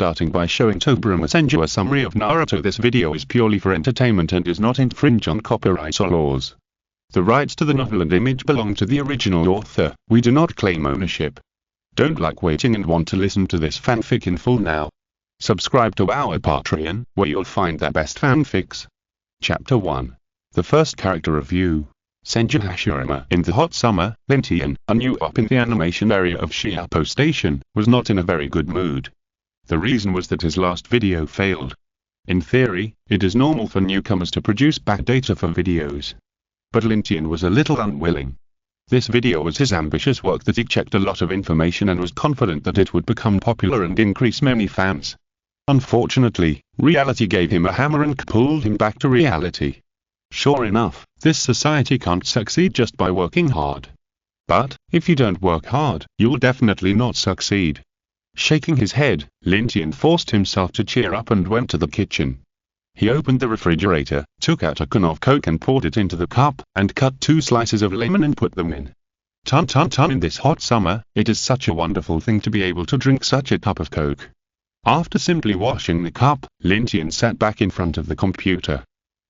starting by showing Tobirama Senju a summary of Naruto. This video is purely for entertainment and does not infringe on copyright or laws. The rights to the novel and image belong to the original author. We do not claim ownership. Don't like waiting and want to listen to this fanfic in full now? Subscribe to our Patreon, where you'll find the best fanfics. Chapter 1. The first character review. Senju Hashirama. In the hot summer, Lin Tian, a new up in the animation area of Shiapo Station, was not in a very good mood. The reason was that his last video failed. In theory, it is normal for newcomers to produce backdata for videos. But Lin Tian was a little unwilling. This video was his ambitious work that he checked a lot of information and was confident that it would become popular and increase many fans. Unfortunately, reality gave him a hammer and pulled him back to reality. Sure enough, this society can't succeed just by working hard. But, if you don't work hard, you'll definitely not succeed. Shaking his head, Lin Tian forced himself to cheer up and went to the kitchen. He opened the refrigerator, took out a can of Coke and poured it into the cup, and cut 2 slices of lemon and put them in. In this hot summer, it is such a wonderful thing to be able to drink such a cup of Coke. After simply washing the cup, Lin Tian sat back in front of the computer.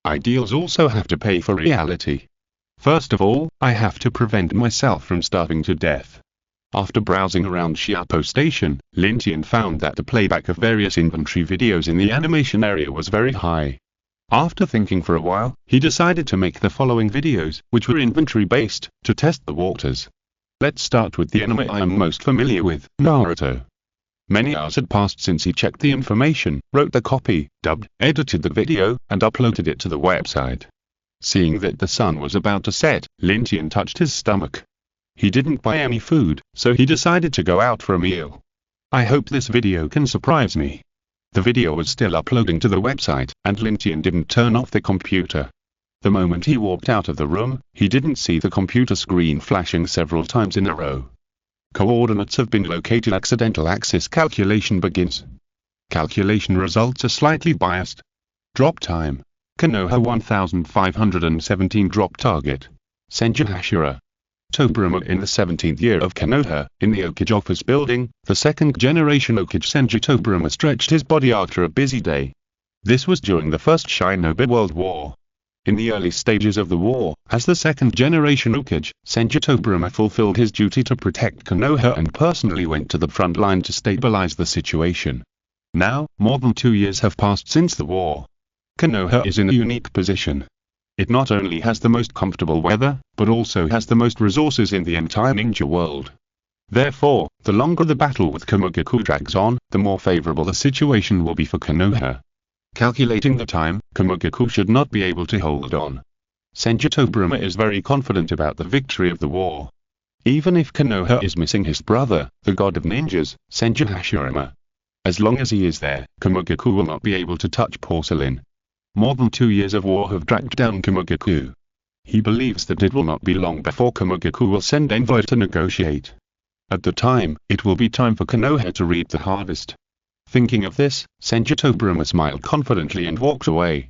Ideals also have to pay for reality. First of all, I have to prevent myself from starving to death. After browsing around Shiapo Station, Lin Tian found that the playback of various inventory videos in the animation area was very high. After thinking for a while, he decided to make the following videos, which were inventory based, to test the waters. Let's start with the anime I am most familiar with, Naruto. Many hours had passed since he checked the information, wrote the copy, dubbed, edited the video, and uploaded it to the website. Seeing that the sun was about to set, Lin Tian touched his stomach. He didn't buy any food, so he decided to go out for a meal. I hope this video can surprise me. The video was still uploading to the website, and Lin Tian didn't turn off the computer. The moment he walked out of the room, he didn't see the computer screen flashing several times in a row. Coordinates have been located. Accidental axis calculation begins. Calculation results are slightly biased. Drop time. Konoha 1517 drop target. Senju Hashira. Tobirama. In the 17th year of Konoha, in the Hokage office building, the second generation Hokage Senju Tobirama stretched his body after a busy day. This was during the First Shinobi World War. In the early stages of the war, as the second generation Hokage, Senju Tobirama fulfilled his duty to protect Konoha and personally went to the front line to stabilize the situation. Now, more than 2 years have passed since the war. Konoha is in a unique position. It not only has the most comfortable weather, but also has the most resources in the entire ninja world. Therefore, the longer the battle with Kamugaku drags on, the more favorable the situation will be for Konoha. Calculating the time, Kamugaku should not be able to hold on. Senju Tobirama is very confident about the victory of the war. Even if Konoha is missing his brother, the god of ninjas, Senju Hashirama. As long as he is there, Kamugaku will not be able to touch porcelain. More than 2 years of war have dragged down Kamugaku. He believes that it will not be long before Kamugaku will send envoys to negotiate. At the time, it will be time for Konoha to reap the harvest. Thinking of this, Senju Tobirama smiled confidently and walked away.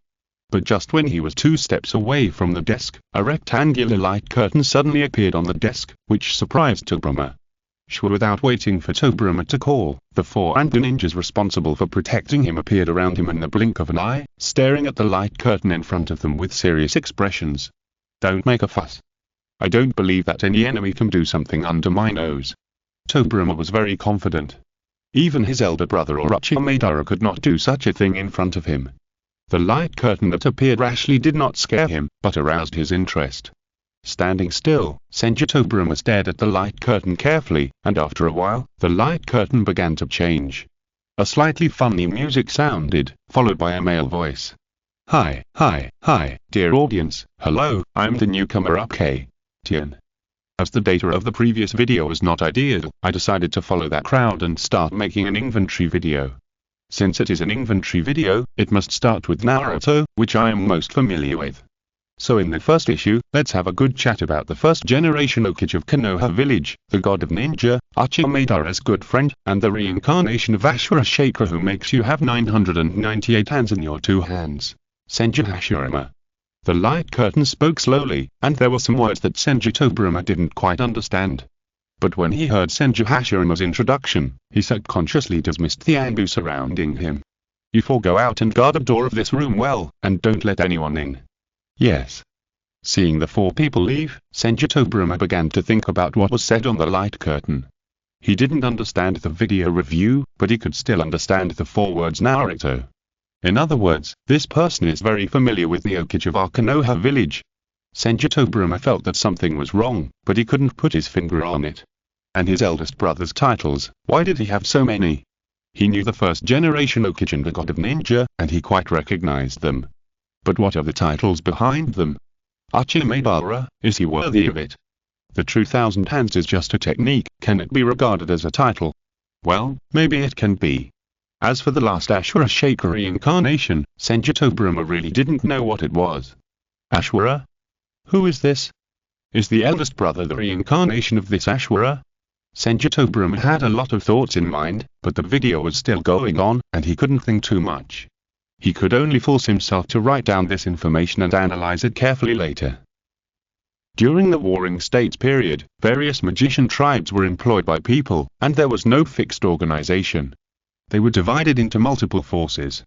But just when he was 2 steps away from the desk, a rectangular light curtain suddenly appeared on the desk, which surprised Tobirama. Without waiting for Tobirama to call, the 4 ninjas responsible for protecting him appeared around him in the blink of an eye, staring at the light curtain in front of them with serious expressions. Don't make a fuss. I don't believe that any enemy can do something under my nose. Tobirama was very confident. Even his elder brother Uchiha Madara could not do such a thing in front of him. The light curtain that appeared rashly did not scare him, but aroused his interest. Standing still, Senju Tobirama stared at the light curtain carefully, and after a while, the light curtain began to change. A slightly funny music sounded, followed by a male voice. Hi, dear audience, hello, I'm the newcomer Uchiha Tian. As the data of the previous video was not ideal, I decided to follow that crowd and start making an inventory video. Since it is an inventory video, it must start with Naruto, which I am most familiar with. So in the first issue, let's have a good chat about the first generation Hokage of Konoha Village, the god of ninja, Uchiha Madara's good friend, and the reincarnation of Ashura Shaker who makes you have 998 hands in your 2 hands. Senju Hashirama. The light curtain spoke slowly, and there were some words that Senju Tobirama didn't quite understand. But when he heard Senju Hashirama's introduction, he subconsciously dismissed the anger surrounding him. "You four go out and guard the door of this room well, and don't let anyone in." "Yes." Seeing the four people leave, Senju Tobirama began to think about what was said on the light curtain. He didn't understand the video review, but he could still understand the four words Naruto. In other words, this person is very familiar with the Hokage of Konoha village. Senju Tobirama felt that something was wrong, but he couldn't put his finger on it. And his eldest brother's titles, why did he have so many? He knew the first generation Hokage and the God of Ninja, and he quite recognized them. But what are the titles behind them? Uchiha Madara, is he worthy of it? The true Thousand Hands is just a technique, can it be regarded as a title? Well, maybe it can be. As for the last Ashura Shaker reincarnation, Senju Tobirama really didn't know what it was. Ashura? Who is this? Is the eldest brother the reincarnation of this Ashura? Senju Tobirama had a lot of thoughts in mind, but the video was still going on, and he couldn't think too much. He could only force himself to write down this information and analyze it carefully later. During the Warring States period, various magician tribes were employed by people, and there was no fixed organization. They were divided into multiple forces.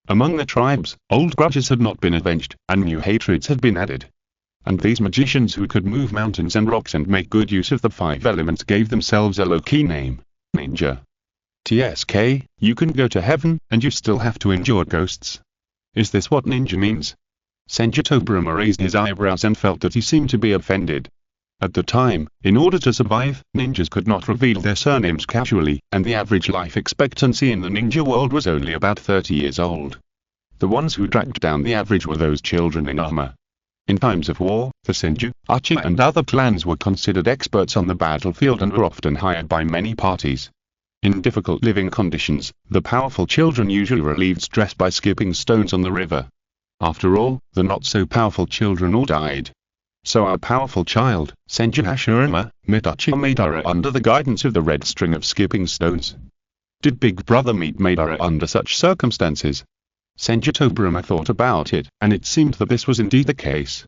Among the tribes, old grudges had not been avenged, and new hatreds had been added. And these magicians who could move mountains and rocks and make good use of the five elements gave themselves a low-key name: Ninja. TSK, you can go to heaven, and you still have to endure ghosts. Is this what ninja means? Senju Tobirama raised his eyebrows and felt that he seemed to be offended. At the time, in order to survive, ninjas could not reveal their surnames casually, and the average life expectancy in the ninja world was only about 30 years old. The ones who dragged down the average were those children in armor. In times of war, the Senju, Uchiha and other clans were considered experts on the battlefield and were often hired by many parties. In difficult living conditions, the powerful children usually relieved stress by skipping stones on the river. After all, the not-so-powerful children all died. So our powerful child, Senju Hashirama, met Uchiha Madara under the guidance of the red string of skipping stones. Did Big Brother meet Madara under such circumstances? Senju Tobirama thought about it, and it seemed that this was indeed the case.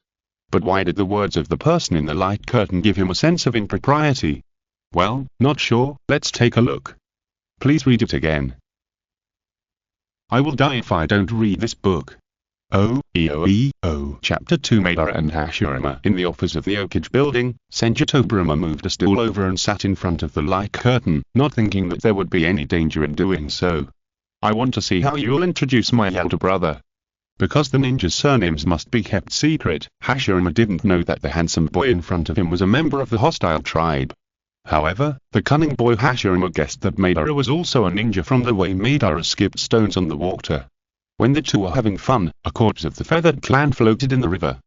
But why did the words of the person in the light curtain give him a sense of impropriety? Well, not sure, let's take a look. Please read it again. I will die if I don't read this book. Chapter 2 Madara and Hashirama. In the office of the Hokage building, Senju Tobirama moved a stool over and sat in front of the light curtain, not thinking that there would be any danger in doing so. I want to see how you'll introduce my elder brother. Because the ninjas' surnames must be kept secret, Hashirama didn't know that the handsome boy in front of him was a member of the hostile tribe. However, the cunning boy Hashirama guessed that Madara was also a ninja from the way Madara skipped stones on the water. When the two were having fun, a corpse of the feathered clan floated in the river.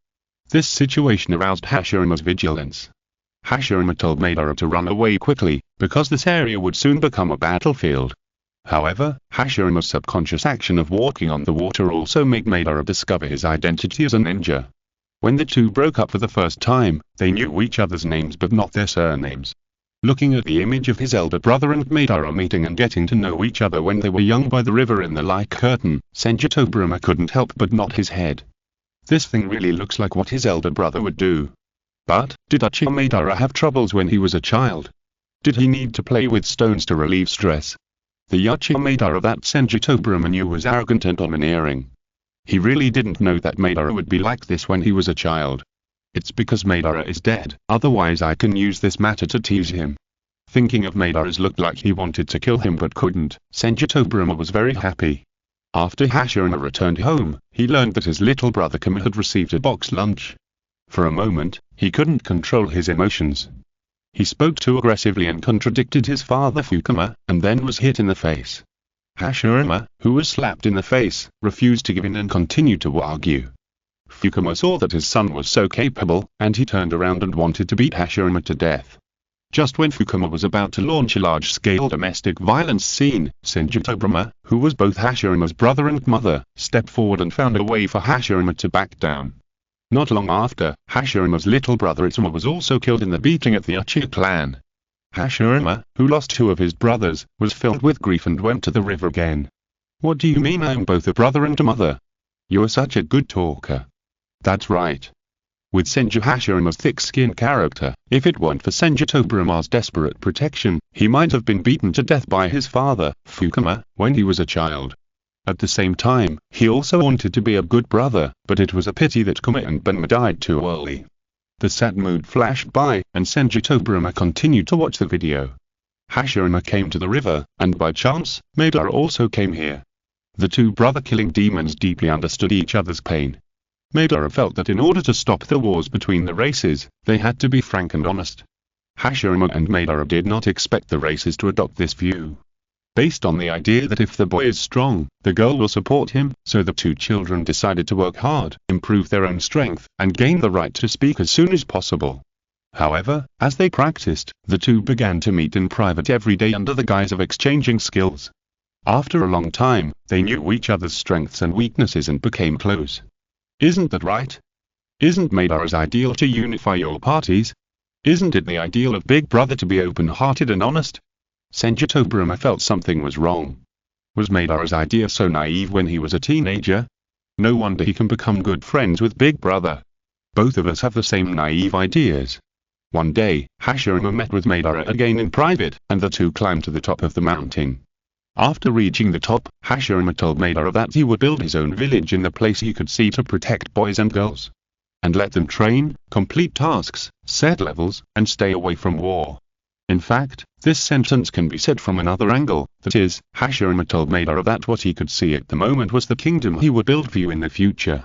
This situation aroused Hashirama's vigilance. Hashirama told Madara to run away quickly, because this area would soon become a battlefield. However, Hashirama's subconscious action of walking on the water also made Madara discover his identity as a ninja. When the two broke up for the first time, they knew each other's names but not their surnames. Looking at the image of his elder brother and Madara meeting and getting to know each other when they were young by the river in the light curtain, Senju Tobirama couldn't help but nod his head. This thing really looks like what his elder brother would do. But, did Uchiha Madara have troubles when he was a child? Did he need to play with stones to relieve stress? The Uchiha Madara that Senju Tobirama knew was arrogant and domineering. He really didn't know that Madara would be like this when he was a child. It's because Madara is dead, otherwise I can use this matter to tease him. Thinking of Madara's looked like he wanted to kill him but couldn't, Senju Tobirama was very happy. After Hashirama returned home, he learned that his little brother Kami had received a box lunch. For a moment, he couldn't control his emotions. He spoke too aggressively and contradicted his father Fukama, and then was hit in the face. Hashirama, who was slapped in the face, refused to give in and continued to argue. Fukama saw that his son was so capable, and he turned around and wanted to beat Hashirama to death. Just when Fukama was about to launch a large-scale domestic violence scene, Senju Tobirama, who was both Hashirama's brother and mother, stepped forward and found a way for Hashirama to back down. Not long after, Hashirama's little brother Itsuma was also killed in the beating at the Uchiha clan. Hashirama, who lost two of his brothers, was filled with grief and went to the river again. What do you mean I'm both a brother and a mother? You're such a good talker. That's right. With Senju Hashirama's thick-skinned character, if it weren't for Senju Tobirama's desperate protection, he might have been beaten to death by his father, Fukuma, when he was a child. At the same time, he also wanted to be a good brother, but it was a pity that Kuma and Benma died too early. The sad mood flashed by, and Senju Tobirama continued to watch the video. Hashirama came to the river, and by chance, Madara also came here. The two brother-killing demons deeply understood each other's pain. Madara felt that in order to stop the wars between the races, they had to be frank and honest. Hashirama and Madara did not expect the races to adopt this view. Based on the idea that if the boy is strong, the girl will support him, so the two children decided to work hard, improve their own strength, and gain the right to speak as soon as possible. However, as they practiced, the two began to meet in private every day under the guise of exchanging skills. After a long time, they knew each other's strengths and weaknesses and became close. Isn't that right? Isn't Madara's ideal to unify your parties? Isn't it the ideal of Big Brother to be open-hearted and honest? Senju Tobirama felt something was wrong. Was Madara's idea so naive when he was a teenager? No wonder he can become good friends with Big Brother. Both of us have the same naive ideas. One day, Hashirama met with Madara again in private, and the two climbed to the top of the mountain. After reaching the top, Hashirama told Madara that he would build his own village in the place he could see to protect boys and girls. And let them train, complete tasks, set levels, and stay away from war. In fact, this sentence can be said from another angle, that is, Hashirama told Madara that what he could see at the moment was the kingdom he would build for you in the future.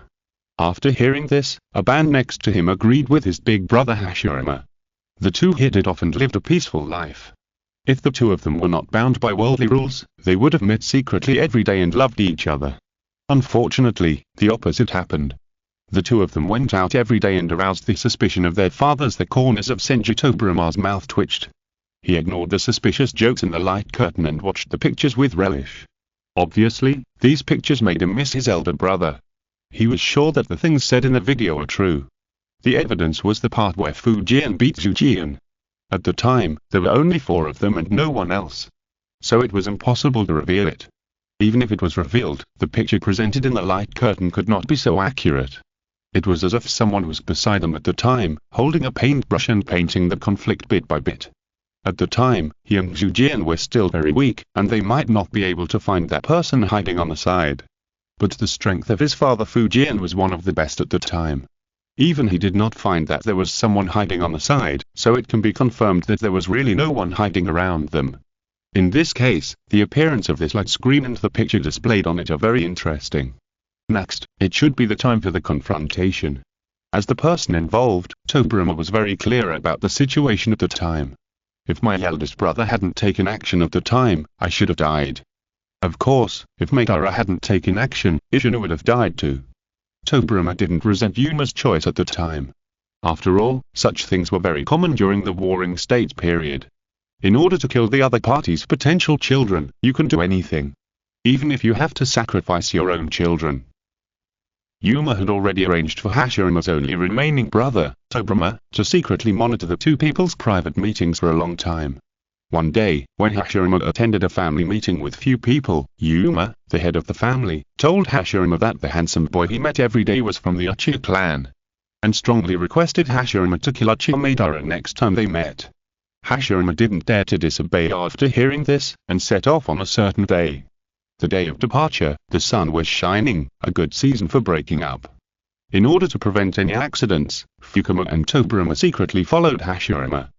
After hearing this, a band next to him agreed with his big brother Hashirama. The two hit it off and lived a peaceful life. If the two of them were not bound by worldly rules, they would have met secretly every day and loved each other. Unfortunately, the opposite happened. The two of them went out every day and aroused the suspicion of their fathers. The corners of Senju Tobirama's mouth twitched. He ignored the suspicious jokes in the light curtain and watched the pictures with relish. Obviously, these pictures made him miss his elder brother. He was sure that the things said in the video were true. The evidence was the part where Fujian beat Zujian. At the time, there were only 4 of them and no one else. So it was impossible to reveal it. Even if it was revealed, the picture presented in the light curtain could not be so accurate. It was as if someone was beside them at the time, holding a paintbrush and painting the conflict bit by bit. At the time, he and Zujian were still very weak, and they might not be able to find that person hiding on the side. But the strength of his father Fujian was one of the best at the time. Even he did not find that there was someone hiding on the side, so it can be confirmed that there was really no one hiding around them. In this case, the appearance of this light screen and the picture displayed on it are very interesting. Next, it should be the time for the confrontation. As the person involved, Tobirama was very clear about the situation at the time. If my eldest brother hadn't taken action at the time, I should have died. Of course, if Madara hadn't taken action, Ishino would have died too. Tobirama didn't resent Yuma's choice at the time. After all, such things were very common during the Warring States period. In order to kill the other party's potential children, you can do anything. Even if you have to sacrifice your own children. Yuma had already arranged for Hashirama's only remaining brother, Tobirama, to secretly monitor the two people's private meetings for a long time. One day, when Hashirama attended a family meeting with few people, Yuma, the head of the family, told Hashirama that the handsome boy he met every day was from the Uchiha clan, and strongly requested Hashirama to kill Uchiha Madara next time they met. Hashirama didn't dare to disobey after hearing this, and set off on a certain day. The day of departure, the sun was shining, a good season for breaking up. In order to prevent any accidents, Fukuma and Tobirama secretly followed Hashirama.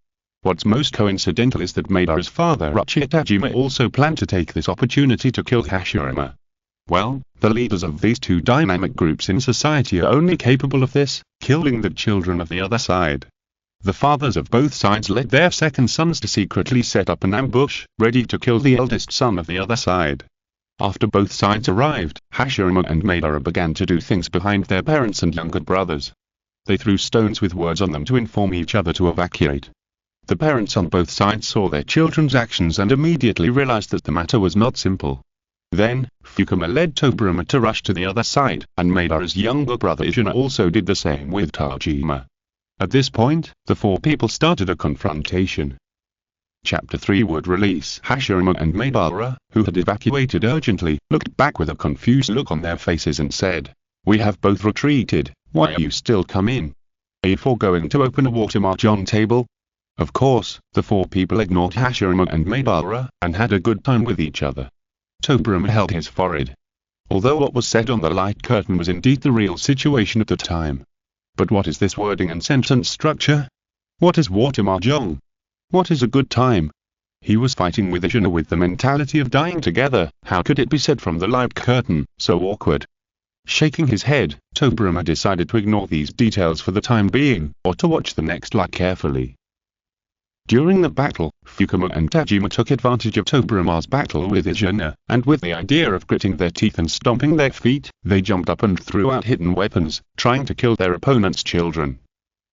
What's most coincidental is that Madara's father Uchiha Tajima also planned to take this opportunity to kill Hashirama. Well, the leaders of these two dynamic groups in society are only capable of this, killing the children of the other side. The fathers of both sides led their second sons to secretly set up an ambush, ready to kill the eldest son of the other side. After both sides arrived, Hashirama and Madara began to do things behind their parents and younger brothers. They threw stones with words on them to inform each other to evacuate. The parents on both sides saw their children's actions and immediately realized that the matter was not simple. Then, Fukuma led Tobirama to rush to the other side, and Madara's younger brother Ishino also did the same with Tajima. At this point, the 4 people started a confrontation. Chapter 3 would release. Hashirama and Madara, who had evacuated urgently, looked back with a confused look on their faces and said, "We have both retreated, why are you still come in?" "Are you four going to open a water mahjong table?" Of course, the four people ignored Hashirama and Madara, and had a good time with each other. Tobirama held his forehead. Although what was said on the light curtain was indeed the real situation at the time. But what is this wording and sentence structure? What is water mahjong? What is a good time? He was fighting with Uchiha with the mentality of dying together. How could it be said from the light curtain? So awkward. Shaking his head, Tobirama decided to ignore these details for the time being, or to watch the next line carefully. During the battle, Fukuma and Tajima took advantage of Tobirama's battle with Uchiha, and with the idea of gritting their teeth and stomping their feet, they jumped up and threw out hidden weapons, trying to kill their opponent's children.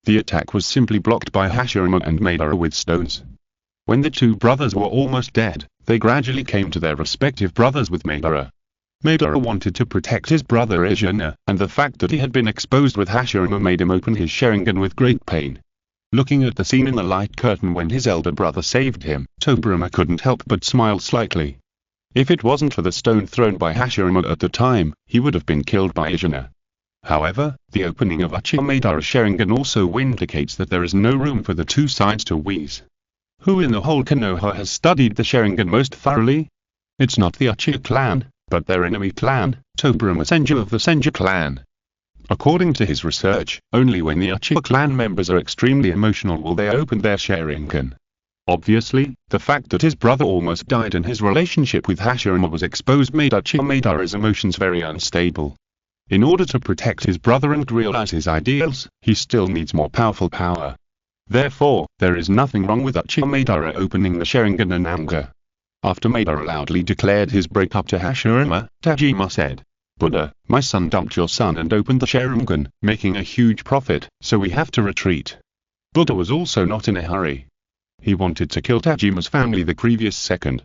The attack was simply blocked by Hashirama and Madara with stones. When the two brothers were almost dead, they gradually came to their respective brothers with Madara. Madara wanted to protect his brother Uchiha, and the fact that he had been exposed with Hashirama made him open his Sharingan with great pain. Looking at the scene in the light curtain when his elder brother saved him, Tobirama couldn't help but smile slightly. If it wasn't for the stone thrown by Hashirama at the time, he would have been killed by Uchiha. However, the opening of Uchiha Madara's Sharingan also indicates that there is no room for the two sides to wheeze. Who in the whole Konoha has studied the Sharingan most thoroughly? It's not the Uchiha clan, but their enemy clan, Tobirama Senju of the Senju clan. According to his research, only when the Uchiha clan members are extremely emotional will they open their Sharingan. Obviously, the fact that his brother almost died and his relationship with Hashirama was exposed made Uchiha Madara's emotions very unstable. In order to protect his brother and realize his ideals, he still needs more powerful power. Therefore, there is nothing wrong with Uchiha Madara opening the Sharingan in anger. After Madara loudly declared his breakup to Hashirama, Tajima said, "Buddha, my son dumped your son and opened the Sharingan, making a huge profit, so we have to retreat." Buddha was also not in a hurry. He wanted to kill Tajima's family the previous second.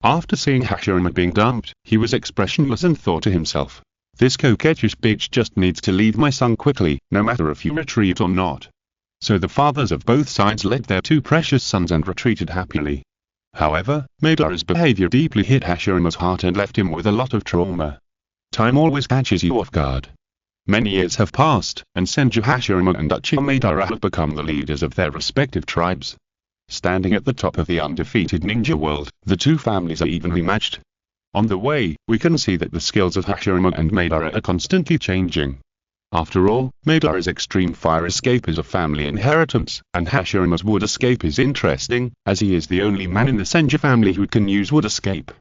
After seeing Hashirama being dumped, he was expressionless and thought to himself, "This coquettish bitch just needs to leave my son quickly, no matter if you retreat or not." So the fathers of both sides led their two precious sons and retreated happily. However, Madara's behavior deeply hit Hashirama's heart and left him with a lot of trauma. Time always catches you off guard. Many years have passed, and Senju Hashirama and Uchiha Madara have become the leaders of their respective tribes. Standing at the top of the undefeated ninja world, the two families are evenly matched. On the way, we can see that the skills of Hashirama and Madara are constantly changing. After all, Madara's extreme fire escape is a family inheritance, and Hashirama's wood escape is interesting, as he is the only man in the Senju family who can use wood escape.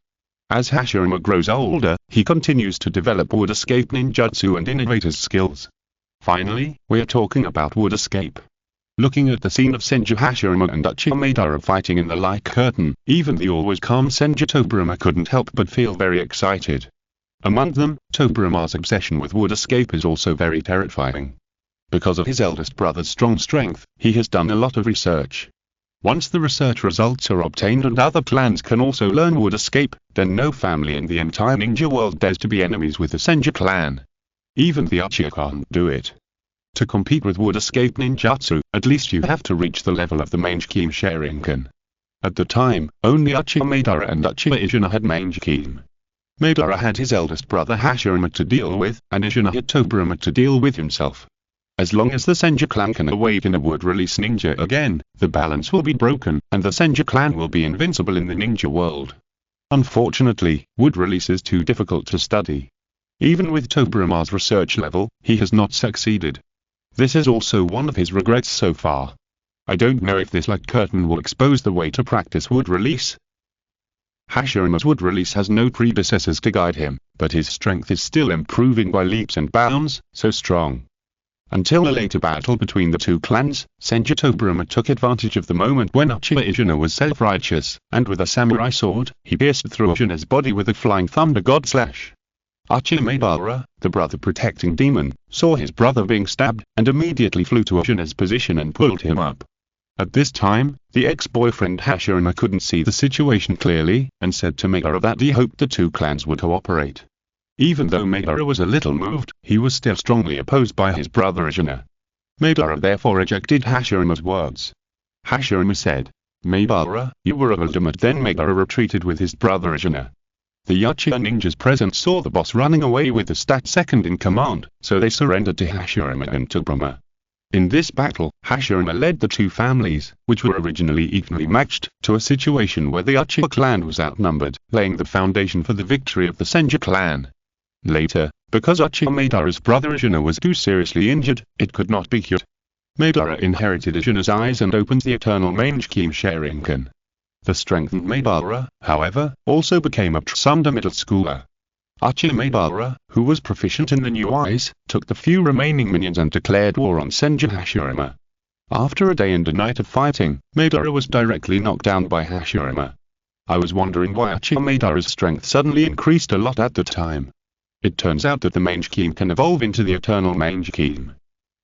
As Hashirama grows older, he continues to develop wood escape ninjutsu and innovate his skills. Finally, we are talking about wood escape. Looking at the scene of Senju Hashirama and Uchiha Madara fighting in the light curtain, even the always calm Senju Tobirama couldn't help but feel very excited. Among them, Tobirama's obsession with wood escape is also very terrifying. Because of his eldest brother's strong strength, he has done a lot of research. Once the research results are obtained and other clans can also learn wood escape, then no family in the entire ninja world dares to be enemies with the Senju clan. Even the Uchiha can't do it. To compete with wood escape ninjutsu, at least you have to reach the level of the Mangekyou Sharingan. At the time, only Uchiha Madara and Uchiha Uchiha had Mangekyou. Madara had his eldest brother Hashirama to deal with, and Uchiha had Tobirama to deal with himself. As long as the Senju clan can awaken a wood-release ninja again, the balance will be broken, and the Senju clan will be invincible in the ninja world. Unfortunately, wood release is too difficult to study. Even with Tobirama's research level, he has not succeeded. This is also one of his regrets so far. I don't know if this light curtain will expose the way to practice wood release. Hashirama's wood release has no predecessors to guide him, but his strength is still improving by leaps and bounds, so strong. Until a later battle between the two clans, Senju Tobirama took advantage of the moment when Uchiha Uchiha was self-righteous, and with a samurai sword, he pierced through Uchiha's body with a flying thunder god slash. Uchiha Madara, the brother protecting demon, saw his brother being stabbed, and immediately flew to Uchiha's position and pulled him up. At this time, the ex-boyfriend Hashirama couldn't see the situation clearly, and said to Madara that he hoped the two clans would cooperate. Even though Madara was a little moved, he was still strongly opposed by his brother Uchiha. Madara therefore rejected Hashirama's words. Hashirama said, "Madara, you were ultimate." Then Madara retreated with his brother Uchiha. The Uchiha ninjas present saw the boss running away with the stat second in command, so they surrendered to Hashirama and Tobirama. In this battle, Hashirama led the two families, which were originally equally matched, to a situation where the Uchiha clan was outnumbered, laying the foundation for the victory of the Senju clan. Later, because Uchiha Madara's brother Izuna was too seriously injured, it could not be cured. Madara inherited Izuna's eyes and opened the eternal Mangekyou Sharingan. The strengthened Madara, however, also became a Tsunda middle schooler. Uchiha Madara, who was proficient in the new eyes, took the few remaining minions and declared war on Senju Hashirama. After a day and a night of fighting, Madara was directly knocked down by Hashirama. I was wondering why Uchiha Madara's strength suddenly increased a lot at the time. It turns out that the Mangekyou can evolve into the eternal Mangekyou.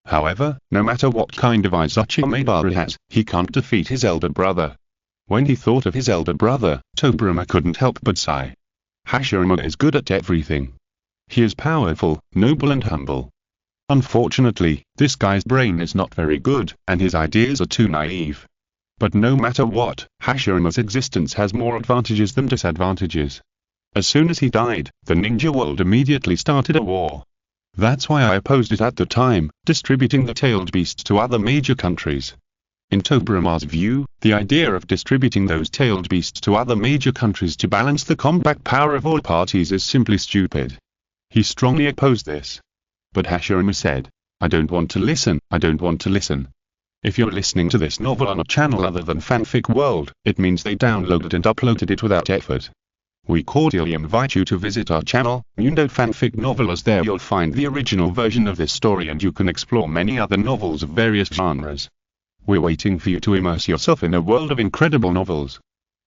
However, no matter what kind of eyes Uchiha Madara has, he can't defeat his elder brother. When he thought of his elder brother, Tobirama couldn't help but sigh. Hashirama is good at everything. He is powerful, noble and humble. Unfortunately, this guy's brain is not very good, and his ideas are too naive. But no matter what, Hashirama's existence has more advantages than disadvantages. As soon as he died, the ninja world immediately started a war. That's why I opposed it at the time, distributing the tailed beasts to other major countries. In Tobirama's view, the idea of distributing those tailed beasts to other major countries to balance the combat power of all parties is simply stupid. He strongly opposed this. But Hashirama said, I don't want to listen. If you're listening to this novel on a channel other than Fanfic World, it means they downloaded and uploaded it without effort. We cordially invite you to visit our channel, Mundo Fanfic Novel, as there you'll find the original version of this story and you can explore many other novels of various genres. We're waiting for you to immerse yourself in a world of incredible novels.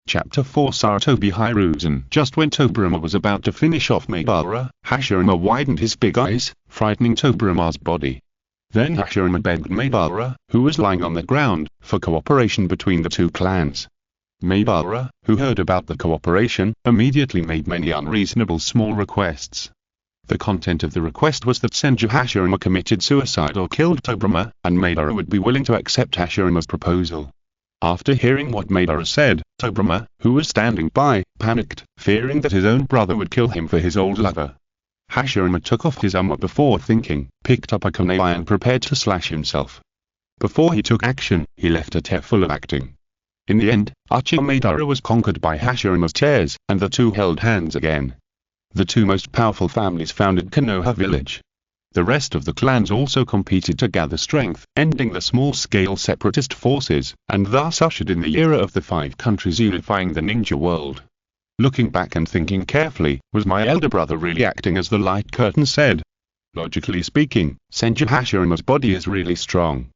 Chapter 4 Sarutobi Hiruzen. Just when Tobirama was about to finish off Madara, Hashirama widened his big eyes, frightening Tobirama's body. Then Hashirama begged Madara, who was lying on the ground, for cooperation between the two clans. Madara, who heard about the cooperation, immediately made many unreasonable small requests. The content of the request was that Senju Hashirama committed suicide or killed Tobirama, and Madara would be willing to accept Hashirama's proposal. After hearing what Madara said, Tobirama, who was standing by, panicked, fearing that his own brother would kill him for his old lover. Hashirama took off his armor before thinking, picked up a kunai and prepared to slash himself. Before he took action, he left a tear full of acting. In the end, Uchiha Madara was conquered by Hashirama's tears, and the two held hands again. The two most powerful families founded Konoha village. The rest of the clans also competed to gather strength, ending the small-scale separatist forces, and thus ushered in the era of the 5 countries unifying the ninja world. Looking back and thinking carefully, was my elder brother really acting as the light curtain said? Logically speaking, Senju Hashirama's body is really strong.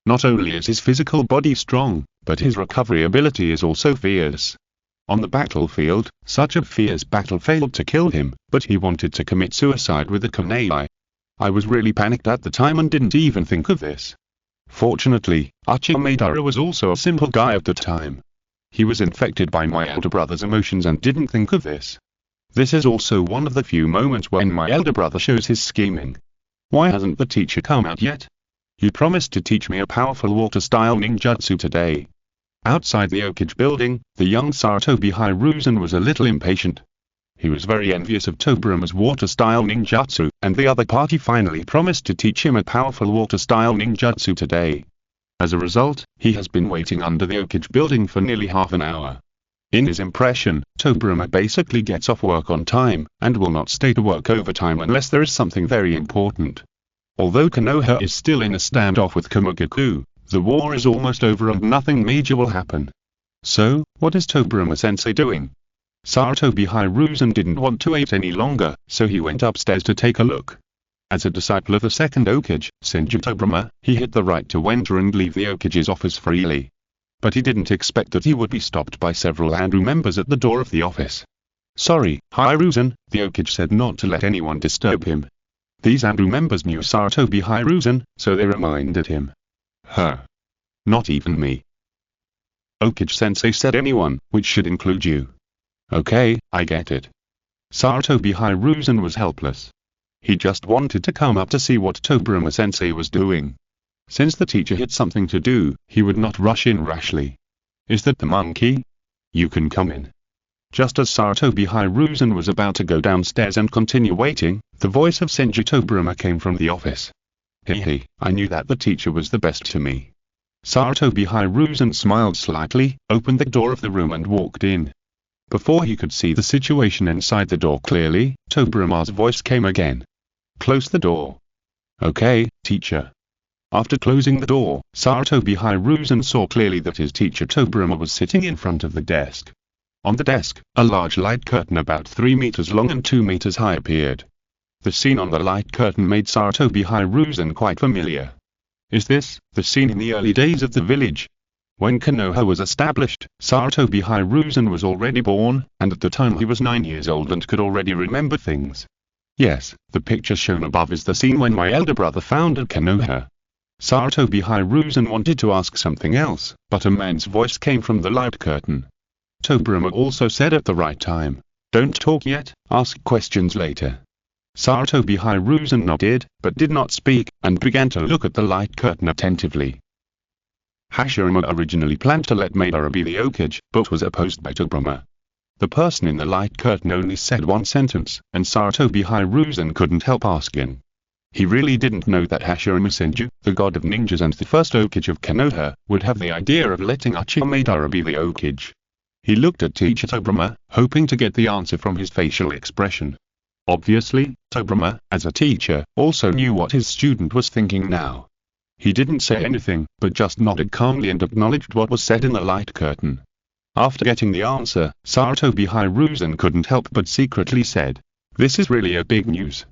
Not only is his physical body strong, but his recovery ability is also fierce. On the battlefield, such a fierce battle failed to kill him, but he wanted to commit suicide with a kunai. I was really panicked at the time and didn't even think of this. Fortunately, Uchiha Madara was also a simple guy at the time. He was infected by my elder brother's emotions and didn't think of this. This is also one of the few moments when my elder brother shows his scheming. Why hasn't the teacher come out yet? You promised to teach me a powerful water-style ninjutsu today. Outside the Hokage building, the young Sarutobi Hiruzen was a little impatient. He was very envious of Tobirama's water-style ninjutsu, and the other party finally promised to teach him a powerful water-style ninjutsu today. As a result, he has been waiting under the Hokage building for nearly half an hour. In his impression, Tobirama basically gets off work on time, and will not stay to work overtime unless there is something very important. Although Konoha is still in a standoff with Kamugaku, the war is almost over and nothing major will happen. So, what is Tobirama-sensei doing? Sarutobi Hiruzen didn't want to wait any longer, so he went upstairs to take a look. As a disciple of the Second Hokage, Senju Tobirama, he had the right to enter and leave the Hokage's office freely. But he didn't expect that he would be stopped by several Andrew members at the door of the office. Sorry, Hiruzen, the Hokage said not to let anyone disturb him. These Andrew members knew Sarutobi Hiruzen, so they reminded him. Not even me. Hokage-sensei said anyone, which should include you. Okay, I get it. Sarutobi Hiruzen was helpless. He just wanted to come up to see what Tobirama-sensei was doing. Since the teacher had something to do, he would not rush in rashly. Is that the monkey? You can come in. Just as Sarutobi Hiruzen was about to go downstairs and continue waiting, the voice of Senju Tobirama came from the office. Hehe, I knew that the teacher was the best to me. Sarutobi Hiruzen smiled slightly, opened the door of the room and walked in. Before he could see the situation inside the door clearly, Tobirama's voice came again. Close the door. Okay, teacher. After closing the door, Sarutobi Hiruzen saw clearly that his teacher Tobirama was sitting in front of the desk. On the desk, a large light curtain about 3 meters long and 2 meters high appeared. The scene on the light curtain made Sarutobi Hiruzen quite familiar. Is this the scene in the early days of the village? When Konoha was established, Sarutobi Hiruzen was already born, and at the time he was 9 years old and could already remember things. Yes, the picture shown above is the scene when my elder brother founded Konoha. Sarutobi Hiruzen wanted to ask something else, but a man's voice came from the light curtain. Tobirama also said at the right time, "Don't talk yet, ask questions later." Sarutobi Hiruzen nodded, but did not speak, and began to look at the light curtain attentively. Hashirama originally planned to let Madara be the Hokage, but was opposed by Tobirama. The person in the light curtain only said one sentence, and Sarutobi Hiruzen couldn't help asking. He really didn't know that Hashirama Senju, the god of ninjas and the first Hokage of Konoha, would have the idea of letting Uchiha Madara be the Hokage. He looked at teacher Tobirama, hoping to get the answer from his facial expression. Obviously, Tobirama, as a teacher, also knew what his student was thinking now. He didn't say anything, but just nodded calmly and acknowledged what was said in the light curtain. After getting the answer, Sarutobi Hiruzen couldn't help but secretly said, "This is really a big news.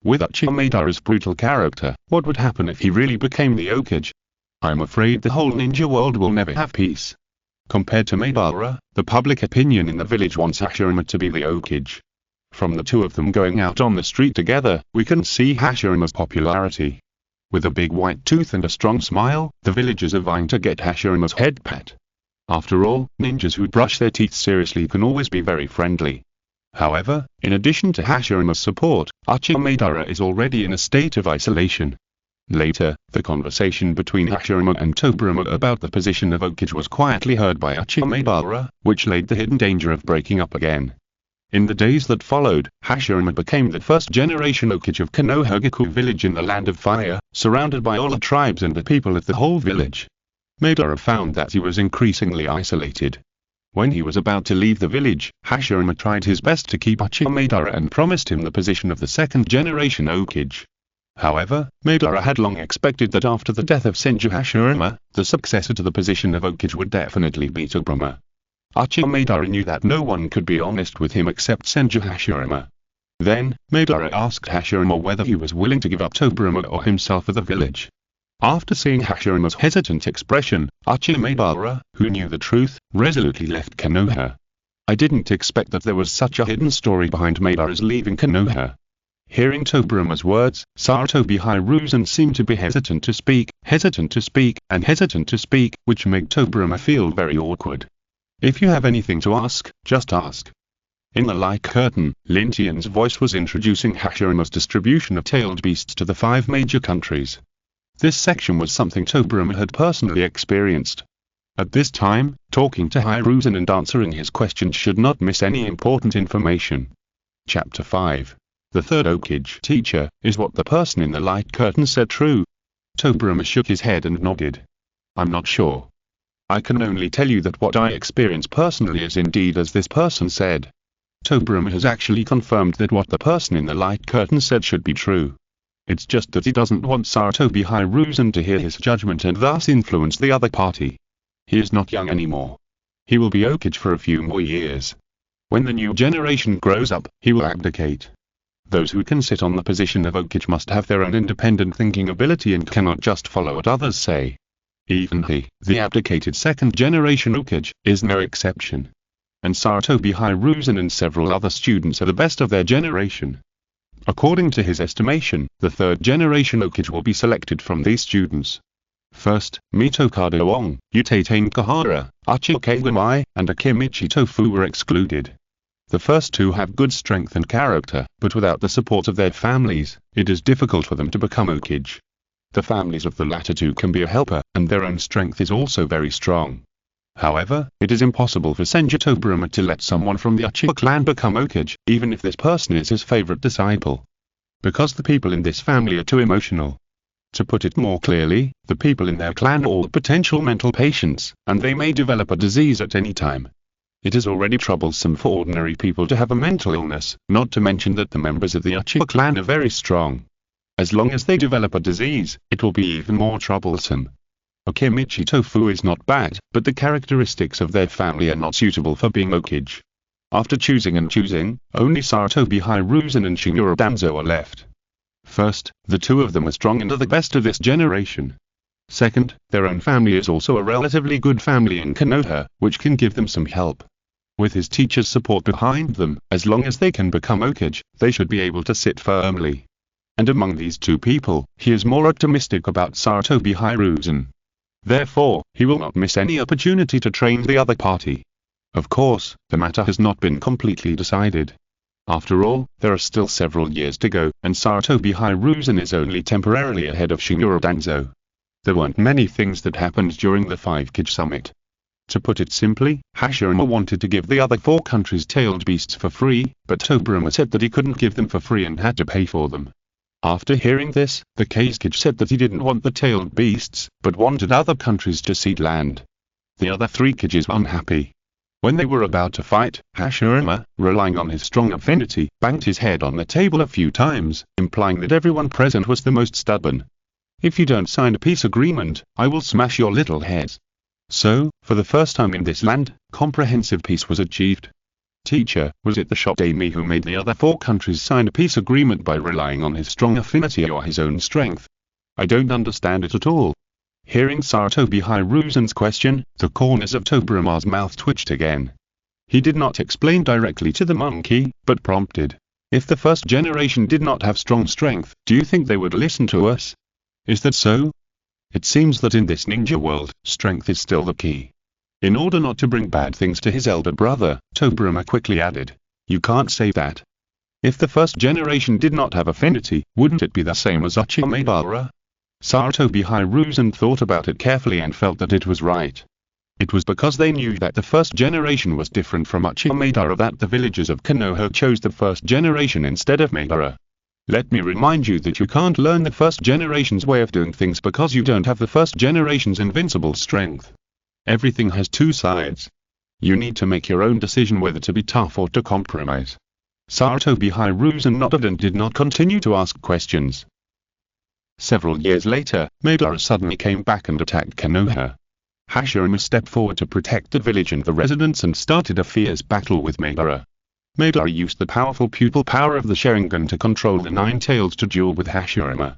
With Uchiha Madara's brutal character, what would happen if he really became the Hokage? I'm afraid the whole ninja world will never have peace." Compared to Madara, the public opinion in the village wants Hashirama to be the Hokage. From the two of them going out on the street together, we can see Hashirama's popularity. With a big white tooth and a strong smile, the villagers are vying to get Hashirama's head pat. After all, ninjas who brush their teeth seriously can always be very friendly. However, in addition to Hashirama's support, Uchiha Madara is already in a state of isolation. Later, the conversation between Hashirama and Tobirama about the position of Hokage was quietly heard by Uchiha Madara, which laid the hidden danger of breaking up again. In the days that followed, Hashirama became the first-generation Hokage of Konohagaku village in the Land of Fire, surrounded by all the tribes and the people of the whole village. Madara found that he was increasingly isolated. When he was about to leave the village, Hashirama tried his best to keep Uchiha Madara and promised him the position of the second-generation Hokage. However, Madara had long expected that after the death of Senju Hashirama, the successor to the position of Hokage would definitely be Tobirama. Uchiha Madara knew that no one could be honest with him except Senju Hashirama. Then, Madara asked Hashirama whether he was willing to give up Tobirama or himself for the village. After seeing Hashirama's hesitant expression, Uchiha Madara, who knew the truth, resolutely left Konoha. I didn't expect that there was such a hidden story behind Madara's leaving Konoha. Hearing Tobirama's words, Sarutobi Hiruzen seemed to be hesitant to speak, and hesitant to speak, which made Tobirama feel very awkward. "If you have anything to ask, just ask." In the light curtain, Lin Tian's voice was introducing Hashirama's distribution of tailed beasts to the 5 major countries. This section was something Tobirama had personally experienced. At this time, talking to Hiruzen and answering his questions should not miss any important information. Chapter 5. The Third Hokage teacher, is what the person in the light curtain said true? Tobirama shook his head and nodded. "I'm not sure. I can only tell you that what I experience personally is indeed as this person said." Tobirama has actually confirmed that what the person in the light curtain said should be true. It's just that he doesn't want Sarutobi Hiruzen to hear his judgment and thus influence the other party. He is not young anymore. He will be Hokage for a few more years. When the new generation grows up, he will abdicate. Those who can sit on the position of Hokage must have their own independent thinking ability and cannot just follow what others say. Even he, the abdicated second-generation Hokage, is no exception. And Sarutobi Hiruzen and several other students are the best of their generation. According to his estimation, the third-generation Hokage will be selected from these students. First, Mito Kadaong, Utate Kahara, Uchiha Kagami, and Akimichi Tofu were excluded. The first two have good strength and character, but without the support of their families, it is difficult for them to become Hokage. The families of the latter two can be a helper, and their own strength is also very strong. However, it is impossible for Senju Tobirama to let someone from the Uchiha clan become Hokage, even if this person is his favorite disciple. Because the people in this family are too emotional. To put it more clearly, the people in their clan are all potential mental patients, and they may develop a disease at any time. It is already troublesome for ordinary people to have a mental illness, not to mention that the members of the Uchiha clan are very strong. As long as they develop a disease, it will be even more troublesome. Okimichi Tofu is not bad, but the characteristics of their family are not suitable for being Hokage. After choosing and choosing, only Sarutobi Hiruzen and Shinigami Danzo are left. First, the two of them are strong and are the best of this generation. Second, their own family is also a relatively good family in Konoha, which can give them some help. With his teacher's support behind them, as long as they can become Hokage, they should be able to sit firmly. And among these two people, he is more optimistic about Sarutobi Hiruzen. Therefore, he will not miss any opportunity to train the other party. Of course, the matter has not been completely decided. After all, there are still several years to go, and Sarutobi Hiruzen is only temporarily ahead of Shinigami Danzo. There weren't many things that happened during the 5-Kage summit. To put it simply, Hashirama wanted to give the other 4 countries tailed beasts for free, but Tobirama said that he couldn't give them for free and had to pay for them. After hearing this, the Hokage said that he didn't want the tailed beasts, but wanted other countries to cede land. The other 3 Hokages were unhappy. When they were about to fight, Hashirama, relying on his strong affinity, banged his head on the table a few times, implying that everyone present was the most stubborn. "If you don't sign a peace agreement, I will smash your little heads." So, for the first time in this land, comprehensive peace was achieved. Teacher, was it the Shodaime who made the other 4 countries sign a peace agreement by relying on his strong affinity or his own strength? I don't understand it at all. Hearing Sarutobi Hiruzen's question, the corners of Tobirama's mouth twitched again. He did not explain directly to the monkey, but prompted. "If the first generation did not have strong strength, do you think they would listen to us? Is that so?" It seems that in this ninja world, strength is still the key. In order not to bring bad things to his elder brother, Tobirama quickly added, "You can't say that. If the first generation did not have affinity, wouldn't it be the same as Uchiha Madara?" Sarutobi Hiruzen thought about it carefully and felt that it was right. It was because they knew that the first generation was different from Uchiha Madara that the villagers of Konoha chose the first generation instead of Madara. Let me remind you that you can't learn the first generation's way of doing things because you don't have the first generation's invincible strength. Everything has 2 sides. You need to make your own decision whether to be tough or to compromise. Sarutobi Hiruzen nodded and did not continue to ask questions. Several years later, Madara suddenly came back and attacked Konoha. Hashirama stepped forward to protect the village and the residents and started a fierce battle with Madara. Madara used the powerful pupil power of the Sharingan to control the 9 tails to duel with Hashirama.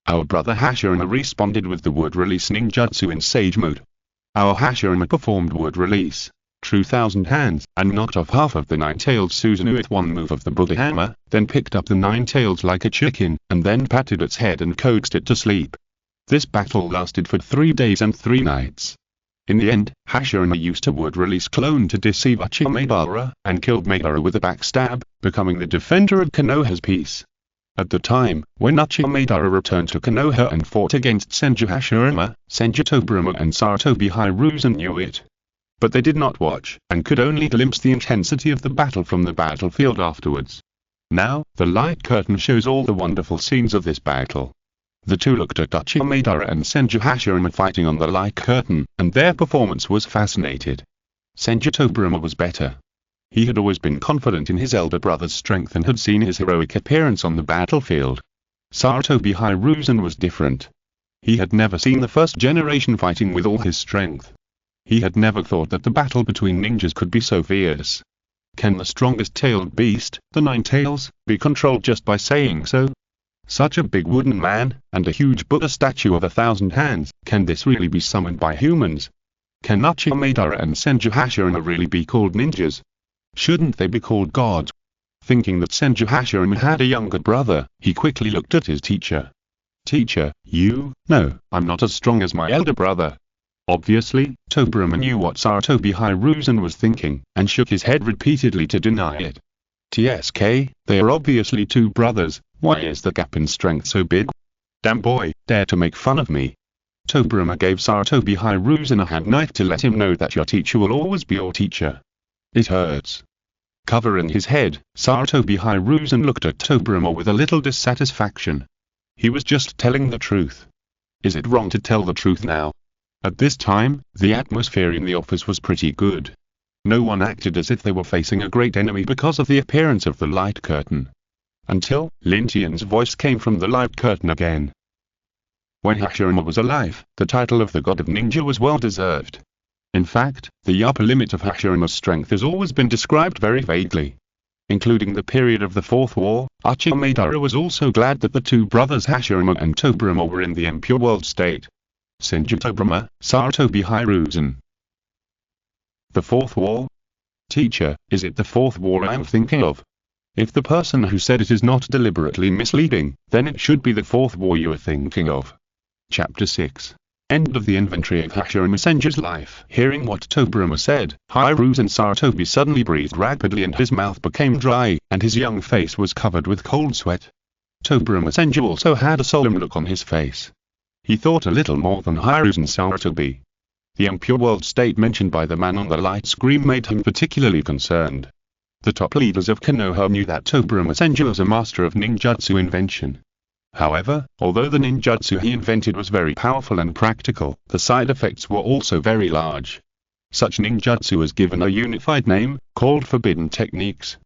Our brother Hashirama responded with the word release ninjutsu in Sage mode. Our Hashirama performed word release, True Thousand Hands, and knocked off half of the 9-tailed Susanoo with one move of the Buddha hammer, then picked up the 9 tails like a chicken, and then patted its head and coaxed it to sleep. This battle lasted for 3 days and 3 nights. In the end, Hashirama used a word release clone to deceive Uchiha Madara, and killed Madara with a backstab, becoming the defender of Konoha's peace. At the time, when Uchiha Madara returned to Konoha and fought against Senju Hashirama, Senju Tobirama and Sarutobi Hiruzen knew it. But they did not watch, and could only glimpse the intensity of the battle from the battlefield afterwards. Now, the light curtain shows all the wonderful scenes of this battle. The two looked at Uchiha Madara and Senju Hashirama fighting on the light curtain, and their performance was fascinated. Senju Tobirama was better. He had always been confident in his elder brother's strength and had seen his heroic appearance on the battlefield. Sarutobi Hiruzen was different. He had never seen the first generation fighting with all his strength. He had never thought that the battle between ninjas could be so fierce. Can the strongest tailed beast, the 9 tails, be controlled just by saying so? Such a big wooden man, and a huge Buddha statue of 1,000 hands, can this really be summoned by humans? Can Uchiha Madara and Senju Hashirama really be called ninjas? Shouldn't they be called gods? Thinking that Senju Hashirama had a younger brother, he quickly looked at his teacher. "Teacher, you? No, I'm not as strong as my elder brother." Obviously, Tobirama knew what Sarutobi Hiruzen was thinking, and shook his head repeatedly to deny it. "TSK, they are obviously 2 brothers, why is the gap in strength so big? Damn boy, dare to make fun of me." Tobirama gave Sarutobi Hiruzen a hand knife to let him know that your teacher will always be your teacher. "It hurts." Covering his head, Sarutobi Hiruzen looked at Tobirama with a little dissatisfaction. He was just telling the truth. Is it wrong to tell the truth now? At this time, the atmosphere in the office was pretty good. No one acted as if they were facing a great enemy because of the appearance of the light curtain. Until, Lin Tian's voice came from the light curtain again. When Hashirama was alive, the title of the God of Ninja was well deserved. In fact, the upper limit of Hashirama's strength has always been described very vaguely. Including the period of the Fourth War, Uchiha Madara was also glad that the two brothers Hashirama and Tobirama were in the impure world state. Senju Tobirama Sarutobi Hiruzen. The Fourth War? Teacher, is it the Fourth War I am thinking of? If the person who said it is not deliberately misleading, then it should be the Fourth War you are thinking of. Chapter 6. End of the inventory of Tobirama Senju's life. Hearing what Tobirama said, Hiruzen Sarutobi suddenly breathed rapidly and his mouth became dry, and his young face was covered with cold sweat. Tobirama Senju also had a solemn look on his face. He thought a little more than Hiruzen Sarutobi. The impure world state mentioned by the man on the light screen made him particularly concerned. The top leaders of Konoha knew that Tobirama Senju was a master of ninjutsu invention. However, although the ninjutsu he invented was very powerful and practical, the side effects were also very large. Such ninjutsu was given a unified name, called forbidden techniques.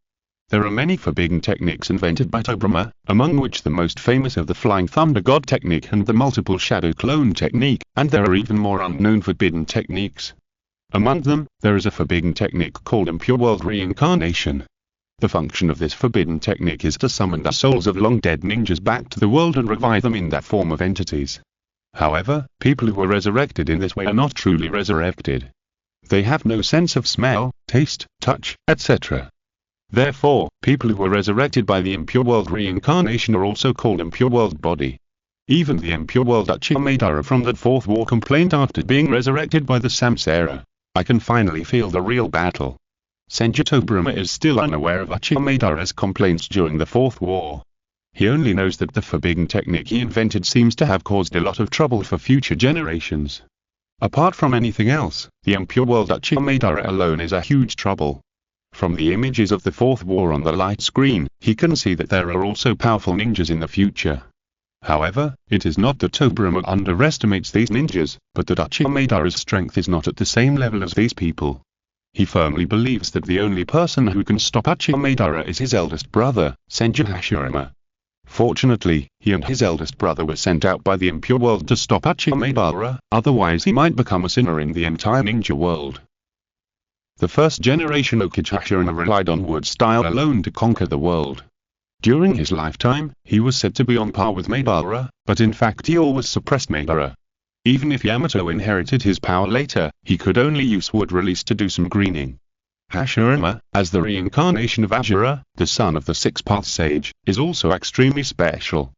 There are many forbidden techniques invented by Tobirama, among which the most famous are the Flying Thunder God technique and the Multiple Shadow Clone technique, and there are even more unknown forbidden techniques. Among them, there is a forbidden technique called Impure World Reincarnation. The function of this forbidden technique is to summon the souls of long-dead ninjas back to the world and revive them in that form of entities. However, people who are resurrected in this way are not truly resurrected. They have no sense of smell, taste, touch, etc. Therefore, people who are resurrected by the Impure World Reincarnation are also called Impure World Body. Even the Impure World Uchiha Madara from the Fourth War complained after being resurrected by the Samsara. I can finally feel the real battle. Senju Tobirama is still unaware of Uchiha Madara's complaints during the Fourth War. He only knows that the forbidden technique he invented seems to have caused a lot of trouble for future generations. Apart from anything else, the impure world Uchiha Madara alone is a huge trouble. From the images of the Fourth War on the light screen, he can see that there are also powerful ninjas in the future. However, it is not that Tobirama underestimates these ninjas, but that Uchiha Madara's strength is not at the same level as these people. He firmly believes that the only person who can stop Uchiha Madara is his eldest brother, Senju Hashirama. Fortunately, he and his eldest brother were sent out by the impure world to stop Uchiha Madara, otherwise he might become a sinner in the entire ninja world. The first generation Hokage Hashirama relied on wood style alone to conquer the world. During his lifetime, he was said to be on par with Madara, but in fact he always suppressed Madara. Even if Yamato inherited his power later, he could only use wood release to do some greening. Hashirama, as the reincarnation of Asura, the son of the Six-Path Sage, is also extremely special.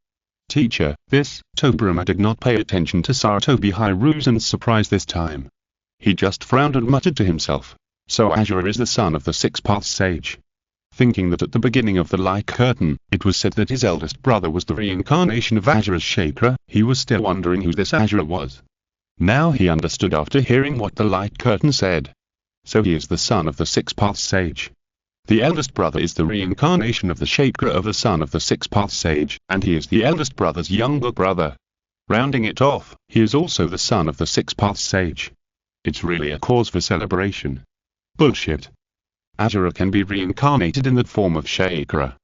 Teacher, Tobirama did not pay attention to Sarutobi Hiruzen's surprise this time. He just frowned and muttered to himself. So Asura is the son of the Six-Path Sage. Thinking that at the beginning of the light curtain, it was said that his eldest brother was the reincarnation of Asura's chakra, he was still wondering who this Asura was. Now he understood after hearing what the light curtain said. So he is the son of the Six-Path Sage. The eldest brother is the reincarnation of the chakra of the son of the Six-Path Sage, and he is the eldest brother's younger brother. Rounding it off, he is also the son of the Six-Path Sage. It's really a cause for celebration. Bullshit. Asura can be reincarnated in the form of chakra.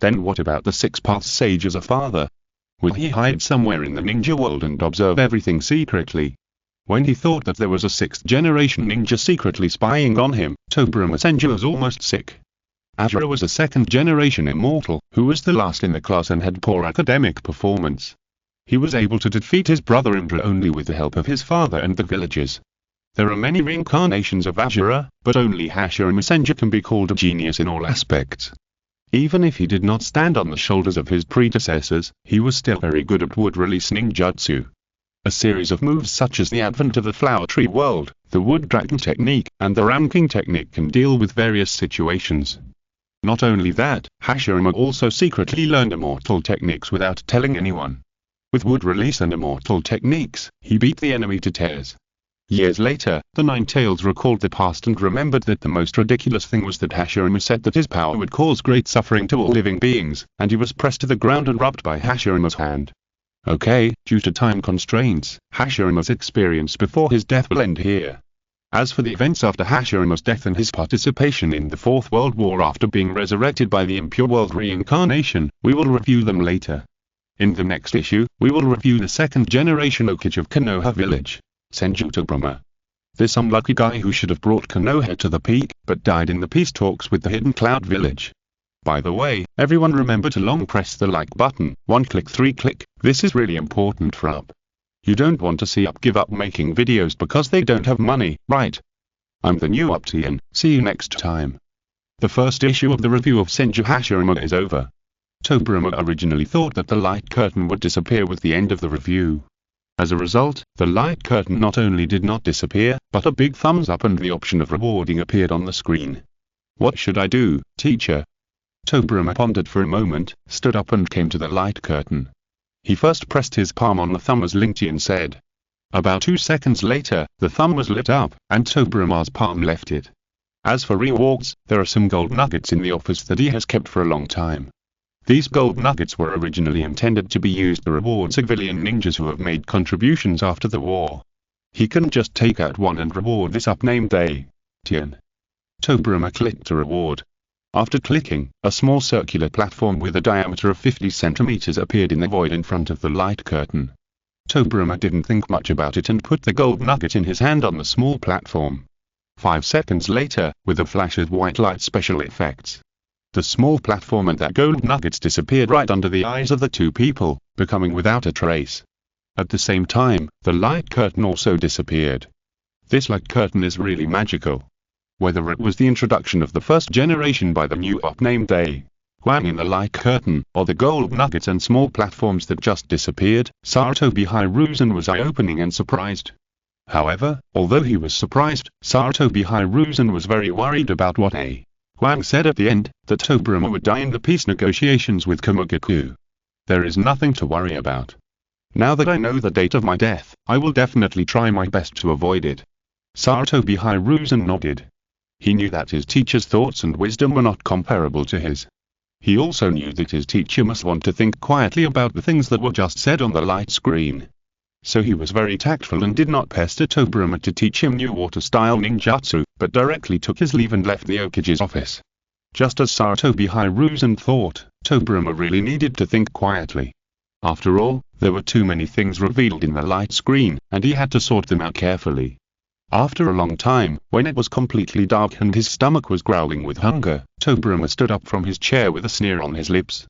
Then what about the Six-Path Sage as a father? Will he hide somewhere in the ninja world and observe everything secretly? When he thought that there was a sixth-generation ninja secretly spying on him, Tobirama Senju was almost sick. Asura was a second-generation immortal, who was the last in the class and had poor academic performance. He was able to defeat his brother Indra only with the help of his father and the villagers. There are many reincarnations of Asura, but only Hashirama Senju can be called a genius in all aspects. Even if he did not stand on the shoulders of his predecessors, he was still very good at wood release ninjutsu. A series of moves such as the advent of the flower tree world, the wood dragon technique, and the ram king technique can deal with various situations. Not only that, Hashirama also secretly learned immortal techniques without telling anyone. With wood release and immortal techniques, he beat the enemy to tears. Years later, the Nine-Tails recalled the past and remembered that the most ridiculous thing was that Hashirama said that his power would cause great suffering to all living beings, and he was pressed to the ground and rubbed by Hashirama's hand. Okay, due to time constraints, Hashirame's experience before his death will end here. As for the events after Hashirame's death and his participation in the Fourth World War after being resurrected by the Impure World reincarnation, we will review them later. In the next issue, we will review the second generation Hokage of Konoha Village, Senju Tobirama. This unlucky guy who should have brought Konoha to the peak, but died in the peace talks with the Hidden Cloud Village. By the way, everyone remember to long press the like button, 1 click 3 click, this is really important for Up. You don't want to see Up give up making videos because they don't have money, right? I'm the new Up Tian, see you next time. The first issue of the review of Senju Hashirama is over. Tobirama originally thought that the light curtain would disappear with the end of the review. As a result, the light curtain not only did not disappear, but a big thumbs up and the option of rewarding appeared on the screen. What should I do, teacher? Tobirama pondered for a moment, stood up and came to the light curtain. He first pressed his palm on the thumb as Lin Tian said. About 2 seconds later, the thumb was lit up, and Tobirama's palm left it. As for rewards, there are some gold nuggets in the office that he has kept for a long time. These gold nuggets were originally intended to be used to reward civilian ninjas who have made contributions after the war. He couldn't just take out one and reward this up named Tian. Tobirama clicked to reward. After clicking, a small circular platform with a diameter of 50 centimeters appeared in the void in front of the light curtain. Tobirama didn't think much about it and put the gold nugget in his hand on the small platform. 5 seconds later, with a flash of white light special effects, the small platform and that gold nuggets disappeared right under the eyes of the two people, becoming without a trace. At the same time, the light curtain also disappeared. This light curtain is really magical. Whether it was the introduction of the first generation by the new Up named Huang in the light curtain, or the gold nuggets and small platforms that just disappeared, Sarutobi Hiruzen was eye-opening and surprised. However, although he was surprised, Sarutobi Hiruzen was very worried about what Huang said at the end, that Tobirama would die in the peace negotiations with Komugaku. There is nothing to worry about. Now that I know the date of my death, I will definitely try my best to avoid it. Sarutobi Hiruzen nodded. He knew that his teacher's thoughts and wisdom were not comparable to his. He also knew that his teacher must want to think quietly about the things that were just said on the light screen. So he was very tactful and did not pester Tobirama to teach him new water-style ninjutsu, but directly took his leave and left the Hokage's office. Just as Sarutobi Hiruzen thought, Tobirama really needed to think quietly. After all, there were too many things revealed in the light screen, and he had to sort them out carefully. After a long time, when it was completely dark and his stomach was growling with hunger, Tobirama stood up from his chair with a sneer on his lips.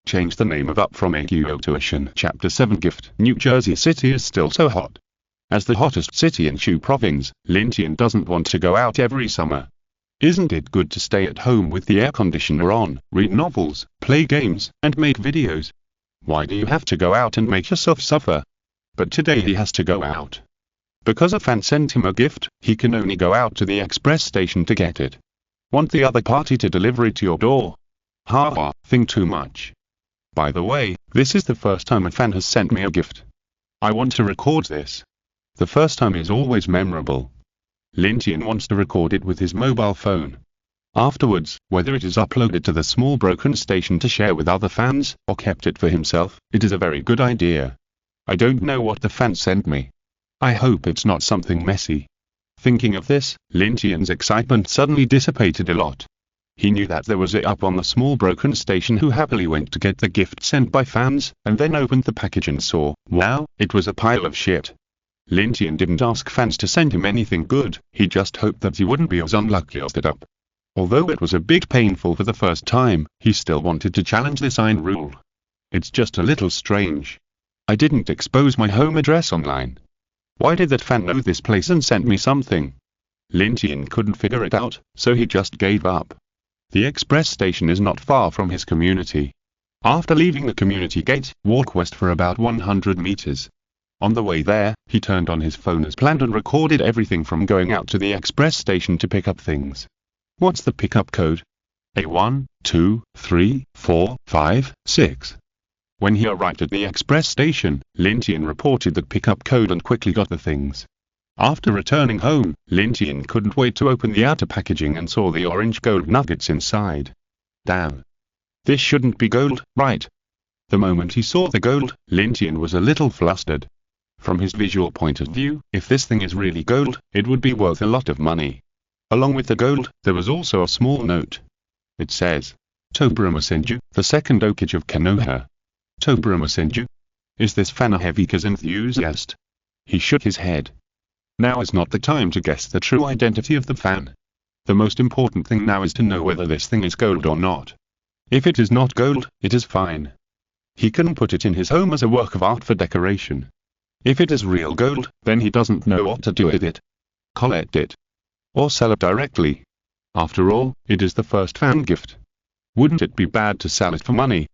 Change the name of Up from AQO to Ashin. Chapter 7 Gift. New Jersey City is still so hot. As the hottest city in Shu Province, Lin Tian doesn't want to go out every summer. Isn't it good to stay at home with the air conditioner on, read novels, play games, and make videos? Why do you have to go out and make yourself suffer? But today he has to go out. Because a fan sent him a gift, he can only go out to the express station to get it. Want the other party to deliver it to your door? Haha, think too much. By the way, this is the first time a fan has sent me a gift. I want to record this. The first time is always memorable. Lin Tian wants to record it with his mobile phone. Afterwards, whether it is uploaded to the small broken station to share with other fans, or kept it for himself, it is a very good idea. I don't know what the fan sent me. I hope it's not something messy. Thinking of this, Lin Tian's excitement suddenly dissipated a lot. He knew that there was a Up on the small broken station who happily went to get the gift sent by fans, and then opened the package and saw, wow, it was a pile of shit. Lin Tian didn't ask fans to send him anything good, he just hoped that he wouldn't be as unlucky as that Up. Although it was a bit painful for the first time, he still wanted to challenge this iron rule. It's just a little strange. I didn't expose my home address online. Why did that fan know this place and sent me something? Lin Tian couldn't figure it out, so he just gave up. The express station is not far from his community. After leaving the community gate, walk west for about 100 meters. On the way there, he turned on his phone as planned and recorded everything from going out to the express station to pick up things. What's the pickup code? A1, 2, 3, 4, 5, 6. When he arrived at the express station, Lin Tian reported the pickup code and quickly got the things. After returning home, Lin Tian couldn't wait to open the outer packaging and saw the orange gold nuggets inside. Damn. This shouldn't be gold, right? The moment he saw the gold, Lin Tian was a little flustered. From his visual point of view, if this thing is really gold, it would be worth a lot of money. Along with the gold, there was also a small note. It says, Tobirama Senju, the second Hokage of Konoha. Tobirama Senju? Is this fan a heavy cause enthusiast? He shook his head. Now is not the time to guess the true identity of the fan. The most important thing now is to know whether this thing is gold or not. If it is not gold, it is fine. He can put it in his home as a work of art for decoration. If it is real gold, then he doesn't know what to do with it. Collect it. Or sell it directly. After all, it is the first fan gift. Wouldn't it be bad to sell it for money?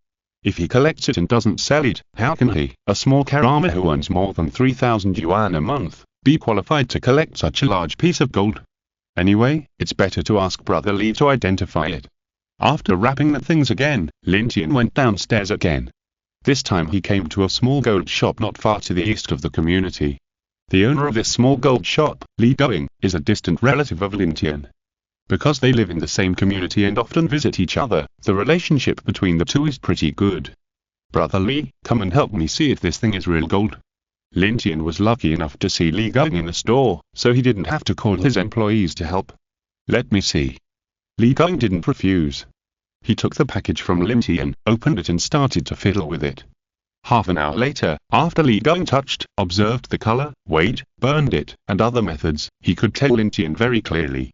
If he collects it and doesn't sell it, how can he, a small Karama who earns more than 3,000 yuan a month, be qualified to collect such a large piece of gold? Anyway, it's better to ask Brother Li to identify it. After wrapping the things again, Lin Tian went downstairs again. This time he came to a small gold shop not far to the east of the community. The owner of this small gold shop, Li Going, is a distant relative of Lin Tian. Because they live in the same community and often visit each other, the relationship between the two is pretty good. Brother Li, come and help me see if this thing is real gold. Lin Tian was lucky enough to see Li Going in the store, so he didn't have to call his employees to help. Let me see. Li Going didn't refuse. He took the package from Lin Tian, opened it and started to fiddle with it. Half an hour later, after Li Going touched, observed the color, weighed, burned it, and other methods, he could tell Lin Tian very clearly.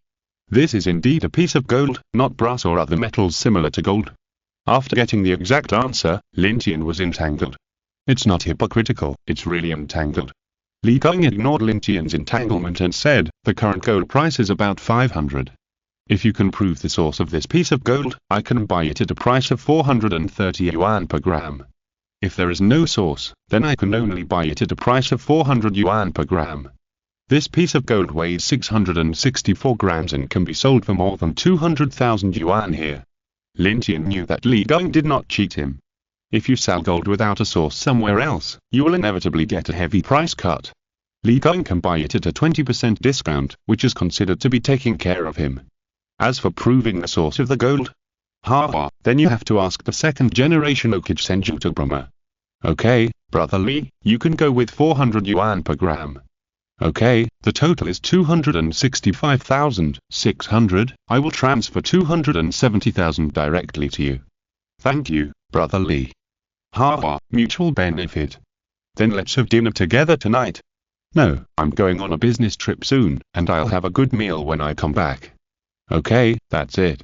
This is indeed a piece of gold, not brass or other metals similar to gold. After getting the exact answer, Lin Tian was entangled. It's not hypocritical, it's really entangled. Li Going ignored Lin Tian's entanglement and said, the current gold price is about 500. If you can prove the source of this piece of gold, I can buy it at a price of 430 yuan per gram. If there is no source, then I can only buy it at a price of 400 yuan per gram. This piece of gold weighs 664 grams and can be sold for more than 200,000 yuan here. Lin Tian knew that Li Going did not cheat him. If you sell gold without a source somewhere else, you will inevitably get a heavy price cut. Li Going can buy it at a 20% discount, which is considered to be taking care of him. As for proving the source of the gold, then you have to ask the second generation Hokage Senju Tobirama. Okay, Brother Li, you can go with 400 yuan per gram. Okay, the total is 265,600, I will transfer 270,000 directly to you. Thank you, Brother Li. Mutual benefit. Then let's have dinner together tonight. No, I'm going on a business trip soon, and I'll have a good meal when I come back. Okay, that's it.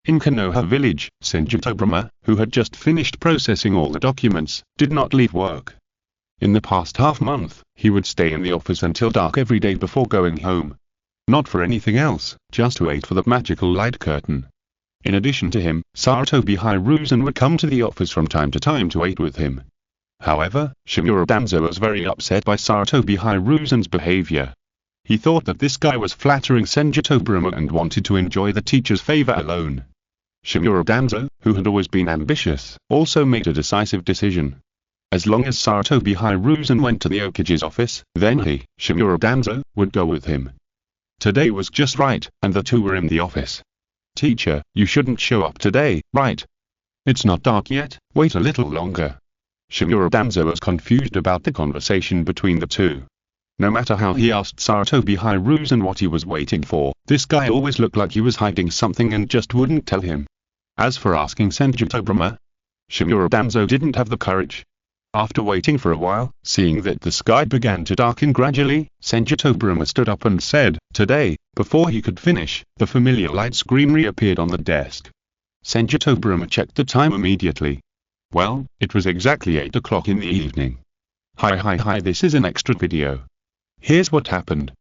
In Konoha village, Senju Tobirama, who had just finished processing all the documents, did not leave work. In the past half-month, he would stay in the office until dark every day before going home. Not for anything else, just to wait for the magical light curtain. In addition to him, Sarutobi Hiruzen would come to the office from time to time to wait with him. However, Shimura Danzo was very upset by Sarutobi Hiruzen's behavior. He thought that this guy was flattering Senju Tobirama and wanted to enjoy the teacher's favor alone. Shimura Danzo, who had always been ambitious, also made a decisive decision. As long as Sarutobi Hiruzen went to the Hokage's office, then he, Shimura Danzo, would go with him. Today was just right, and the two were in the office. Teacher, you shouldn't show up today, right? It's not dark yet, wait a little longer. Shimura Danzo was confused about the conversation between the two. No matter how he asked Sarutobi Hiruzen what he was waiting for, this guy always looked like he was hiding something and just wouldn't tell him. As for asking Senju Tobirama, Shimura Danzo didn't have the courage. After waiting for a while, seeing that the sky began to darken gradually, Senju Tobirama stood up and said, "Today." Before he could finish, the familiar light screen reappeared on the desk. Senju Tobirama checked the time immediately. Well, it was exactly 8 o'clock in the evening. Hi, this is an extra video. Here's what happened.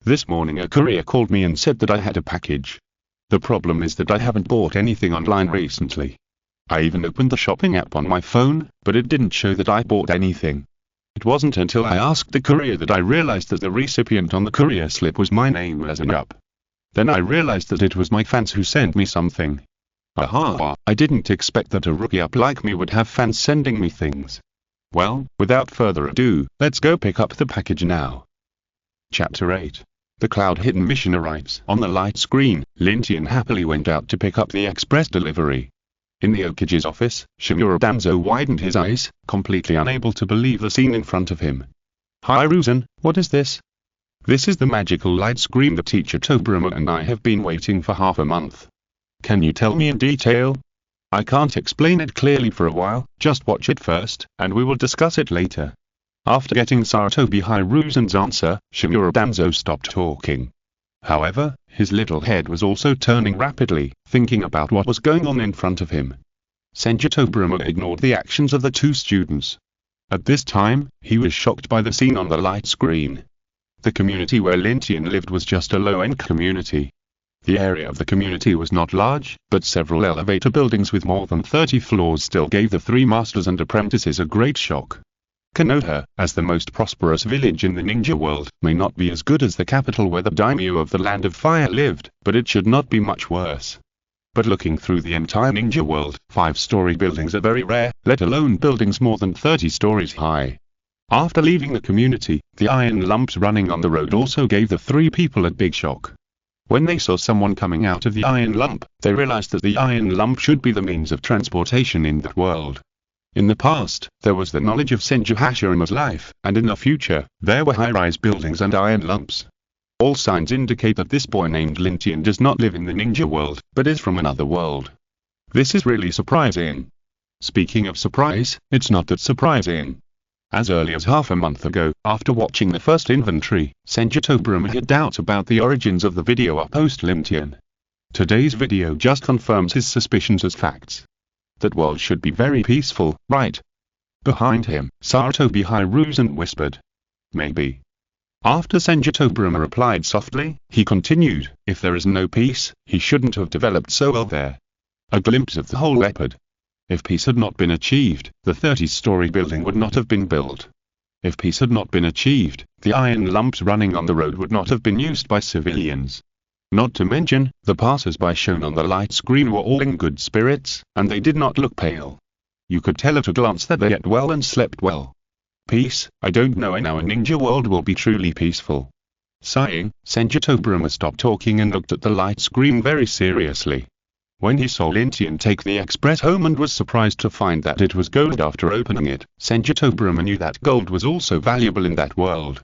This morning a courier called me and said that I had a package. The problem is that I haven't bought anything online recently. I even opened the shopping app on my phone, but it didn't show that I bought anything. It wasn't until I asked the courier that I realized that the recipient on the courier slip was my name as an up. Then I realized that it was my fans who sent me something. I didn't expect that a rookie up like me would have fans sending me things. Well, without further ado, let's go pick up the package now. Chapter 8. The Cloud Hidden mission arrives. On the light screen, Lin Tian happily went out to pick up the express delivery. In the Hokage's office, Shimura Danzo widened his eyes, completely unable to believe the scene in front of him. Hiruzen, what is this? This is the magical light screen that teacher Tobirama and I have been waiting for half a month. Can you tell me in detail? I can't explain it clearly for a while, just watch it first, and we will discuss it later. After getting Sarutobi Hiruzen's answer, Shimura Danzo stopped talking. However, his little head was also turning rapidly, thinking about what was going on in front of him. Senju Tobirama ignored the actions of the two students. At this time, he was shocked by the scene on the light screen. The community where Lin Tian lived was just a low-end community. The area of the community was not large, but several elevator buildings with more than 30 floors still gave the three masters and apprentices a great shock. Konoha, as the most prosperous village in the ninja world, may not be as good as the capital where the daimyo of the Land of Fire lived, but it should not be much worse. But looking through the entire ninja world, 5-story buildings are very rare, let alone buildings more than 30 stories high. After leaving the community, the iron lumps running on the road also gave the three people a big shock. When they saw someone coming out of the iron lump, they realized that the iron lump should be the means of transportation in that world. In the past, there was the knowledge of Senju Hashirama's life, and in the future, there were high-rise buildings and iron lumps. All signs indicate that this boy named Lin Tian does not live in the ninja world, but is from another world. This is really surprising. Speaking of surprise, it's not that surprising. As early as half a month ago, after watching the first inventory, Senju Tobirama had doubts about the origins of the video post Lin Tian. Today's video just confirms his suspicions as facts. That world should be very peaceful, right? Behind him, Sarutobi Hiruzen whispered. Maybe. After Senju Tobirama replied softly, he continued, if there is no peace, he shouldn't have developed so well there. A glimpse of the whole leopard. If peace had not been achieved, the 30-story building would not have been built. If peace had not been achieved, the iron lumps running on the road would not have been used by civilians. Not to mention, the passers-by shown on the light screen were all in good spirits, and they did not look pale. You could tell at a glance that they ate well and slept well. Peace, I don't know when our ninja world will be truly peaceful. Sighing, Senju Tobirama stopped talking and looked at the light screen very seriously. When he saw Lin Tian take the express home and was surprised to find that it was gold after opening it, Senju Tobirama knew that gold was also valuable in that world.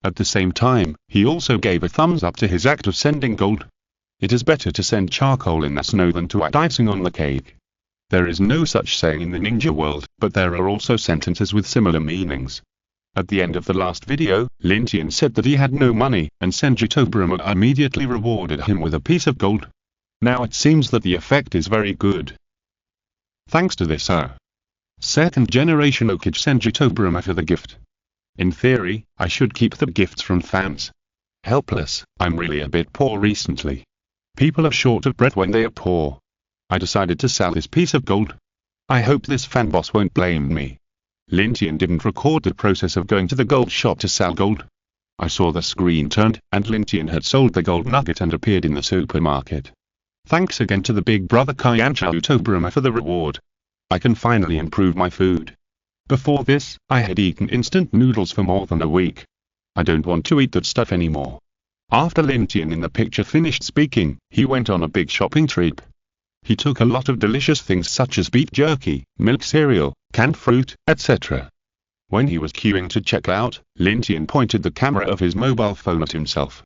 At the same time, he also gave a thumbs up to his act of sending gold. It is better to send charcoal in the snow than to add icing on the cake. There is no such saying in the ninja world, but there are also sentences with similar meanings. At the end of the last video, Lin Tian said that he had no money, and Senju Tobirama immediately rewarded him with a piece of gold. Now it seems that the effect is very good. Thanks to this second generation Hokage Senju Tobirama for the gift. In theory, I should keep the gifts from fans. Helpless, I'm really a bit poor recently. People are short of breath when they are poor. I decided to sell this piece of gold. I hope this fan boss won't blame me. Lin Tian didn't record the process of going to the gold shop to sell gold. I saw the screen turned, and Lin Tian had sold the gold nugget and appeared in the supermarket. Thanks again to the big brother Kyancharu Tobirama for the reward. I can finally improve my food. Before this, I had eaten instant noodles for more than a week. I don't want to eat that stuff anymore. After Lin Tian in the picture finished speaking, he went on a big shopping trip. He took a lot of delicious things such as beef jerky, milk cereal, canned fruit, etc. When he was queuing to check out, Lin Tian pointed the camera of his mobile phone at himself.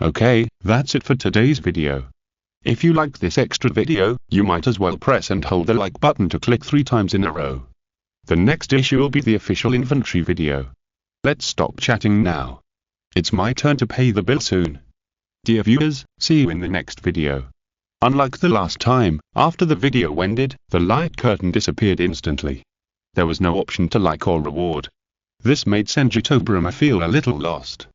Okay, that's it for today's video. If you liked this extra video, you might as well press and hold the like button to click 3 times in a row. The next issue will be the official inventory video. Let's stop chatting now. It's my turn to pay the bill soon. Dear viewers, see you in the next video. Unlike the last time, after the video ended, the like curtain disappeared instantly. There was no option to like or reward. This made Senju Tobirama feel a little lost.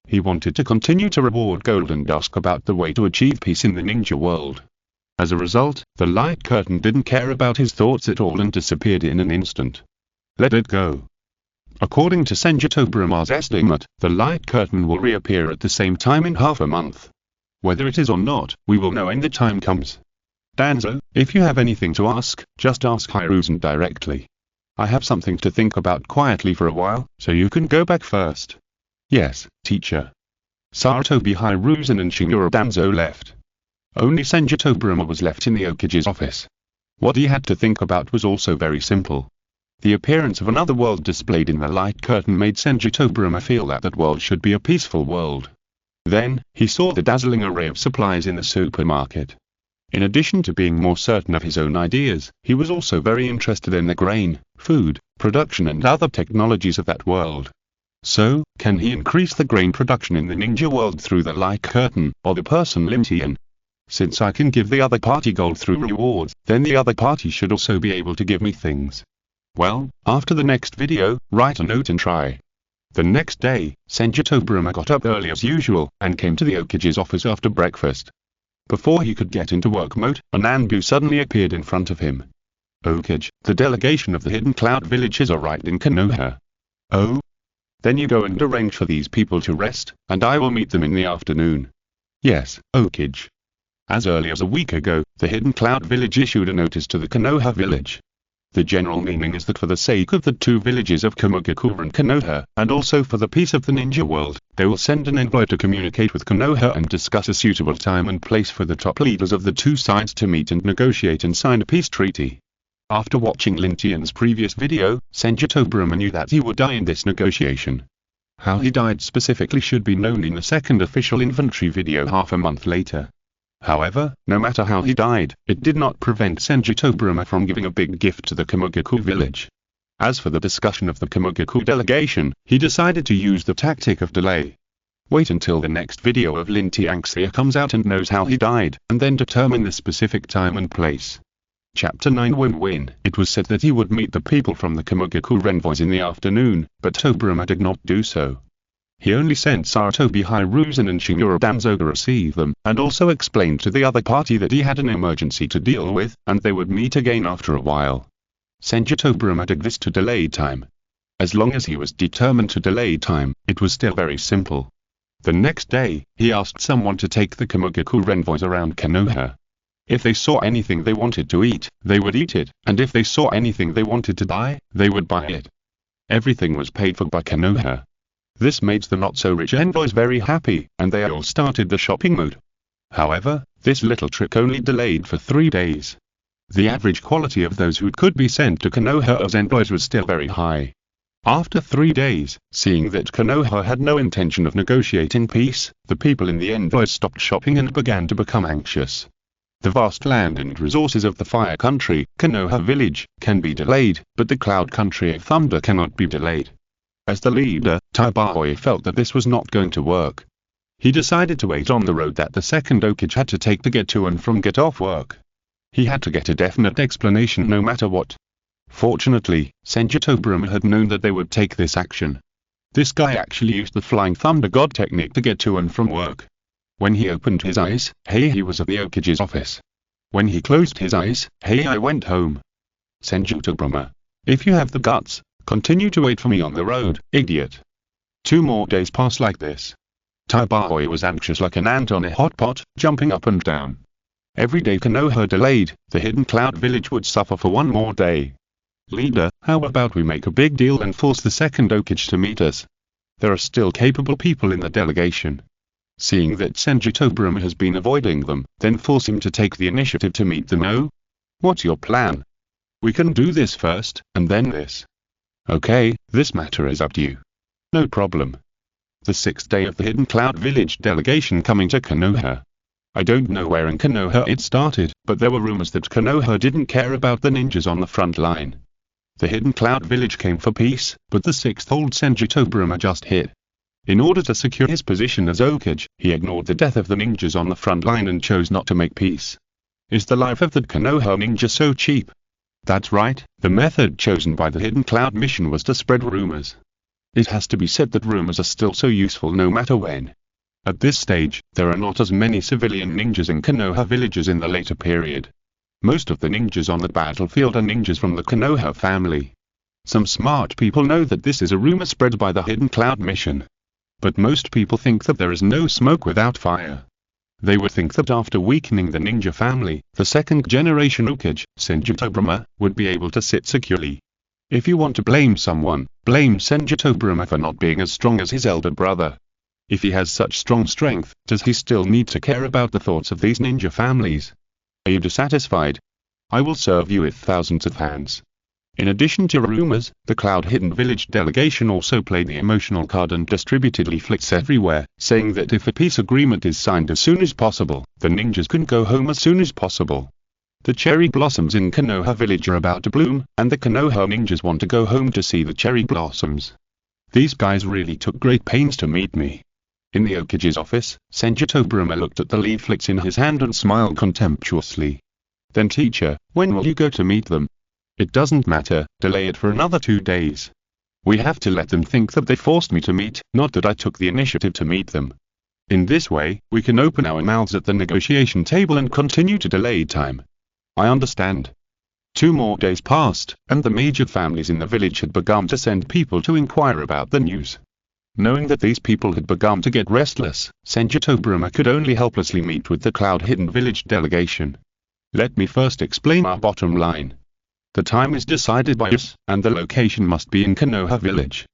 He wanted to continue to reward gold and ask about the way to achieve peace in the ninja world. As a result, the light curtain didn't care about his thoughts at all and disappeared in an instant. Let it go. According to Senju Tobirama's estimate, the light curtain will reappear at the same time in half a month. Whether it is or not, we will know when the time comes. Danzo, if you have anything to ask, just ask Hiruzen directly. I have something to think about quietly for a while, so you can go back first. Yes, teacher. Sarutobi Hiruzen and Shimura Danzo left. Only Senju Tobirama was left in the Hokage's office. What he had to think about was also very simple. The appearance of another world displayed in the light curtain made Senju Tobirama feel that that world should be a peaceful world. Then, he saw the dazzling array of supplies in the supermarket. In addition to being more certain of his own ideas, he was also very interested in the grain, food, production and other technologies of that world. So, can he increase the grain production in the ninja world through the light curtain, or the person Lin Tian? Since I can give the other party gold through rewards, then the other party should also be able to give me things. Well, after the next video, write a note and try. The next day, Senju Tobirama got up early as usual, and came to the Hokage's office after breakfast. Before he could get into work mode, a Nanbu suddenly appeared in front of him. Hokage, the delegation of the Hidden Cloud Village has arrived in Konoha. Oh? Then you go and arrange for these people to rest, and I will meet them in the afternoon. Yes, Hokage. As early as a week ago, the Hidden Cloud Village issued a notice to the Konoha village. The general meaning is that for the sake of the two villages of Kamogakure and Konoha, and also for the peace of the ninja world, they will send an envoy to communicate with Konoha and discuss a suitable time and place for the top leaders of the two sides to meet and negotiate and sign a peace treaty. After watching Lin Tian's previous video, Senju Tobirama knew that he would die in this negotiation. How he died specifically should be known in the second official inventory video half a month later. However, no matter how he died, it did not prevent Senju Tobirama from giving a big gift to the Kamogakure village. As for the discussion of the Kamogakure delegation, he decided to use the tactic of delay. Wait until the next video of Lin Tian's comes out and knows how he died, and then determine the specific time and place. Chapter 9 Win-Win. It was said that he would meet the people from the Kamogakure envoys in the afternoon, but Tobirama did not do so. He only sent Sarutobi Hiruzen and Shigeru Danzo to receive them, and also explained to the other party that he had an emergency to deal with, and they would meet again after a while. Senju Tobirama did this to delay time. As long as he was determined to delay time, it was still very simple. The next day, he asked someone to take the Kamogakure envoys around Konoha. If they saw anything they wanted to eat, they would eat it, and if they saw anything they wanted to buy, they would buy it. Everything was paid for by Konoha. This made the not-so-rich envoys very happy, and they all started the shopping mode. However, this little trick only delayed for 3 days. The average quality of those who could be sent to Konoha as envoys was still very high. After 3 days, seeing that Konoha had no intention of negotiating peace, the people in the envoys stopped shopping and began to become anxious. The vast land and resources of the Fire Country, Konoha Village, can be delayed, but the Cloud Country of Thunder cannot be delayed. As the leader, Tobirama felt that this was not going to work. He decided to wait on the road that the second Hokage had to take to get to and from get off work. He had to get a definite explanation no matter what. Fortunately, Senju Tobirama had known that they would take this action. This guy actually used the Flying Thunder God technique to get to and from work. When he opened his eyes, he was at the Hokage's office. When he closed his eyes, I went home. Senju Tobirama. If you have the guts, continue to wait for me on the road, idiot. 2 more days passed like this. Tobirama was anxious like an ant on a hot pot, jumping up and down. Every day Konoha delayed, the Hidden Cloud Village would suffer for 1 more day. Leader, how about we make a big deal and force the second Hokage to meet us? There are still capable people in the delegation. Seeing that Senju Tobirama has been avoiding them, then force him to take the initiative to meet them. Oh? What's your plan? We can do this first, and then this. Okay, this matter is up to you. No problem. The 6th day of the Hidden Cloud Village delegation coming to Konoha. I don't know where in Konoha it started, but there were rumors that Konoha didn't care about the ninjas on the front line. The Hidden Cloud Village came for peace, but the 6th-old Senju Tobirama just hit. In order to secure his position as Hokage, he ignored the death of the ninjas on the front line and chose not to make peace. Is the life of the Konoha ninja so cheap? That's right, the method chosen by the Hidden Cloud mission was to spread rumors. It has to be said that rumors are still so useful no matter when. At this stage, there are not as many civilian ninjas in Konoha villages in the later period. Most of the ninjas on the battlefield are ninjas from the Konoha family. Some smart people know that this is a rumor spread by the Hidden Cloud mission. But most people think that there is no smoke without fire. They would think that after weakening the ninja family, the second generation Hokage, Senju Tobirama, would be able to sit securely. If you want to blame someone, blame Senju Tobirama for not being as strong as his elder brother. If he has such strong strength, does he still need to care about the thoughts of these ninja families? Are you dissatisfied? I will serve you with thousands of hands. In addition to rumors, the Cloud Hidden Village delegation also played the emotional card and distributed leaflets everywhere, saying that if a peace agreement is signed as soon as possible, the ninjas can go home as soon as possible. The cherry blossoms in Konoha Village are about to bloom, and the Konoha ninjas want to go home to see the cherry blossoms. These guys really took great pains to meet me. In the Hokage's office, Senju Tobirama looked at the leaflets in his hand and smiled contemptuously. Then teacher, when will you go to meet them? It doesn't matter, delay it for another 2 days. We have to let them think that they forced me to meet, not that I took the initiative to meet them. In this way, we can open our mouths at the negotiation table and continue to delay time. I understand. 2 more days passed, and the major families in the village had begun to send people to inquire about the news. Knowing that these people had begun to get restless, Senju Tobirama could only helplessly meet with the Cloud Hidden Village delegation. Let me first explain our bottom line. The time is decided by us, and the location must be in Konoha Village.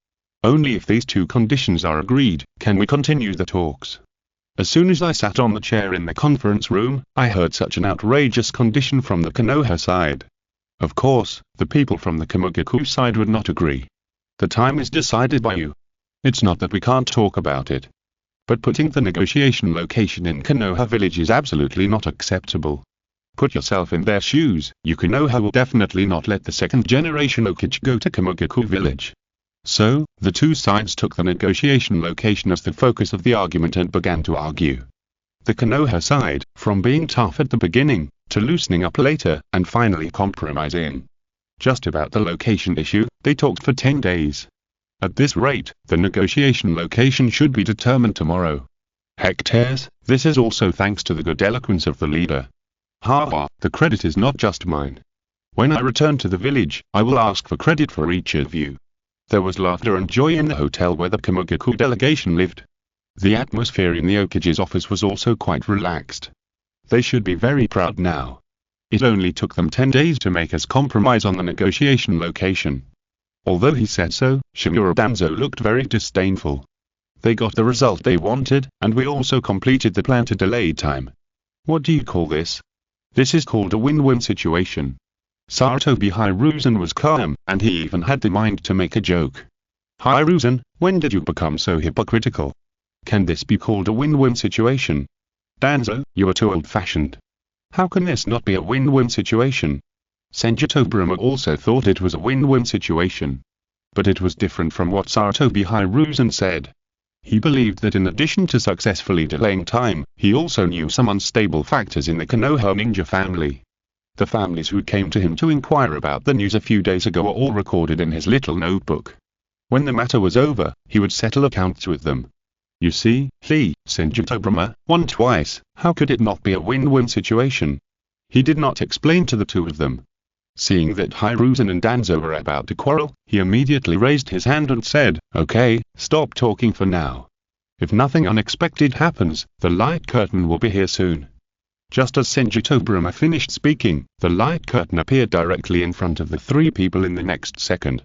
Only if these 2 conditions are agreed, can we continue the talks. As soon as I sat on the chair in the conference room, I heard such an outrageous condition from the Konoha side. Of course, the people from the Kamugaku side would not agree. The time is decided by you. It's not that we can't talk about it. But putting the negotiation location in Konoha Village is absolutely not acceptable. Put yourself in their shoes, you Konoha will definitely not let the second generation Hokage go to Kamugaku Village. So, the 2 sides took the negotiation location as the focus of the argument and began to argue. The Konoha side, from being tough at the beginning, to loosening up later, and finally compromising. Just about the location issue, they talked for 10 days. At this rate, the negotiation location should be determined tomorrow. Hectares, this is also thanks to the good eloquence of the leader. Haha, the credit is not just mine. When I return to the village, I will ask for credit for each of you. There was laughter and joy in the hotel where the Kamugaku delegation lived. The atmosphere in the Hokage's office was also quite relaxed. They should be very proud now. It only took them 10 days to make us compromise on the negotiation location. Although he said so, Shimura Danzo looked very disdainful. They got the result they wanted, and we also completed the plan to delay time. What do you call this? This is called a win-win situation. Sarutobi Hiruzen was calm, and he even had the mind to make a joke. Hiruzen, when did you become so hypocritical? Can this be called a win-win situation? Danzo, you are too old-fashioned. How can this not be a win-win situation? Senju Tobirama also thought it was a win-win situation. But it was different from what Sarutobi Hiruzen said. He believed that in addition to successfully delaying time, he also knew some unstable factors in the Konoha ninja family. The families who came to him to inquire about the news a few days ago were all recorded in his little notebook. When the matter was over, he would settle accounts with them. You see, Senju Tobirama, won twice, how could it not be a win-win situation? He did not explain to the 2 of them. Seeing that Hiruzen and Danzo were about to quarrel, he immediately raised his hand and said, "Okay, stop talking for now. If nothing unexpected happens, the light curtain will be here soon." Just as Senju Tobirama finished speaking, the light curtain appeared directly in front of the 3 people in the next second.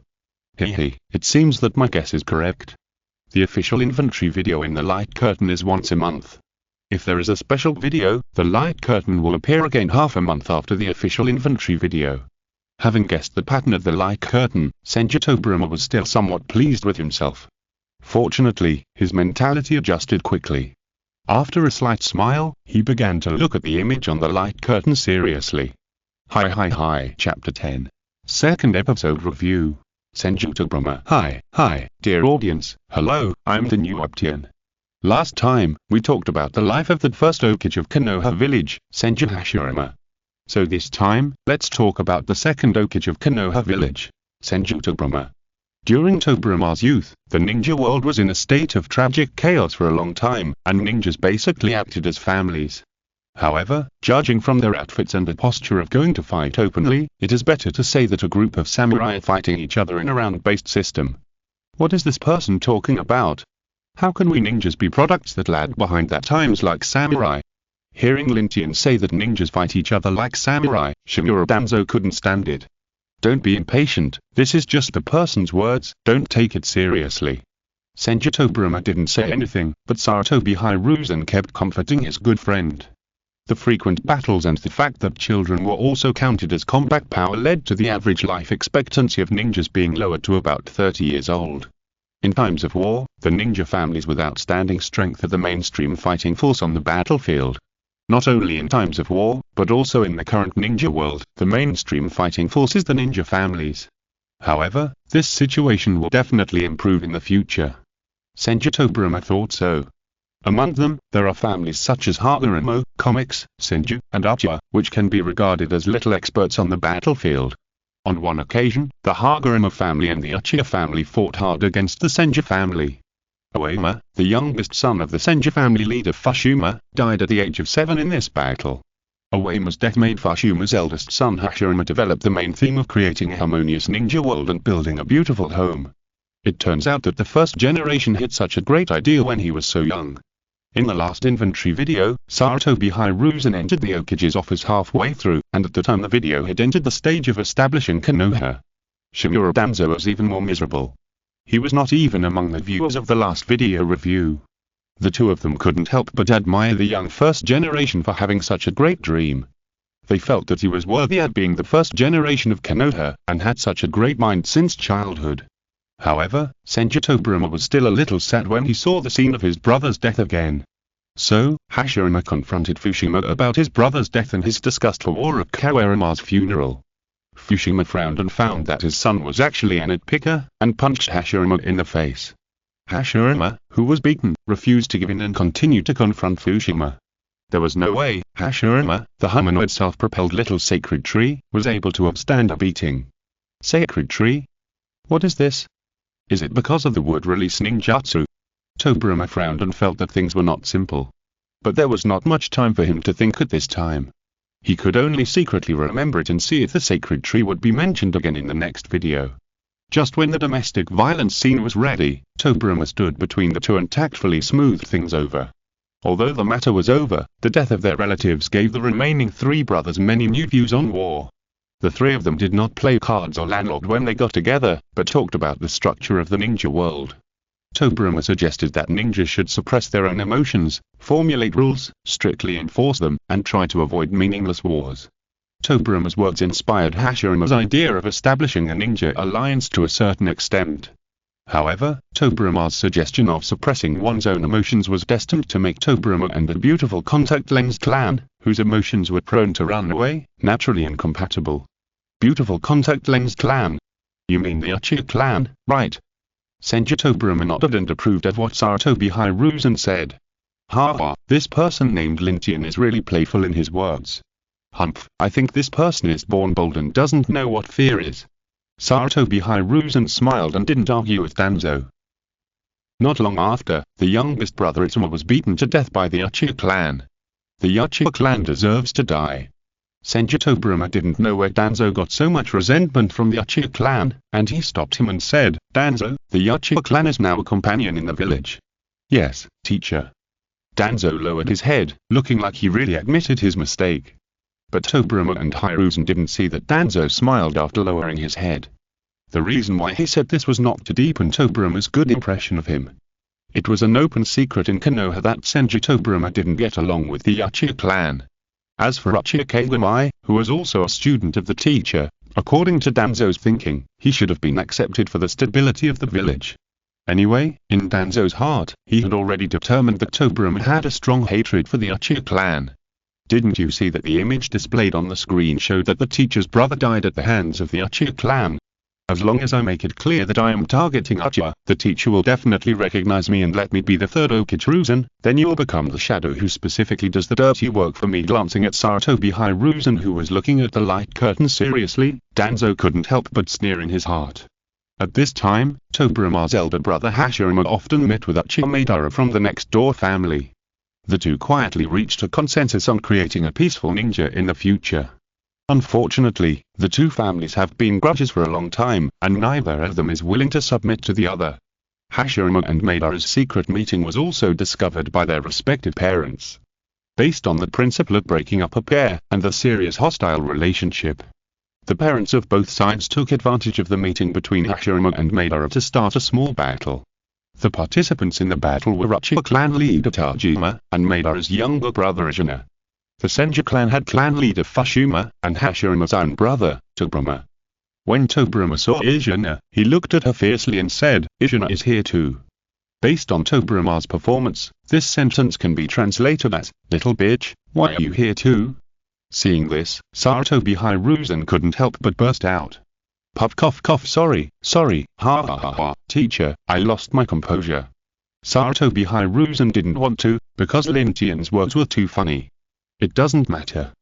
Hehe, it seems that my guess is correct. The official inventory video in the light curtain is once a month. If there is a special video, the light curtain will appear again half a month after the official inventory video. Having guessed the pattern of the light curtain, Senju Tobirama was still somewhat pleased with himself. Fortunately, his mentality adjusted quickly. After a slight smile, he began to look at the image on the light curtain seriously. Hi, Chapter 10. Second episode review. Senju Tobirama. Hi, dear audience, hello, I'm the new Uptian. Last time, we talked about the life of the first Hokage of Konoha Village, Senju Hashirama. So this time, let's talk about the second Hokage of Konoha Village, Senju Tobirama. During Tobirama's youth, the ninja world was in a state of tragic chaos for a long time, and ninjas basically acted as families. However, judging from their outfits and the posture of going to fight openly, it is better to say that a group of samurai are fighting each other in a round-based system. What is this person talking about? How can we ninjas be products that lag behind that times like samurai? Hearing Lin Tian say that ninjas fight each other like samurai, Shimura Danzo couldn't stand it. Don't be impatient, this is just the person's words, don't take it seriously. Senju Tobirama didn't say anything, but Sarutobi Hiruzen kept comforting his good friend. The frequent battles and the fact that children were also counted as combat power led to the average life expectancy of ninjas being lowered to about 30 years old. In times of war, the ninja families with outstanding strength are the mainstream fighting force on the battlefield. Not only in times of war, but also in the current ninja world, the mainstream fighting force is the ninja families. However, this situation will definitely improve in the future. Senju Tobirama thought so. Among them, there are families such as Hagoromo, Comics, Senju, and Uchiha, which can be regarded as little experts on the battlefield. On one occasion, the Hagoromo family and the Uchiha family fought hard against the Senju family. Oema, the youngest son of the Senju family leader Fushima, died at the age of 7 in this battle. Oema's death made Fushima's eldest son Hashirama develop the main theme of creating a harmonious ninja world and building a beautiful home. It turns out that the first generation had such a great idea when he was so young. In the last inventory video, Sarutobi Hiruzen entered the Hokage's office halfway through, and at the time the video had entered the stage of establishing Konoha. Shimura Danzo was even more miserable. He was not even among the viewers of the last video review. The two of them couldn't help but admire the young first generation for having such a great dream. They felt that he was worthy at being the first generation of Konoha, and had such a great mind since childhood. However, Senju Tobirama was still a little sad when he saw the scene of his brother's death again. So, Hashirama confronted Fushima about his brother's death and his disgust for war at Kawarama's funeral. Fushima frowned and found that his son was actually a nitpicker, and punched Hashirama in the face. Hashirama, who was beaten, refused to give in and continued to confront Fushima. There was no way Hashirama, the humanoid self-propelled little sacred tree, was able to withstand a beating. Sacred tree? What is this? Is it because of the wood release ninjutsu? Tobirama frowned and felt that things were not simple. But there was not much time for him to think at this time. He could only secretly remember it and see if the sacred tree would be mentioned again in the next video. Just when the domestic violence scene was ready, Tobirama stood between the two and tactfully smoothed things over. Although the matter was over, the death of their relatives gave the remaining 3 brothers many new views on war. The 3 of them did not play cards or landlord when they got together, but talked about the structure of the ninja world. Tobirama suggested that ninjas should suppress their own emotions, formulate rules, strictly enforce them, and try to avoid meaningless wars. Tobirama's words inspired Hashirama's idea of establishing a ninja alliance to a certain extent. However, Tobirama's suggestion of suppressing one's own emotions was destined to make Tobirama and the beautiful contact lens clan, whose emotions were prone to run away, naturally incompatible. Beautiful contact lens clan? You mean the Uchiha clan, right? Senju Tobirama nodded and approved of what Sarutobi Hiruzen said. Haha, this person named Lin Tian is really playful in his words. Humph, I think this person is born bold and doesn't know what fear is. Sarutobi Hiruzen smiled and didn't argue with Danzo. Not long after, the youngest brother Itsuma was beaten to death by the Uchiha clan. The Uchiha clan deserves to die. Senju Tobirama didn't know where Danzo got so much resentment from the Uchiha clan, and he stopped him and said, Danzo, the Uchiha clan is now a companion in the village. Yes, teacher. Danzo lowered his head, looking like he really admitted his mistake. But Tobirama and Hiruzen didn't see that Danzo smiled after lowering his head. The reason why he said this was not to deepen Tobirama's good impression of him. It was an open secret in Konoha that Senju Tobirama didn't get along with the Uchiha clan. As for Uchiha Kagami, who was also a student of the teacher, according to Danzo's thinking, he should have been accepted for the stability of the village. Anyway, in Danzo's heart, he had already determined that Tobirama had a strong hatred for the Uchiha clan. Didn't you see that the image displayed on the screen showed that the teacher's brother died at the hands of the Uchiha clan? As long as I make it clear that I am targeting Uchiha, the teacher will definitely recognize me and let me be the Third Hokage Hiruzen, then you will become the shadow who specifically does the dirty work for me. Glancing at Sarutobi Hiruzen, who was looking at the light curtain seriously, Danzo couldn't help but sneer in his heart. At this time, Tobirama's elder brother Hashirama often met with Uchiha Madara from the next door family. The two quietly reached a consensus on creating a peaceful ninja in the future. Unfortunately, the two families have been grudges for a long time, and neither of them is willing to submit to the other. Hashirama and Madara's secret meeting was also discovered by their respective parents. Based on the principle of breaking up a pair, and the serious hostile relationship, the parents of both sides took advantage of the meeting between Hashirama and Madara to start a small battle. The participants in the battle were Uchiha clan leader Tajima, and Madara's younger brother Ajuna. The Senju clan had clan leader Fushima, and Hashirama's own brother, Tobirama. When Tobirama saw Izuna, he looked at her fiercely and said, "Izuna is here too." Based on Tobirama's performance, this sentence can be translated as, "Little bitch, why are you here too?" Seeing this, Sarutobi Hiruzen couldn't help but burst out. Puff cough cough sorry, ha ha ha ha, teacher, I lost my composure. Sarutobi Hiruzen didn't want to, because Lin Tian's words were too funny. It doesn't matter.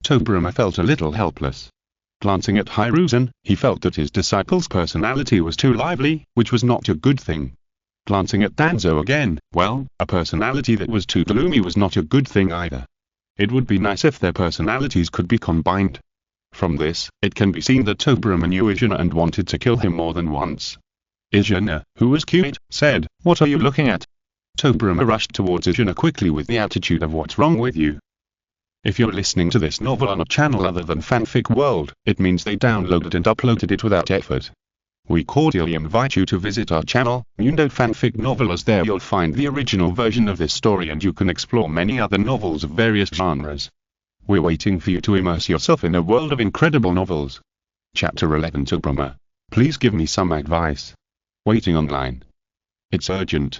Tobirama felt a little helpless. Glancing at Hiruzen, he felt that his disciple's personality was too lively, which was not a good thing. Glancing at Danzo again, well, a personality that was too gloomy was not a good thing either. It would be nice if their personalities could be combined. From this, it can be seen that Tobirama knew Izuna and wanted to kill him more than once. Izuna, who was cute, said, "What are you looking at?" Tobirama rushed towards Izuna quickly with the attitude of "What's wrong with you?" If you're listening to this novel on a channel other than Fanfic World, it means they downloaded and uploaded it without effort. We cordially invite you to visit our channel, Mundo Fanfic Novel, as there you'll find the original version of this story and you can explore many other novels of various genres. We're waiting for you to immerse yourself in a world of incredible novels. Chapter 11 Tobirama. Please give me some advice. Waiting online. It's urgent.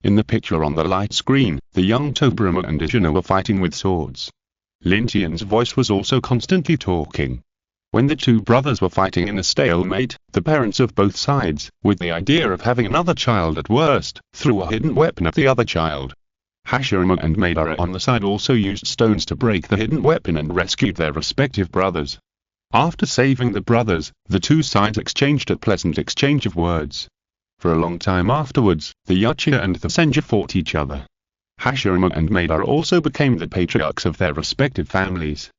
In the picture on the light screen, the young Tobirama and Izuna were fighting with swords. Lin Tian's voice was also constantly talking. When the two brothers were fighting in a stalemate, the parents of both sides, with the idea of having another child at worst, threw a hidden weapon at the other child. Hashirama and Madara on the side also used stones to break the hidden weapon and rescued their respective brothers. After saving the brothers, the two sides exchanged a pleasant exchange of words. For a long time afterwards, the Uchiha and the Senju fought each other. Hashirama and Madara also became the patriarchs of their respective families.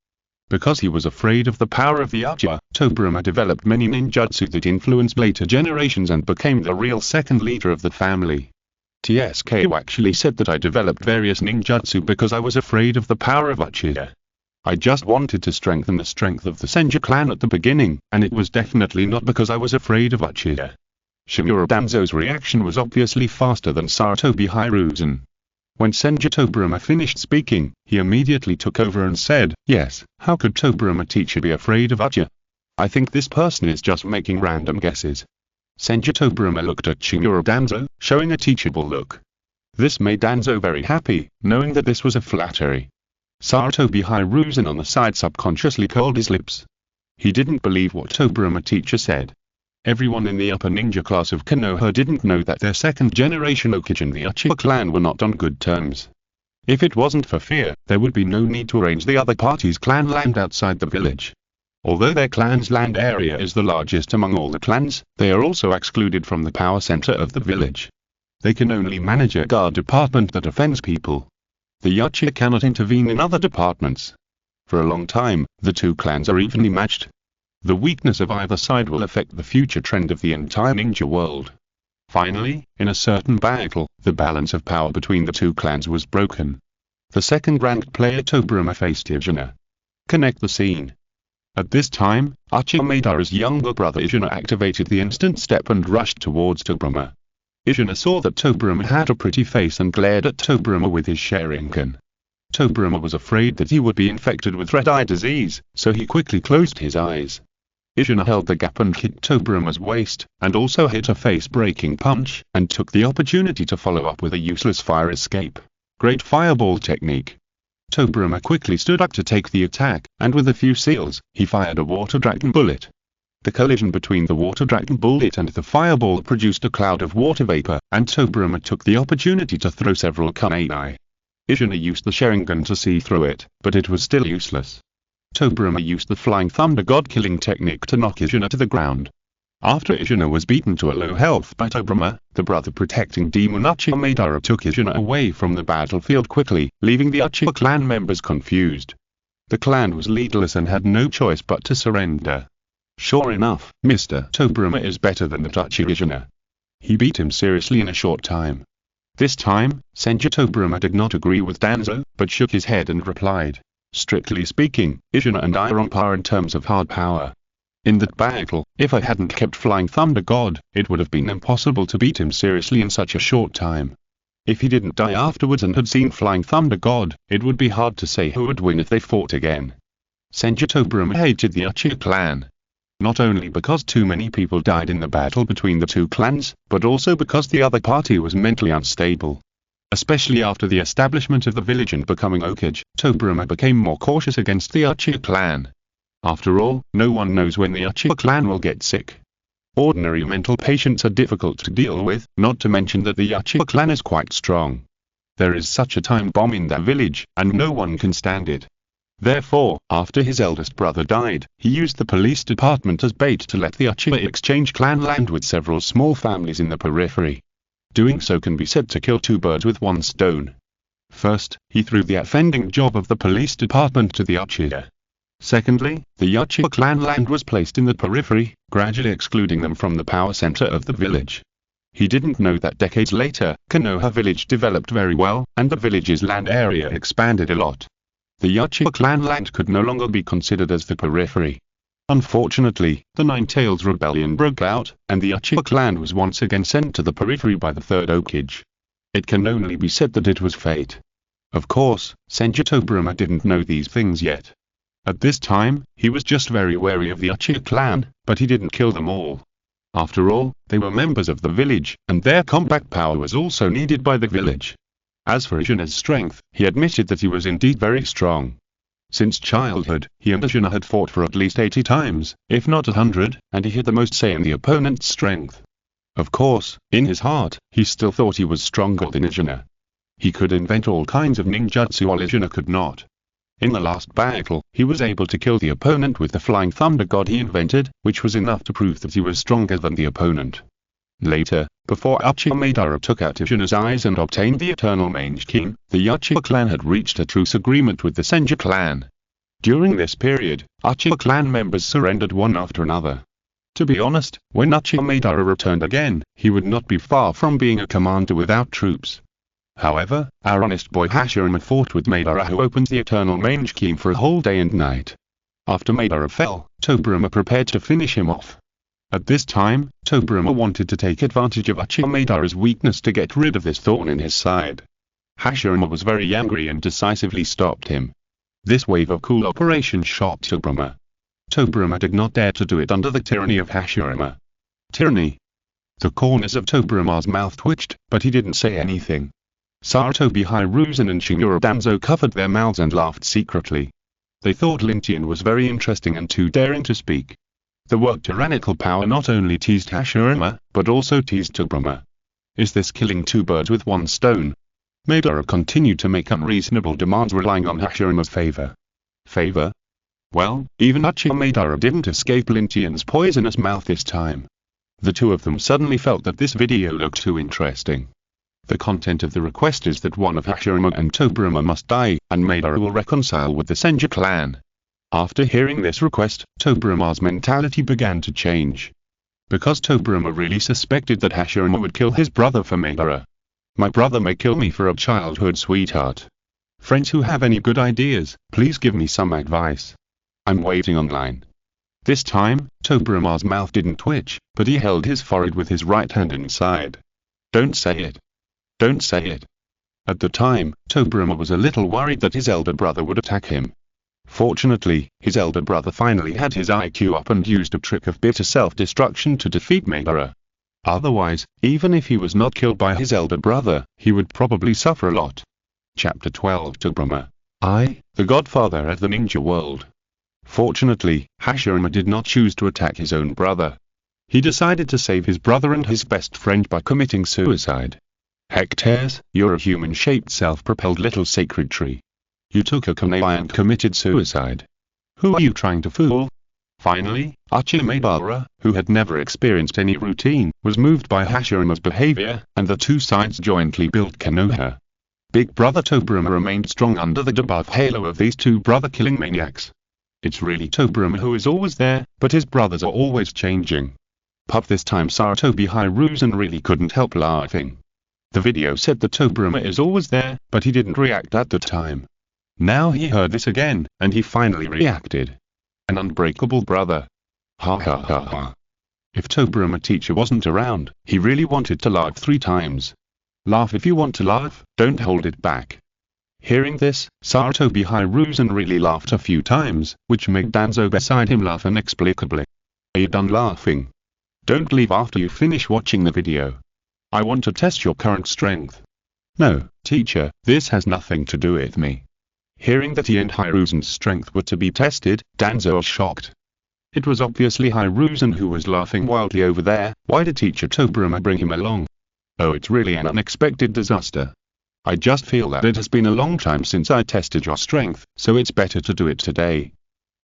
Because he was afraid of the power of the Uchiha, Tobirama developed many ninjutsu that influenced later generations and became the real second leader of the family. TSKO actually said that I developed various ninjutsu because I was afraid of the power of Uchiha. I just wanted to strengthen the strength of the Senju clan at the beginning, and it was definitely not because I was afraid of Uchiha. Shimura Danzo's reaction was obviously faster than Sarutobi Hiruzen. When Senju Tobirama finished speaking, he immediately took over and said, "Yes, how could Tobirama teacher be afraid of Uchiha? I think this person is just making random guesses." Senju Tobirama looked at Shimura Danzo, showing a teachable look. This made Danzo very happy, knowing that this was a flattery. Sarutobi Hiruzen on the side subconsciously curled his lips. He didn't believe what Tobirama teacher said. Everyone in the upper ninja class of Konoha didn't know that their second-generation Hokage and the Uchiha clan were not on good terms. If it wasn't for fear, there would be no need to arrange the other party's clan land outside the village. Although their clan's land area is the largest among all the clans, they are also excluded from the power center of the village. They can only manage a guard department that offends people. The Uchiha cannot intervene in other departments. For a long time, the two clans are evenly matched. The weakness of either side will affect the future trend of the entire ninja world. Finally, in a certain battle, the balance of power between the two clans was broken. The second-ranked player Tobirama faced Izuna. Connect the scene. At this time, Uchiha Madara's younger brother Izuna activated the instant step and rushed towards Tobirama. Izuna saw that Tobirama had a pretty face and glared at Tobirama with his Sharingan. Tobirama was afraid that he would be infected with red eye disease, so he quickly closed his eyes. Izuna held the gap and kicked Tobirama's waist, and also hit a face-breaking punch, and took the opportunity to follow up with a useless fire escape. Great fireball technique. Tobirama quickly stood up to take the attack, and with a few seals, he fired a water dragon bullet. The collision between the water dragon bullet and the fireball produced a cloud of water vapor, and Tobirama took the opportunity to throw several kunai. Izuna used the Sharingan to see through it, but it was still useless. Tobirama used the Flying Thunder God killing technique to knock Izuna to the ground. After Izuna was beaten to a low health by Tobirama, the brother protecting demon Uchiha Madara took Izuna away from the battlefield quickly, leaving the Uchiha clan members confused. The clan was leaderless and had no choice but to surrender. Sure enough, Mr. Tobirama is better than the Uchiha Izuna. He beat him seriously in a short time. This time, Senju Tobirama did not agree with Danzo, but shook his head and replied, "Strictly speaking, Izuna and I are on par in terms of hard power. In that battle, if I hadn't kept Flying Thunder God, it would have been impossible to beat him seriously in such a short time." If he didn't die afterwards and had seen Flying Thunder God, it would be hard to say who would win if they fought again. Senju Tobirama hated the Uchiha clan. Not only because too many people died in the battle between the two clans, but also because the other party was mentally unstable. Especially after the establishment of the village and becoming Hokage, Tobirama became more cautious against the Uchiha clan. After all, no one knows when the Uchiha clan will get sick. Ordinary mental patients are difficult to deal with, not to mention that the Uchiha clan is quite strong. There is such a time bomb in that village, and no one can stand it. Therefore, after his eldest brother died, he used the police department as bait to let the Uchiha exchange clan land with several small families in the periphery. Doing so can be said to kill two birds with one stone. First, he threw the offending job of the police department to the Uchiha. Secondly, the Uchiha clan land was placed in the periphery, gradually excluding them from the power center of the village. He didn't know that decades later, Konoha village developed very well, and the village's land area expanded a lot. The Uchiha clan land could no longer be considered as the periphery. Unfortunately, the Nine-Tails Rebellion broke out, and the Uchiha clan was once again sent to the periphery by the Third Hokage. It can only be said that it was fate. Of course, Senju Tobirama didn't know these things yet. At this time, he was just very wary of the Uchiha clan, but he didn't kill them all. After all, they were members of the village, and their combat power was also needed by the village. As for Izana's strength, he admitted that he was indeed very strong. Since childhood, he and Izana had fought for at least 80 times, if not 100, and he had the most say in the opponent's strength. Of course, in his heart, he still thought he was stronger than Izana. He could invent all kinds of ninjutsu while Izana could not. In the last battle, he was able to kill the opponent with the Flying Thunder God he invented, which was enough to prove that he was stronger than the opponent. Later, before Uchiha Madara took out Izana's eyes and obtained the Eternal Mange King, the Uchiha clan had reached a truce agreement with the Senju clan. During this period, Uchiha clan members surrendered one after another. To be honest, when Uchiha Madara returned again, he would not be far from being a commander without troops. However, our honest boy Hashirama fought with Madara, who opened the Eternal Mange King for a whole day and night. After Madara fell, Tobirama prepared to finish him off. At this time, Tobirama wanted to take advantage of Uchiha Madara's weakness to get rid of this thorn in his side. Hashirama was very angry and decisively stopped him. This wave of cool operation shocked Tobirama. Tobirama did not dare to do it under the tyranny of Hashirama. Tyranny. The corners of Tobirama's mouth twitched, but he didn't say anything. Sarutobi Hiruzen and Shinura Danzo covered their mouths and laughed secretly. They thought Lin Tian was very interesting and too daring to speak. The word tyrannical power not only teased Hashirama, but also teased Tobirama. Is this killing two birds with one stone? Madara continued to make unreasonable demands relying on Hashirama's favor. Favor? Well, even Uchiha Madara didn't escape Lin Tian's poisonous mouth this time. The two of them suddenly felt that this video looked too interesting. The content of the request is that one of Hashirama and Tobirama must die, and Madara will reconcile with the Senju clan. After hearing this request, Tobirama's mentality began to change. Because Tobirama really suspected that Hashirama would kill his brother for Madara. My brother may kill me for a childhood sweetheart. Friends who have any good ideas, please give me some advice. I'm waiting online. This time, Tobirama's mouth didn't twitch, but he held his forehead with his right hand inside. Don't say it. Don't say it. At the time, Tobirama was a little worried that his elder brother would attack him. Fortunately, his elder brother finally had his IQ up and used a trick of bitter self-destruction to defeat Madara. Otherwise, even if he was not killed by his elder brother, he would probably suffer a lot. Chapter 12 Tobirama. I, the godfather of the ninja world. Fortunately, Hashirama did not choose to attack his own brother. He decided to save his brother and his best friend by committing suicide. Hectares, you're a human-shaped self-propelled little sacred tree. You took a kunai and committed suicide. Who are you trying to fool? Finally, Uchiha Madara, who had never experienced any routine, was moved by Hashirama's behavior, and the two sides jointly built Konoha. Big brother Tobirama remained strong under the debuff halo of these two brother-killing maniacs. It's really Tobirama who is always there, but his brothers are always changing. Pup, this time Sarutobi Hiruzen really couldn't help laughing. The video said that Tobirama is always there, but he didn't react at the time. Now he heard this again, and he finally reacted. An unbreakable brother. Ha ha ha ha. If Tobirama teacher wasn't around, he really wanted to laugh 3 times. Laugh if you want to laugh, don't hold it back. Hearing this, Sarutobi Hiruzen really laughed a few times, which made Danzo beside him laugh inexplicably. Are you done laughing? Don't leave after you finish watching the video. I want to test your current strength. No, teacher, this has nothing to do with me. Hearing that he and Hiruzen's strength were to be tested, Danzo was shocked. It was obviously Hiruzen who was laughing wildly over there. Why did teacher Tobirama bring him along? Oh, it's really an unexpected disaster. I just feel that it has been a long time since I tested your strength, so it's better to do it today.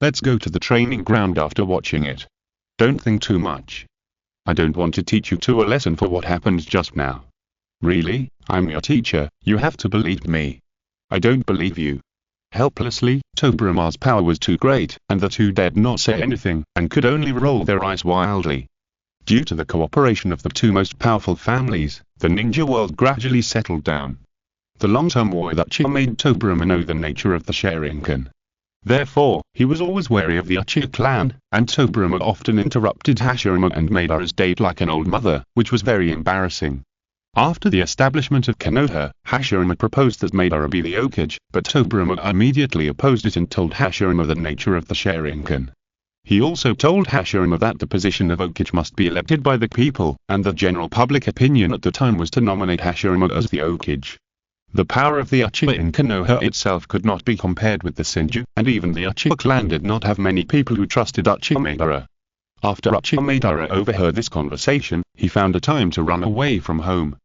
Let's go to the training ground after watching it. Don't think too much. I don't want to teach you a lesson for what happened just now. Really, I'm your teacher, you have to believe me. I don't believe you. Helplessly, Tobirama's power was too great, and the two dared not say anything, and could only roll their eyes wildly. Due to the cooperation of the two most powerful families, the ninja world gradually settled down. The long-term war with Uchiha made Tobirama know the nature of the Sharingan. Therefore, he was always wary of the Uchiha clan, and Tobirama often interrupted Hashirama and Madara's date like an old mother, which was very embarrassing. After the establishment of Konoha, Hashirama proposed that Madara be the Hokage, but Tobirama immediately opposed it and told Hashirama the nature of the Sharingan. He also told Hashirama that the position of Hokage must be elected by the people, and the general public opinion at the time was to nominate Hashirama as the Hokage. The power of the Uchiha in Konoha itself could not be compared with the Senju, and even the Uchiha clan did not have many people who trusted Uchiha Madara. After Uchiha Madara overheard this conversation, he found a time to run away from home.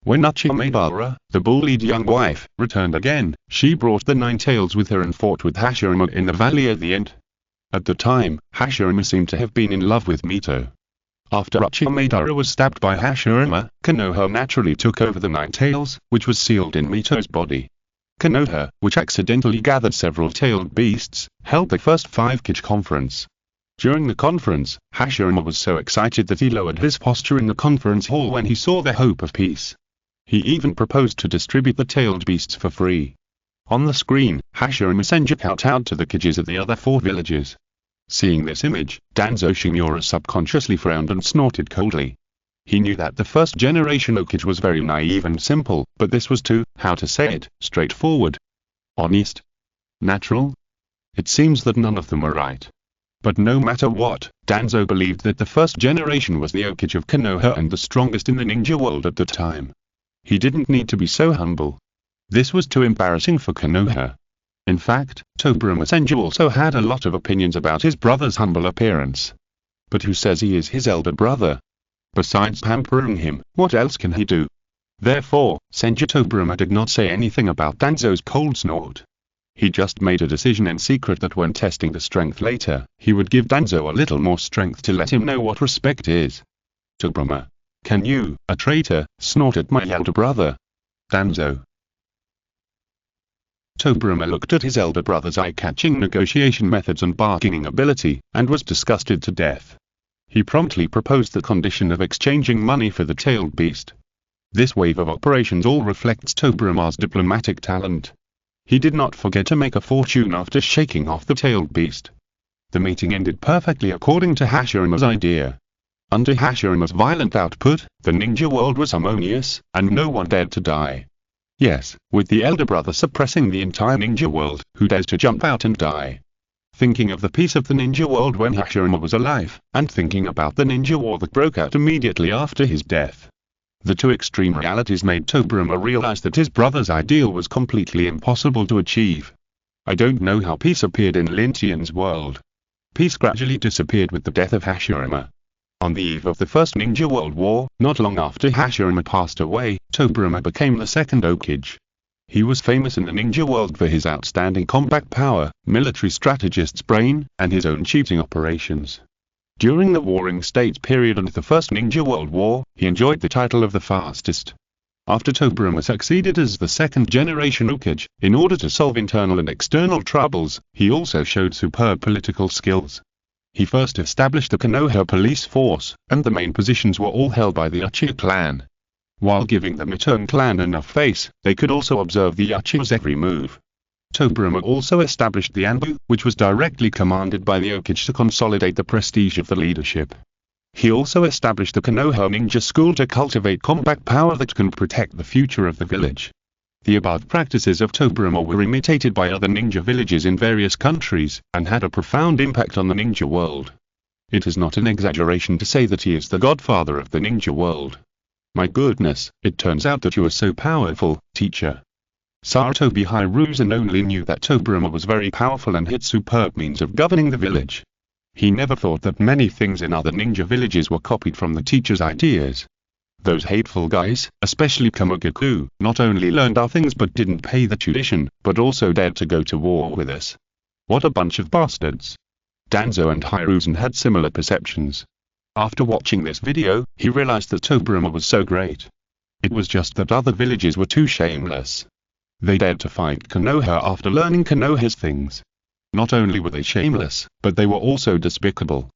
When Uchiha Madara, the bullied young wife, returned again, she brought the Nine Tails with her and fought with Hashirama in the valley at the end. At the time, Hashirama seemed to have been in love with Mito. After Uchiha Madara was stabbed by Hashirama, Konoha naturally took over the Nine Tails, which was sealed in Mito's body. Konoha, which accidentally gathered several tailed beasts, held the first 5-Kage conference. During the conference, Hashirama was so excited that he lowered his posture in the conference hall when he saw the hope of peace. He even proposed to distribute the tailed beasts for free. On the screen, Hashirama Senju kowtowed to the Kages of the other 4 villages. Seeing this image, Danzo Shimura subconsciously frowned and snorted coldly. He knew that the first generation Hokage was very naive and simple, but this was too, how to say it, straightforward. Honest. Natural? It seems that none of them were right. But no matter what, Danzo believed that the first generation was the Hokage of Konoha and the strongest in the ninja world at the time. He didn't need to be so humble. This was too embarrassing for Konoha. In fact, Tobirama Senju also had a lot of opinions about his brother's humble appearance. But who says he is his elder brother? Besides pampering him, what else can he do? Therefore, Senju Tobirama did not say anything about Danzo's cold snort. He just made a decision in secret that when testing the strength later, he would give Danzo a little more strength to let him know what respect is. Tobirama. Can you, a traitor, snort at my elder brother? Danzo. Tobirama looked at his elder brother's eye-catching negotiation methods and bargaining ability, and was disgusted to death. He promptly proposed the condition of exchanging money for the tailed beast. This wave of operations all reflects Tobirama's diplomatic talent. He did not forget to make a fortune after shaking off the tailed beast. The meeting ended perfectly according to Hashirama's idea. Under Hashirama's violent output, the ninja world was harmonious, and no one dared to die. Yes, with the elder brother suppressing the entire ninja world, who dares to jump out and die? Thinking of the peace of the ninja world when Hashirama was alive, and thinking about the ninja war that broke out immediately after his death. The two extreme realities made Tobirama realize that his brother's ideal was completely impossible to achieve. I don't know how peace appeared in Lin Tian's world. Peace gradually disappeared with the death of Hashirama. On the eve of the First Ninja World War, not long after Hashirama passed away, Tobirama became the second Hokage. He was famous in the ninja world for his outstanding combat power, military strategist's brain, and his own cheating operations. During the Warring States period and the First Ninja World War, he enjoyed the title of the fastest. After Tobirama succeeded as the second-generation Hokage, in order to solve internal and external troubles, he also showed superb political skills. He first established the Konoha police force, and the main positions were all held by the Uchiha clan. While giving the Mitoan clan enough face, they could also observe the Uchiha's every move. Tobirama also established the Anbu, which was directly commanded by the Hokage to consolidate the prestige of the leadership. He also established the Konoha Ninja School to cultivate combat power that can protect the future of the village. The above practices of Tobirama were imitated by other ninja villages in various countries, and had a profound impact on the ninja world. It is not an exaggeration to say that he is the godfather of the ninja world. My goodness, it turns out that you are so powerful, teacher. Sarutobi Hiruzen only knew that Tobirama was very powerful and had superb means of governing the village. He never thought that many things in other ninja villages were copied from the teacher's ideas. Those hateful guys, especially Kamugaku, not only learned our things but didn't pay the tuition, but also dared to go to war with us. What a bunch of bastards. Danzo and Hiruzen had similar perceptions. After watching this video, he realized that Tobirama was so great. It was just that other villages were too shameless. They dared to fight Konoha after learning Konoha's things. Not only were they shameless, but they were also despicable.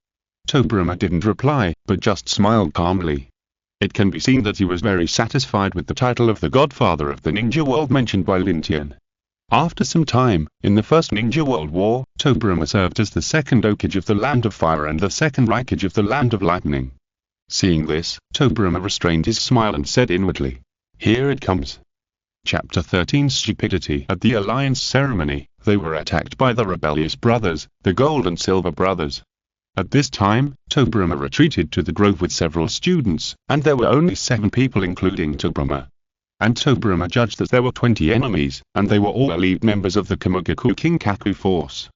Tobirama didn't reply, but just smiled calmly. It can be seen that he was very satisfied with the title of the Godfather of the Ninja World mentioned by Lin Tian. After some time, in the First Ninja World War, Tobirama served as the Second Hokage of the Land of Fire and the Second Hokage of the Land of Lightning. Seeing this, Tobirama restrained his smile and said inwardly, "Here it comes." Chapter 13 Stupidity. At the Alliance Ceremony, they were attacked by the rebellious brothers, the Gold and Silver Brothers. At this time, Tobirama retreated to the grove with several students, and there were only 7 people including Tobirama. And Tobirama judged that there were 20 enemies, and they were all elite members of the Kamugaku Kinkaku force.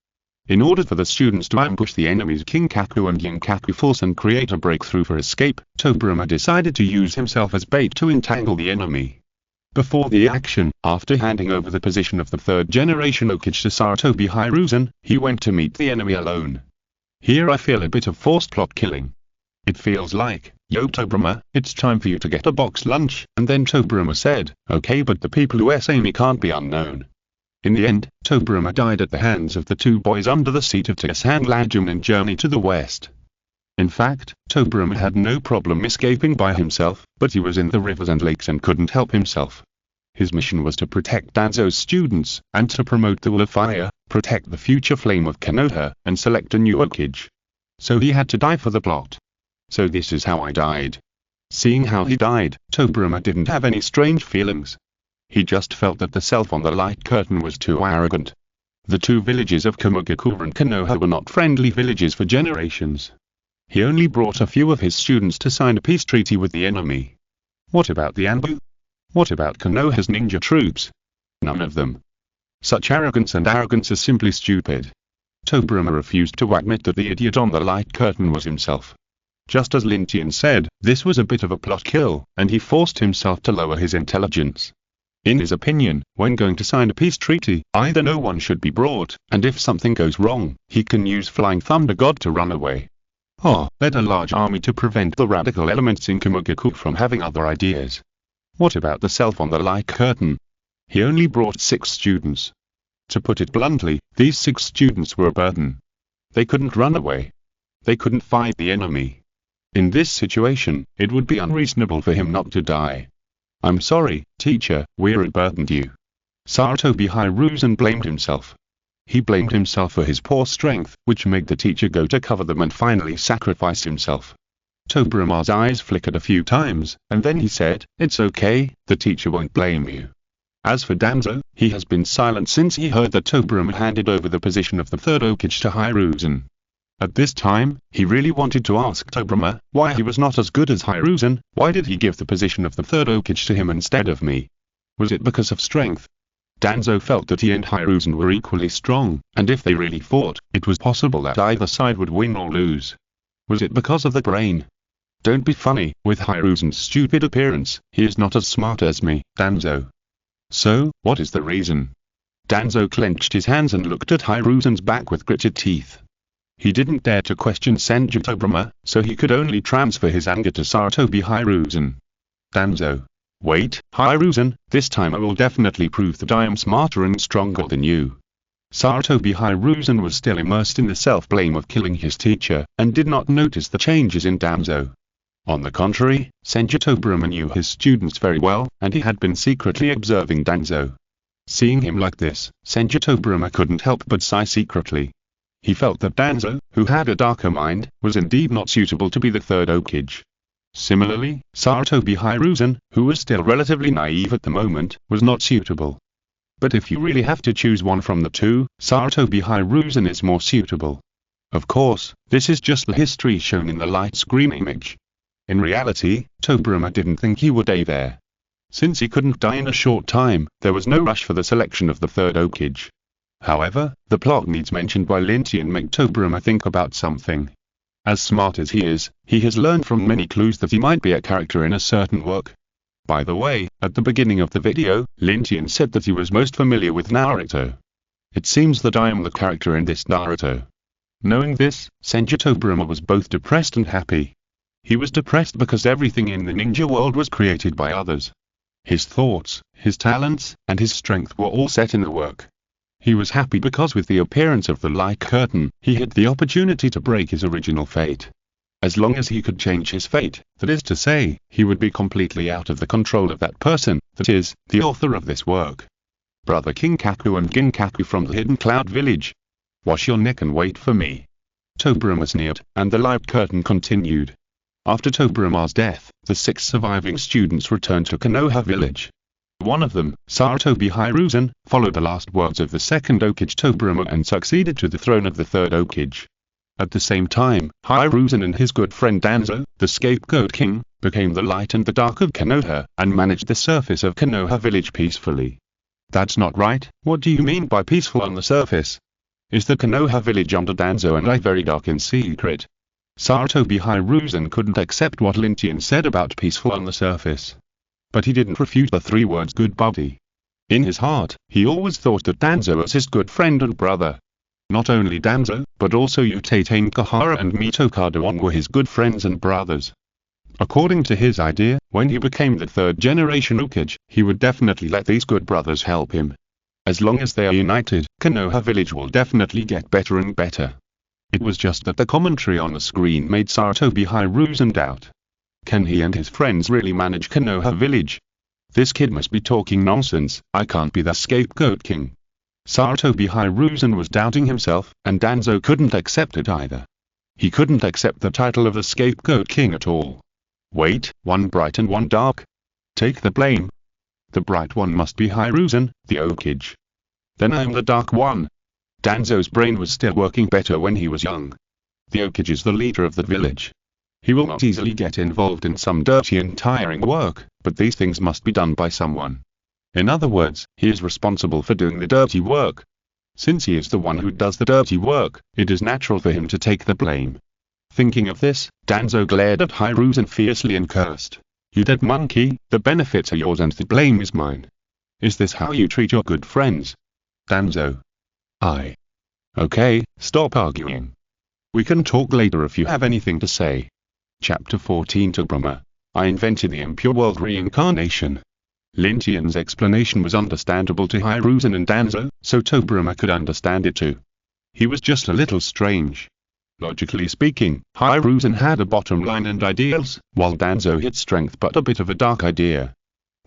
In order for the students to ambush the enemy's Kinkaku and Yinkaku force and create a breakthrough for escape, Tobirama decided to use himself as bait to entangle the enemy. Before the action, after handing over the position of the third generation Hokage to Sarutobi Hiruzen, he went to meet the enemy alone. Here I feel a bit of forced plot killing. It feels like, "Yo Tobirama, it's time for you to get a box lunch," and then Tobirama said, "Okay, but the people who say me can't be unknown." In the end, Tobirama died at the hands of the 2 boys under the seat of Tasan Lajum and journey to the west. In fact, Tobirama had no problem escaping by himself, but he was in the rivers and lakes and couldn't help himself. His mission was to protect Danzo's students, and to promote the Will of Fire, protect the future flame of Konoha, and select a new Hokage. So he had to die for the plot. So this is how I died. Seeing how he died, Tobirama didn't have any strange feelings. He just felt that the self on the light curtain was too arrogant. The 2 villages of Kamugaku and Konoha were not friendly villages for generations. He only brought a few of his students to sign a peace treaty with the enemy. What about the Anbu? What about Konoha's ninja troops? None of them. Such arrogance is simply stupid. Tobirama refused to admit that the idiot on the light curtain was himself. Just as Lin Tian said, this was a bit of a plot kill, and he forced himself to lower his intelligence. In his opinion, when going to sign a peace treaty, either no one should be brought, and if something goes wrong, he can use Flying Thunder God to run away. Or, led a large army to prevent the radical elements in Kamugaku from having other ideas. What about the self on the light curtain? He only brought 6 students. To put it bluntly, these 6 students were a burden. They couldn't run away. They couldn't fight the enemy. In this situation, it would be unreasonable for him not to die. "I'm sorry, teacher, we're burdened you." Sarutobi Hiruzen blamed himself. He blamed himself for his poor strength, which made the teacher go to cover them and finally sacrifice himself. Tobirama's eyes flickered a few times, and then he said, "It's okay, the teacher won't blame you." As for Danzo, he has been silent since he heard that Tobirama handed over the position of the third Hokage to Hiruzen. At this time, he really wanted to ask Tobirama why he was not as good as Hiruzen. Why did he give the position of the third Hokage to him instead of me? Was it because of strength? Danzo felt that he and Hiruzen were equally strong, and if they really fought, it was possible that either side would win or lose. Was it because of the brain? Don't be funny, with Hiruzen's stupid appearance, he is not as smart as me, Danzo. So, what is the reason? Danzo clenched his hands and looked at Hiruzen's back with gritted teeth. He didn't dare to question Senju Tobirama, so he could only transfer his anger to Sarutobi Hiruzen. Danzo. Wait, Hiruzen, this time I will definitely prove that I am smarter and stronger than you. Sarutobi Hiruzen was still immersed in the self-blame of killing his teacher, and did not notice the changes in Danzo. On the contrary, Senju Tobirama knew his students very well, and he had been secretly observing Danzo. Seeing him like this, Senju Tobirama couldn't help but sigh secretly. He felt that Danzo, who had a darker mind, was indeed not suitable to be the third Hokage. Similarly, Sarutobi Hiruzen, who was still relatively naive at the moment, was not suitable. But if you really have to choose one from the two, Sarutobi Hiruzen is more suitable. Of course, this is just the history shown in the light screen image. In reality, Tobirama didn't think he would die there. Since he couldn't die in a short time, there was no rush for the selection of the third Hokage. However, the plot needs mentioned by Lin Tian make Tobirama think about something. As smart as he has learned from many clues that he might be a character in a certain work. By the way, at the beginning of the video, Lin Tian said that he was most familiar with Naruto. It seems that I am the character in this Naruto. Knowing this, Senju Tobirama was both depressed and happy. He was depressed because everything in the ninja world was created by others. His thoughts, his talents, and his strength were all set in the work. He was happy because with the appearance of the light curtain, he had the opportunity to break his original fate. As long as he could change his fate, that is to say, he would be completely out of the control of that person, that is, the author of this work. Brother Kinkaku and Ginkaku from the Hidden Cloud Village. Wash your neck and wait for me. Tobirama sneered, and the light curtain continued. After Tobirama's death, the 6 surviving students returned to Konoha village. One of them, Sarutobi Hiruzen, followed the last words of the second Hokage Tobirama and succeeded to the throne of the third Hokage. At the same time, Hiruzen and his good friend Danzo, the scapegoat king, became the light and the dark of Konoha, and managed the surface of Konoha village peacefully. That's not right. What do you mean by peaceful on the surface? Is the Konoha village under Danzo and I very dark in secret? Sarutobi Hiruzen couldn't accept what Lin Tian said about peaceful on the surface. But he didn't refute the 3 words good buddy. In his heart, he always thought that Danzo was his good friend and brother. Not only Danzo, but also Utate Nkahara and Mito Kadawan were his good friends and brothers. According to his idea, when he became the 3rd generation Hokage, he would definitely let these good brothers help him. As long as they are united, Konoha village will definitely get better and better. It was just that the commentary on the screen made Sarutobi Hiruzen doubt. Can he and his friends really manage Konoha village? This kid must be talking nonsense. I can't be the scapegoat king. Sarutobi Hiruzen was doubting himself, and Danzo couldn't accept it either. He couldn't accept the title of the scapegoat king at all. Wait, one bright and one dark? Take the blame. The bright one must be Hiruzen, the Hokage. Then I am the dark one. Danzo's brain was still working better when he was young. The Hokage is the leader of the village. He will not easily get involved in some dirty and tiring work, but these things must be done by someone. In other words, he is responsible for doing the dirty work. Since he is the one who does the dirty work, it is natural for him to take the blame. Thinking of this, Danzo glared at Hiruzen fiercely and cursed. You dead monkey, the benefits are yours and the blame is mine. Is this how you treat your good friends? Danzo. Okay, stop arguing. We can talk later if you have anything to say. Chapter 14 Tobirama. I invented the impure world reincarnation. Lin Tian's explanation was understandable to Hiruzen and Danzo, so Tobirama could understand it too. He was just a little strange. Logically speaking, Hiruzen had a bottom line and ideals, while Danzo had strength but a bit of a dark idea.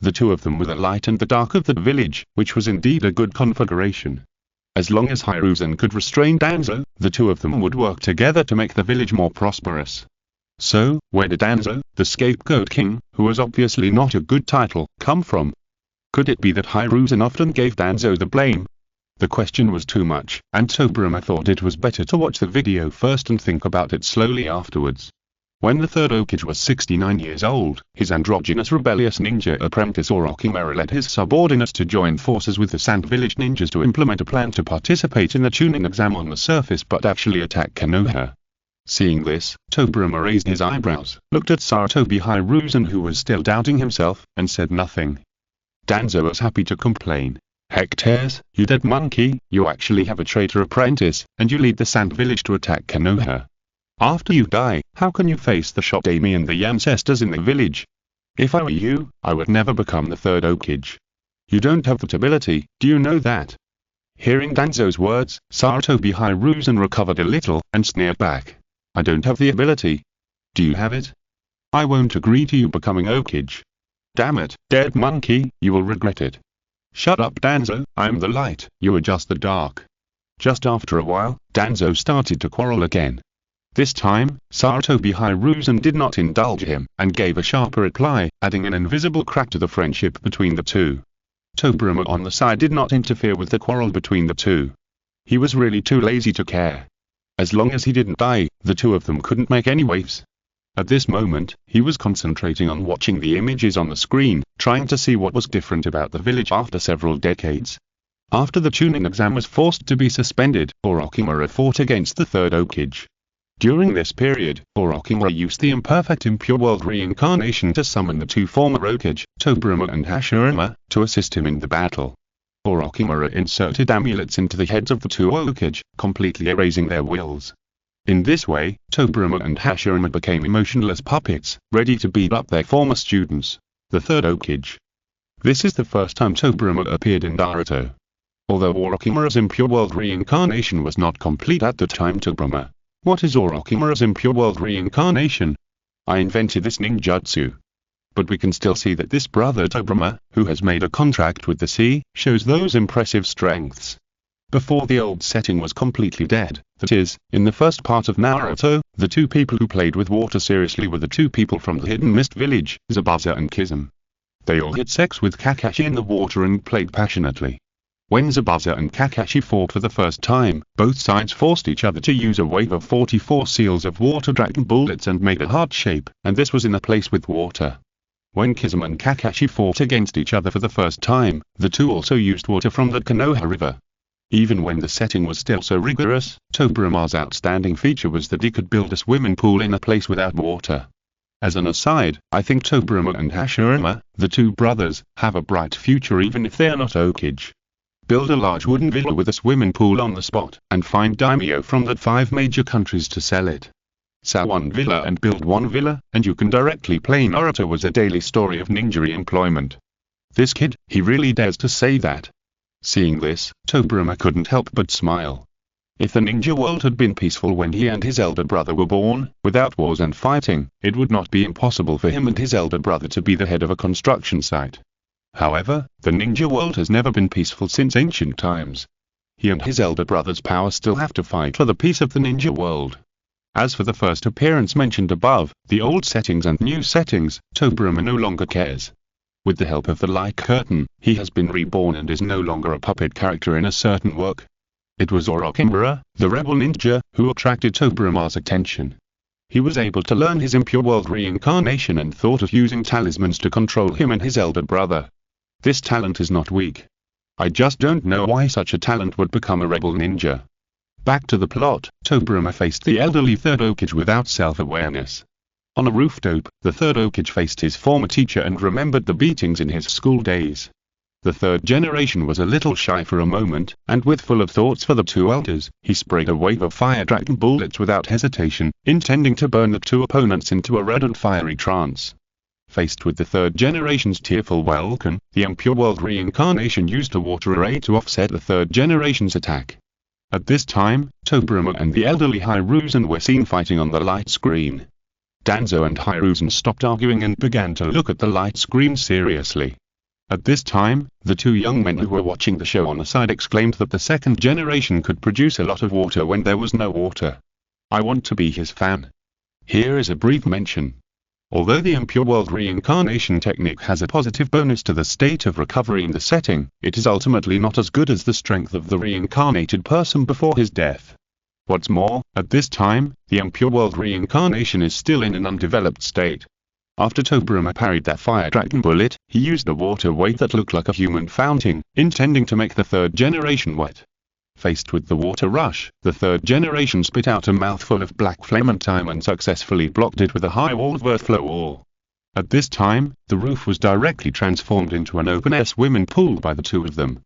The two of them were the light and the dark of the village, which was indeed a good configuration. As long as Hiruzen could restrain Danzo, the two of them would work together to make the village more prosperous. So, where did Danzo, the scapegoat king, who was obviously not a good title, come from? Could it be that Hiruzen often gave Danzo the blame? The question was too much, and Tobirama thought it was better to watch the video first and think about it slowly afterwards. When the third Hokage was 69 years old, his androgynous rebellious ninja apprentice Orochimaru led his subordinates to join forces with the Sand Village ninjas to implement a plan to participate in the Chunin exam on the surface but actually attack Konoha. Seeing this, Tobirama raised his eyebrows, looked at Sarutobi Hiruzen who was still doubting himself, and said nothing. Danzo was happy to complain. Hectares, you dead monkey, you actually have a traitor apprentice, and you lead the Sand Village to attack Konoha. After you die, how can you face the Shodami and the ancestors in the village? If I were you, I would never become the third Hokage. You don't have that ability, do you know that? Hearing Danzo's words, Sarutobi Hiruzen recovered a little, and sneered back. I don't have the ability. Do you have it? I won't agree to you becoming Hokage. Damn it, dead monkey, you will regret it. Shut up Danzo, I am the light, you are just the dark. Just after a while, Danzo started to quarrel again. This time, Sarutobi Hiruzen did not indulge him, and gave a sharper reply, adding an invisible crack to the friendship between the two. Tobirama on the side did not interfere with the quarrel between the two. He was really too lazy to care. As long as he didn't die, the two of them couldn't make any waves. At this moment, he was concentrating on watching the images on the screen, trying to see what was different about the village after several decades. After the Chunin exam was forced to be suspended, Orochimaru fought against the Third Hokage. During this period, Orochimaru used the imperfect impure world reincarnation to summon the two former Hokage, Tobirama and Hashirama, to assist him in the battle. Orochimaru inserted amulets into the heads of the two Hokage, completely erasing their wills. In this way, Tobirama and Hashirama became emotionless puppets, ready to beat up their former students, the Third Hokage. This is the first time Tobirama appeared in Naruto. Although Orochimaru's impure world reincarnation was not complete at the time. Tobirama. What is Orochimaru's impure world reincarnation? I invented this ninjutsu. But we can still see that this brother Tobirama, who has made a contract with the sea, shows those impressive strengths. Before the old setting was completely dead, that is, in the first part of Naruto, the two people who played with water seriously were the two people from the Hidden Mist village, Tsubasa and Kizum. They all had sex with Kakashi in the water and played passionately. When Tsubasa and Kakashi fought for the first time, both sides forced each other to use a wave of 44 seals of water dragon bullets and made a heart shape, and this was in a place with water. When Kizum and Kakashi fought against each other for the first time, the two also used water from the Konoha River. Even when the setting was still so rigorous, Tobirama's outstanding feature was that he could build a swimming pool in a place without water. As an aside, I think Tobirama and Hashirama, the two brothers, have a bright future even if they are not Hokage. Build a large wooden villa with a swimming pool on the spot, and find daimyo from the 5 major countries to sell it. Sell one villa and build one villa, and you can directly play Naruto as a daily story of ninja employment. This kid, he really dares to say that. Seeing this, Tobirama couldn't help but smile. If the ninja world had been peaceful when he and his elder brother were born, without wars and fighting, it would not be impossible for him and his elder brother to be the head of a construction site. However, the ninja world has never been peaceful since ancient times. He and his elder brother's power still have to fight for the peace of the ninja world. As for the first appearance mentioned above, the old settings and new settings, Tobirama no longer cares. With the help of the light curtain, he has been reborn and is no longer a puppet character in a certain work. It was Orochimaru, the rebel ninja, who attracted Tobirama's attention. He was able to learn his impure world reincarnation and thought of using talismans to control him and his elder brother. This talent is not weak. I just don't know why such a talent would become a rebel ninja. Back to the plot, Tobirama faced the elderly Third Hokage without self-awareness. On a rooftop, the Third Hokage faced his former teacher and remembered the beatings in his school days. The third generation was a little shy for a moment, and with full of thoughts for the two elders, he sprayed a wave of fire dragon bullets without hesitation, intending to burn the two opponents into a red and fiery trance. Faced with the third generation's tearful welcome, the impure world reincarnation used a water array to offset the third generation's attack. At this time, Tobirama and the elderly Hiruzen were seen fighting on the light screen. Danzo and Hiruzen stopped arguing and began to look at the light screen seriously. At this time, the two young men who were watching the show on the side exclaimed that the second generation could produce a lot of water when there was no water. I want to be his fan. Here is a brief mention. Although the impure world reincarnation technique has a positive bonus to the state of recovery in the setting, it is ultimately not as good as the strength of the reincarnated person before his death. What's more, at this time, the impure world reincarnation is still in an undeveloped state. After Tobirama parried that fire dragon bullet, he used a water wave that looked like a human fountain, intending to make the third generation wet. Faced with the water rush, the third generation spit out a mouthful of black flame and time and successfully blocked it with a high-walled earthflow wall. At this time, the roof was directly transformed into an open-air swimming pool by the two of them.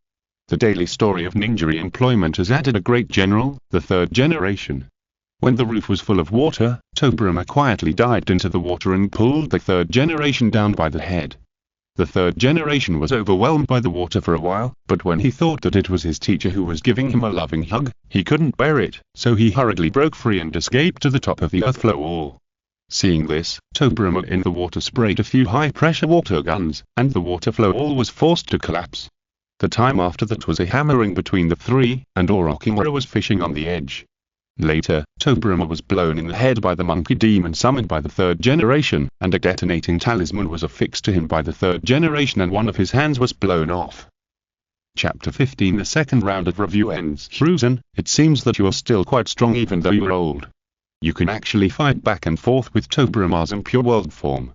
The daily story of ninja employment has added a great general, the third generation. When the roof was full of water, Tobirama quietly dived into the water and pulled the third generation down by the head. The third generation was overwhelmed by the water for a while, but when he thought that it was his teacher who was giving him a loving hug, he couldn't bear it, so he hurriedly broke free and escaped to the top of the earthflow wall. Seeing this, Tobirama in the water sprayed a few high-pressure water guns, and the water flow wall was forced to collapse. The time after that was a hammering between the three, and Orochimaru was fishing on the edge. Later, Tobirama was blown in the head by the monkey demon summoned by the third generation, and a detonating talisman was affixed to him by the third generation and one of his hands was blown off. Chapter 15. The second round of review ends. Hiruzen, it seems that you are still quite strong even though you're old. You can actually fight back and forth with Tobirama's impure world form.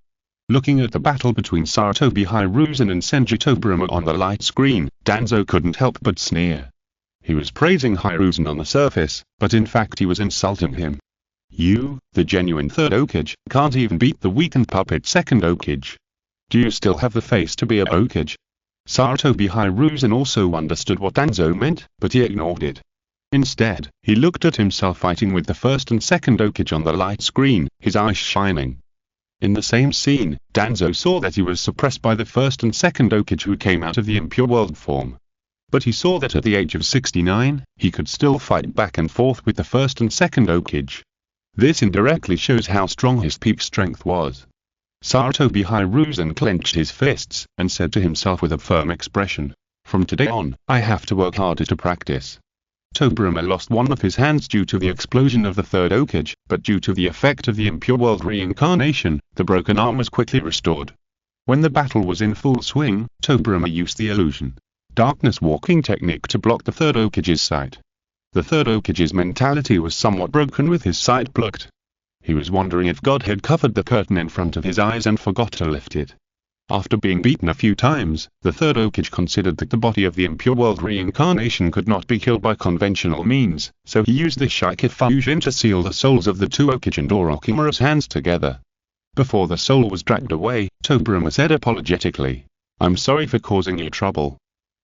Looking at the battle between Sarutobi Hiruzen and Senju Tobirama on the light screen, Danzo couldn't help but sneer. He was praising Hiruzen on the surface, but in fact he was insulting him. You, the genuine Third Hokage, can't even beat the weakened puppet Second Hokage. Do you still have the face to be a Hokage? Sarutobi Hiruzen also understood what Danzo meant, but he ignored it. Instead, he looked at himself fighting with the first and second Hokage on the light screen, his eyes shining. In the same scene, Danzo saw that he was suppressed by the first and second Hokage who came out of the impure world form. But he saw that at the age of 69, he could still fight back and forth with the first and second Hokage. This indirectly shows how strong his peak strength was. Sarutobi Hiruzen clenched his fists, and said to himself with a firm expression, "From today on, I have to work harder to practice." Tobirama lost one of his hands due to the explosion of the third Hokage, but due to the effect of the impure world reincarnation, the broken arm was quickly restored. When the battle was in full swing, Tobirama used the illusion darkness walking technique to block the third Hokage's sight. The third Hokage's mentality was somewhat broken with his sight blocked. He was wondering if God had covered the curtain in front of his eyes and forgot to lift it. After being beaten a few times, the third Hokage considered that the body of the impure world reincarnation could not be killed by conventional means, so he used the Shiki fusion to seal the souls of the two Hokage and Orochimaru's hands together. Before the soul was dragged away, Tobirama said apologetically, "I'm sorry for causing you trouble."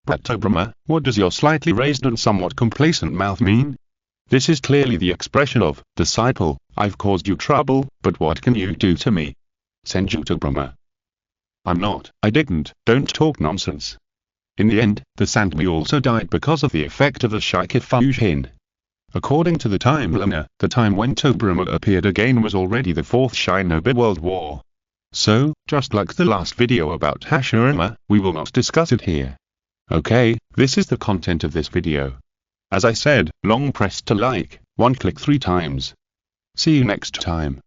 "But Tobirama, what does your slightly raised and somewhat complacent mouth mean?" "This is clearly the expression of, disciple, I've caused you trouble, but what can you do to me?" Senju Tobirama. I didn't, don't talk nonsense. In the end, the Sandmi also died because of the effect of the Shiki fusion. According to the timeliner, the time when Tobirama appeared again was already the Fourth Shinobi World War. So, just like the last video about Hashirama, we will not discuss it here. Okay, this is the content of this video. As I said, long press to like, one click 3 times. See you next time.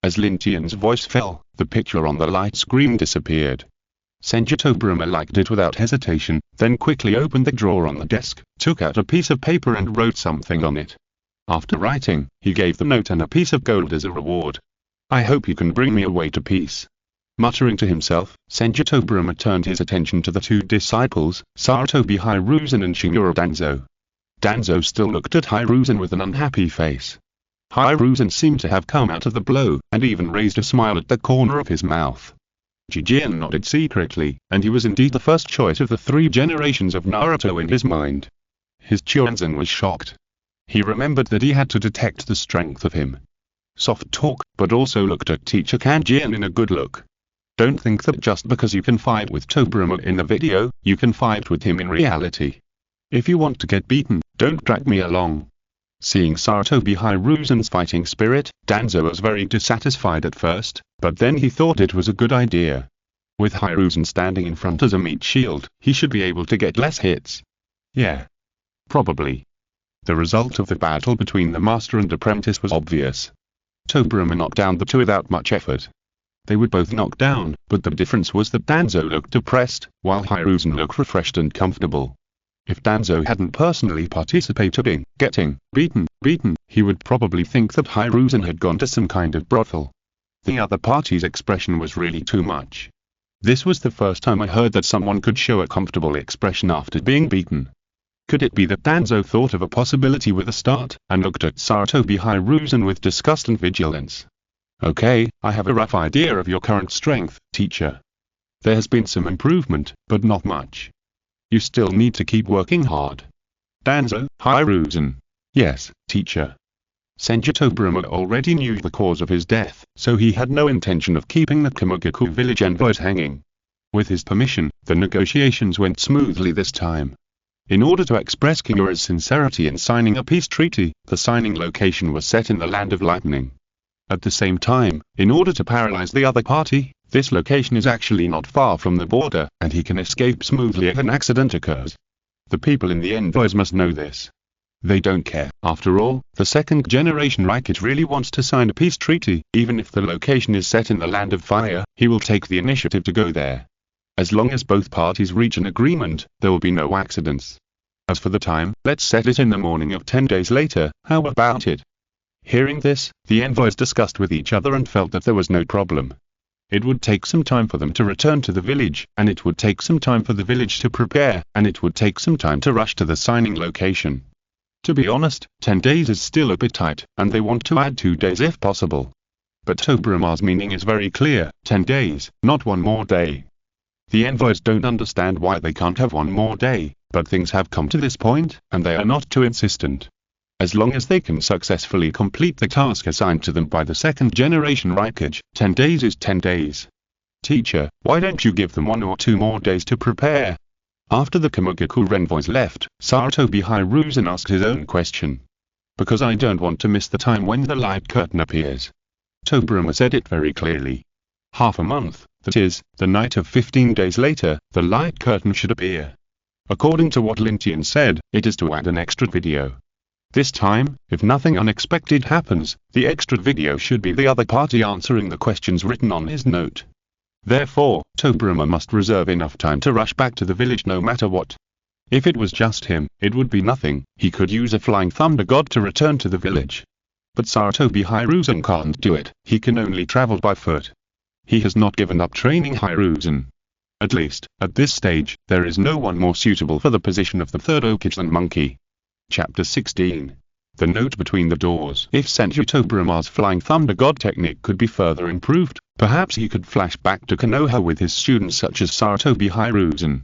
As Lin Tian's voice fell, the picture on the light screen disappeared. Senju Tobirama liked it without hesitation, then quickly opened the drawer on the desk, took out a piece of paper and wrote something on it. After writing, he gave the note and a piece of gold as a reward. "I hope you can bring me away to peace." Muttering to himself, Senju Tobirama turned his attention to the two disciples, Sarutobi Hiruzen and Shinigami Danzo. Danzo still looked at Hiruzen with an unhappy face. Hiruzen seemed to have come out of the blow, and even raised a smile at the corner of his mouth. Jijian nodded secretly, and he was indeed the first choice of the 3 generations of Naruto in his mind. His Chuanzan was shocked. He remembered that he had to detect the strength of him. Soft talk, but also looked at Teacher Kanjian in a good look. Don't think that just because you can fight with Tobirama in the video, you can fight with him in reality. If you want to get beaten, don't drag me along. Seeing Sarutobi Hiruzen's fighting spirit, Danzo was very dissatisfied at first, but then he thought it was a good idea. With Hiruzen standing in front as a meat shield, he should be able to get less hits. Yeah. Probably. The result of the battle between the master and apprentice was obvious. Tobirama knocked down the two without much effort. They were both knocked down, but the difference was that Danzo looked depressed, while Hiruzen looked refreshed and comfortable. If Danzo hadn't personally participated in getting beaten, he would probably think that Hiruzen had gone to some kind of brothel. The other party's expression was really too much. This was the first time I heard that someone could show a comfortable expression after being beaten. Could it be that Danzo thought of a possibility with a start, and looked at Sarutobi Hiruzen with disgust and vigilance? "Okay, I have a rough idea of your current strength, teacher. There has been some improvement, but not much. You still need to keep working hard." Danzo Hiruzen. "Yes, teacher." Senju Tobirama already knew the cause of his death, so he had no intention of keeping the Kamugaku village envoys hanging. With his permission, the negotiations went smoothly this time. In order to express Kimura's sincerity in signing a peace treaty, the signing location was set in the Land of Lightning. At the same time, in order to paralyze the other party, This location is actually not far from the border, and he can escape smoothly if an accident occurs. The people in the envoys must know this. They don't care. After all, the second generation Hokage really wants to sign a peace treaty. Even if the location is set in the Land of Fire, he will take the initiative to go there. As long as both parties reach an agreement, there will be no accidents. As for the time, let's set it in the morning of 10 days later. How about it? Hearing this, the envoys discussed with each other and felt that there was no problem. It would take some time for them to return to the village, and it would take some time for the village to prepare, and it would take some time to rush to the signing location. To be honest, 10 days is still a bit tight, and they want to add 2 days if possible. But Tobirama's meaning is very clear: 10 days, not one more day. The envoys don't understand why they can't have one more day, but things have come to this point, and they are not too insistent. As long as they can successfully complete the task assigned to them by the second generation Hokage, 10 days is 10 days. Teacher, why don't you give them 1 or 2 more days to prepare? After the Kamugaku envoys left, Sarutobi Hiruzen asked his own question. Because I don't want to miss the time when the light curtain appears. Tobirama said it very clearly. Half a month, that is, the night of 15 days later, the light curtain should appear. According to what Lin Tian said, it is to add an extra video. This time, if nothing unexpected happens, the extra video should be the other party answering the questions written on his note. Therefore, Tobirama must reserve enough time to rush back to the village no matter what. If it was just him, it would be nothing. He could use a flying thunder god to return to the village. But Sarutobi Hiruzen can't do it. He can only travel by foot. He has not given up training Hiruzen. At least, at this stage, there is no one more suitable for the position of the third Hokage than Monkey. Chapter 16. The note between the doors. If Senju Tobirama's flying thunder god technique could be further improved, perhaps he could flash back to Konoha with his students such as Sarutobi Hiruzen.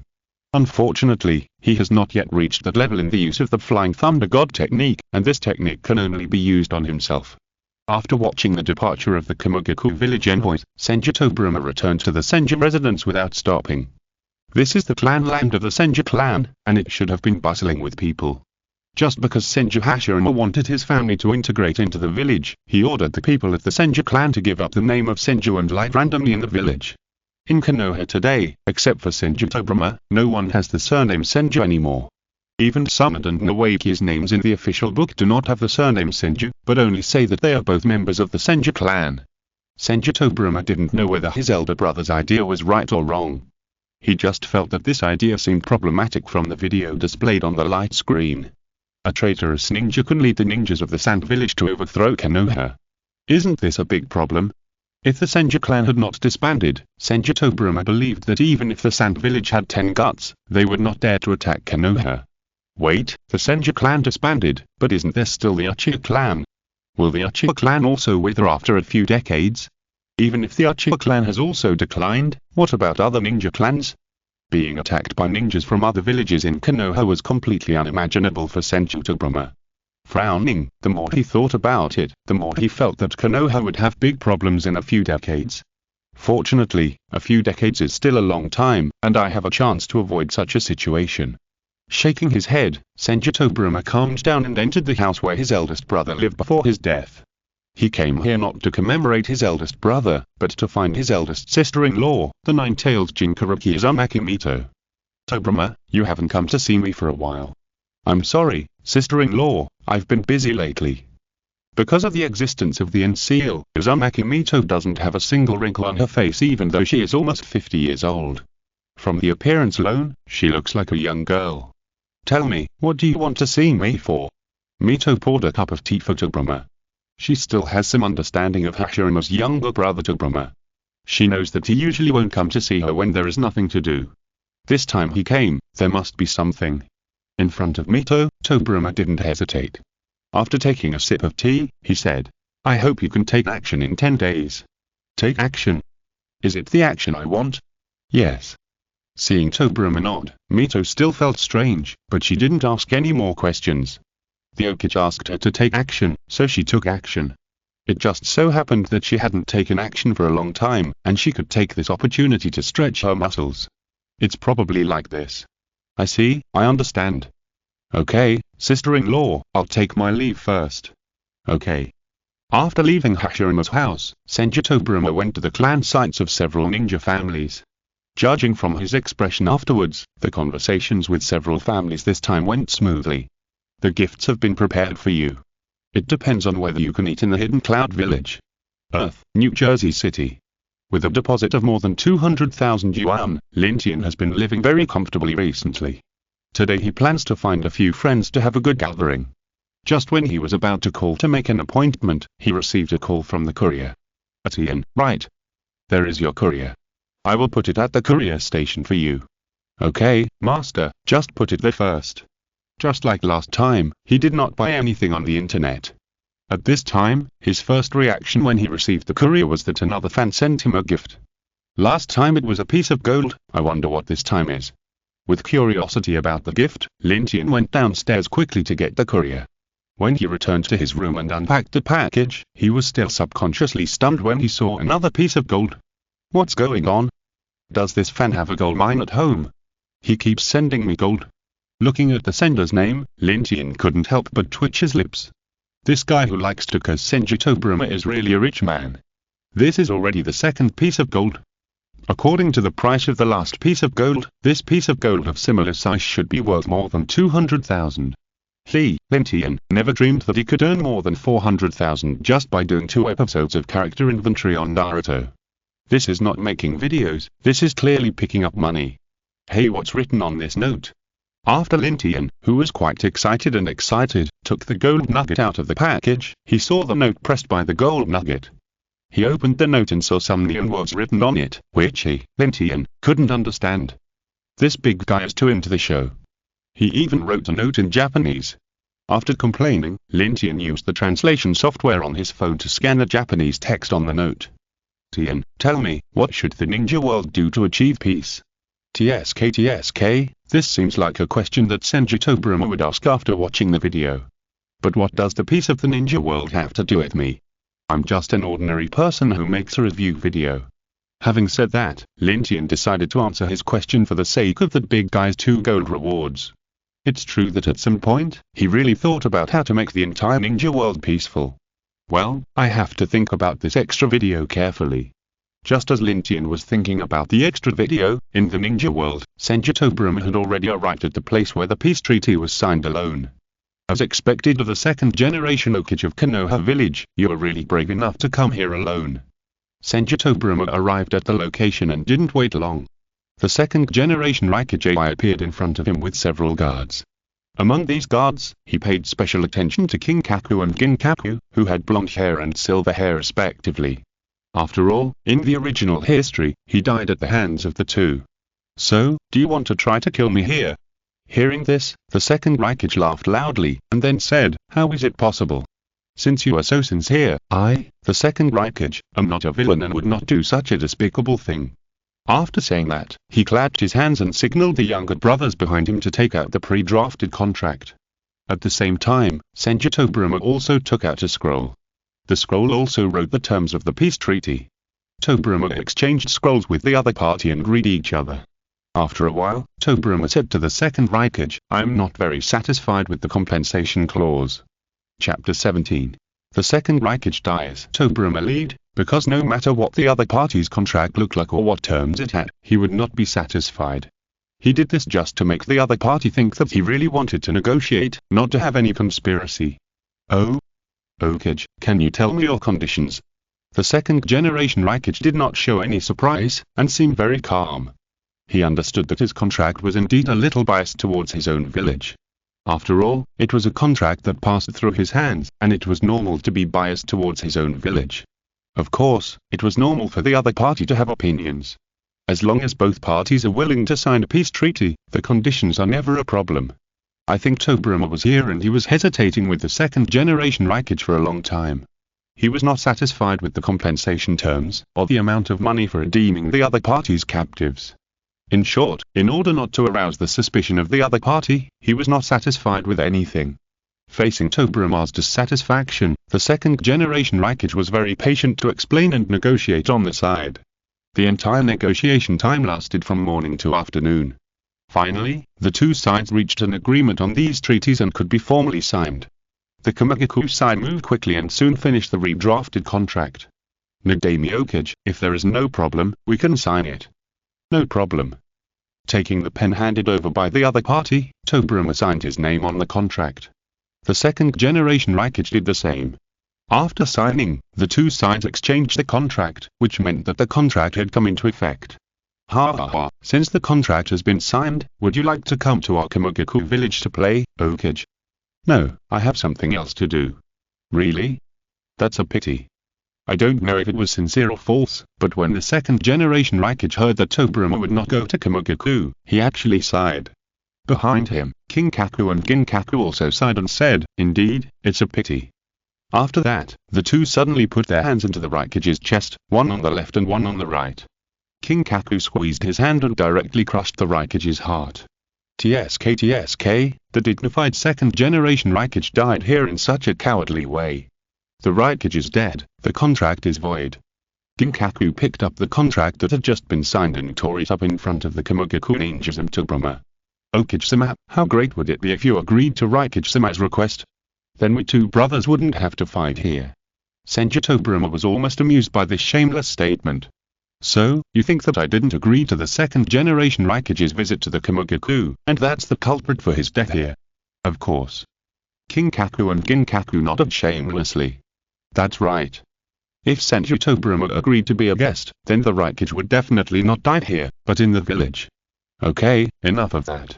Unfortunately, he has not yet reached that level in the use of the flying thunder god technique, and this technique can only be used on himself. After watching the departure of the Kamugaku village envoys, Senju Tobirama returned to the Senju residence without stopping. This is the clan land of the Senju clan, and it should have been bustling with people. Just because Senju Hashirama wanted his family to integrate into the village, he ordered the people of the Senju clan to give up the name of Senju and live randomly in the village. In Konoha today, except for Senju Tobirama, no one has the surname Senju anymore. Even Tsunade and Nawaki's names in the official book do not have the surname Senju, but only say that they are both members of the Senju clan. Senju Tobirama didn't know whether his elder brother's idea was right or wrong. He just felt that this idea seemed problematic from the video displayed on the light screen. A traitorous ninja can lead the ninjas of the Sand Village to overthrow Konoha. Isn't this a big problem? If the Senju clan had not disbanded, Senju Tobirama believed that even if the Sand Village had 10 guts, they would not dare to attack Konoha. Wait, the Senju clan disbanded, but isn't there still the Uchiha clan? Will the Uchiha clan also wither after a few decades? Even if the Uchiha clan has also declined, what about other ninja clans? Being attacked by ninjas from other villages in Konoha was completely unimaginable for Senju Tobirama. Frowning, the more he thought about it, the more he felt that Konoha would have big problems in a few decades. Fortunately, a few decades is still a long time, and I have a chance to avoid such a situation. Shaking his head, Senju Tobirama calmed down and entered the house where his eldest brother lived before his death. He came here not to commemorate his eldest brother, but to find his eldest sister-in-law, the nine-tailed Jinchuriki Uzumaki Mito. Tobirama, you haven't come to see me for a while. I'm sorry, sister-in-law, I've been busy lately. Because of the existence of the NCL, Uzumaki Mito doesn't have a single wrinkle on her face even though she is almost 50 years old. From the appearance alone, she looks like a young girl. Tell me, what do you want to see me for? Mito poured a cup of tea for Tobirama. She still has some understanding of Hashirama's younger brother Tobirama. She knows that he usually won't come to see her when there is nothing to do. This time he came, there must be something. In front of Mito, Tobirama didn't hesitate. After taking a sip of tea, he said, I hope you can take action in 10 days. Take action? Is it the action I want? Yes. Seeing Tobirama nod, Mito still felt strange, but she didn't ask any more questions. The Hokage asked her to take action, so she took action. It just so happened that she hadn't taken action for a long time, and she could take this opportunity to stretch her muscles. It's probably like this. I see, I understand. Okay, sister-in-law, I'll take my leave first. Okay. After leaving Hashirama's house, Senju Tobirama went to the clan sites of several ninja families. Judging from his expression afterwards, the conversations with several families this time went smoothly. The gifts have been prepared for you. It depends on whether you can eat in the Hidden Cloud Village, Earth, New Jersey City. With a deposit of more than 200,000 yuan, Lin Tian has been living very comfortably recently. Today he plans to find a few friends to have a good gathering. Just when he was about to call to make an appointment, he received a call from the courier. Tian, right. There is your courier. I will put it at the courier station for you. Okay, master, just put it there first. Just like last time, he did not buy anything on the internet. At this time, his first reaction when he received the courier was that another fan sent him a gift. Last time it was a piece of gold, I wonder what this time is. With curiosity about the gift, Lin Tian went downstairs quickly to get the courier. When he returned to his room and unpacked the package, he was still subconsciously stunned when he saw another piece of gold. What's going on? Does this fan have a gold mine at home? He keeps sending me gold. Looking at the sender's name, Lin Tian couldn't help but twitch his lips. This guy who likes to curse Senju Tobirama is really a rich man. This is already the second piece of gold. According to the price of the last piece of gold, this piece of gold of similar size should be worth more than 200,000. Lin Tian never dreamed that he could earn more than 400,000 just by doing 2 episodes of character inventory on Naruto. This is not making videos, this is clearly picking up money. Hey, what's written on this note? After Lin Tian, who was quite excited, took the gold nugget out of the package, he saw the note pressed by the gold nugget. He opened the note and saw some neon words written on it, which he, Lin Tian, couldn't understand. This big guy is too into the show. He even wrote a note in Japanese. After complaining, Lin Tian used the translation software on his phone to scan the Japanese text on the note. Tian, tell me, what should the ninja world do to achieve peace? TSK, this seems like a question that Senju Tobirama would ask after watching the video. But what does the peace of the ninja world have to do with me? I'm just an ordinary person who makes a review video. Having said that, Lin Tian decided to answer his question for the sake of the big guy's 2 gold rewards. It's true that at some point, he really thought about how to make the entire ninja world peaceful. Well, I have to think about this extra video carefully. Just as Lin Tian was thinking about the extra video, in the ninja world, Senju Tobirama had already arrived at the place where the peace treaty was signed alone. As expected of the second generation Hokage of Konoha village, you were really brave enough to come here alone. Senju Tobirama arrived at the location and didn't wait long. The second generation Hokage appeared in front of him with several guards. Among these guards, he paid special attention to King Kaku and Gin Kaku, who had blonde hair and silver hair respectively. After all, in the original history, he died at the hands of the two. So, do you want to try to kill me here? Hearing this, the second Hokage laughed loudly, and then said, how is it possible? Since you are so sincere, I, the second Hokage, am not a villain and would not do such a despicable thing. After saying that, he clapped his hands and signaled the younger brothers behind him to take out the pre-drafted contract. At the same time, Senju Tobirama also took out a scroll. The scroll also wrote the terms of the peace treaty. Tobirama exchanged scrolls with the other party and greeted each other. After a while, Tobirama said to the second Hokage, I am not very satisfied with the compensation clause. Chapter 17. The second Hokage dies. Tobirama lied, because no matter what the other party's contract looked like or what terms it had, he would not be satisfied. He did this just to make the other party think that he really wanted to negotiate, not to have any conspiracy. Oh? Hokage, can you tell me your conditions? The second generation Hokage did not show any surprise, and seemed very calm. He understood that his contract was indeed a little biased towards his own village. After all, it was a contract that passed through his hands, and it was normal to be biased towards his own village. Of course, it was normal for the other party to have opinions. As long as both parties are willing to sign a peace treaty, the conditions are never a problem. I think Tobirama was here and he was hesitating with the second generation Hokage for a long time. He was not satisfied with the compensation terms, or the amount of money for redeeming the other party's captives. In short, in order not to arouse the suspicion of the other party, he was not satisfied with anything. Facing Tobirama's dissatisfaction, the second generation Hokage was very patient to explain and negotiate on the side. The entire negotiation time lasted from morning to afternoon. Finally, the two sides reached an agreement on these treaties and could be formally signed. The Kamigaku side moved quickly and soon finished the redrafted contract. Nadami Hokage, if there is no problem, we can sign it. No problem. Taking the pen handed over by the other party, Tobirama signed his name on the contract. The second generation Hokage did the same. After signing, the two sides exchanged the contract, which meant that the contract had come into effect. Ha ha ha, since the contract has been signed, would you like to come to our Kamigaku village to play, Hokage? No, I have something else to do. Really? That's a pity. I don't know if it was sincere or false, but when the second generation Hokage heard that Tobirama would not go to Kamigaku, he actually sighed. Behind him, King Kaku and Ginkaku also sighed and said, indeed, it's a pity. After that, the two suddenly put their hands into the Hokage's chest, one on the left and one on the right. King Kaku squeezed his hand and directly crushed the Hokage's heart. TSK, the dignified second generation Hokage died here in such a cowardly way. The Hokage is dead, the contract is void. Ginkaku picked up the contract that had just been signed and tore it up in front of the Kamigaku ninjas and Tobirama. Hokage-sama, how great would it be if you agreed to Hokage-sama's request? Then we two brothers wouldn't have to fight here. Senju Tobirama was almost amused by this shameless statement. So, you think that I didn't agree to the second generation Hokage's visit to the Kamigaku, and that's the culprit for his death here? Of course. King Kaku and Ginkaku nodded shamelessly. That's right. If Senju Tobirama agreed to be a guest, then the Hokage would definitely not die here, but in the village. Okay, enough of that.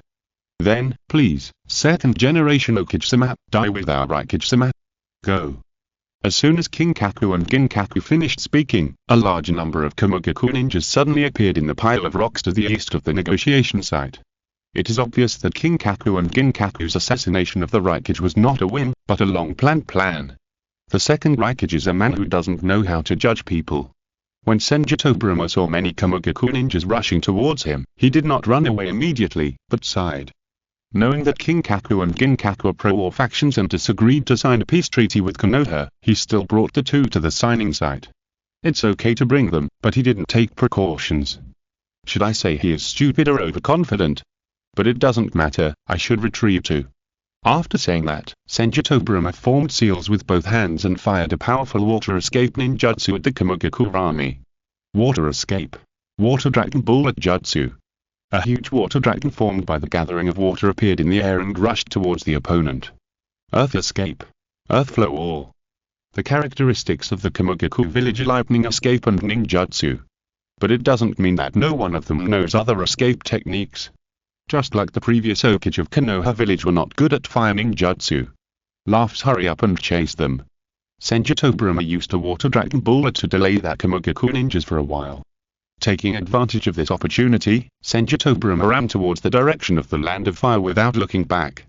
Then, please, second generation Hokage-sama, die with our Hokage-sama. Go. As soon as King Kaku and Ginkaku finished speaking, a large number of Kamigaku ninjas suddenly appeared in the pile of rocks to the east of the negotiation site. It is obvious that King Kaku and Ginkaku's assassination of the Hokage was not a whim, but a long-planned plan. The second Hokage is a man who doesn't know how to judge people. When Senju Tobirama saw many Kamigaku ninjas rushing towards him, he did not run away immediately, but sighed. Knowing that King Kaku and Ginkaku are pro-war factions and disagreed to sign a peace treaty with Konoha, he still brought the two to the signing site. It's okay to bring them, but he didn't take precautions. Should I say he is stupid or overconfident? But it doesn't matter, I should retrieve two. After saying that, Senju Tobirama formed seals with both hands and fired a powerful water escape ninjutsu at the Kamigaku army. Water escape. Water Dragon Bullet Jutsu. A huge water dragon formed by the gathering of water appeared in the air and rushed towards the opponent. Earth escape. Earth flow wall. The characteristics of the Kamigaku village are lightning escape and ninjutsu. But it doesn't mean that no one of them knows other escape techniques. Just like the previous Hokage of Konoha village were not good at fire ninjutsu. Laughs, hurry up and chase them. Senju Tobirama used a water dragon bullet to delay that Kamigaku ninjas for a while. Taking advantage of this opportunity, Senju Tobirama ran towards the direction of the land of fire without looking back.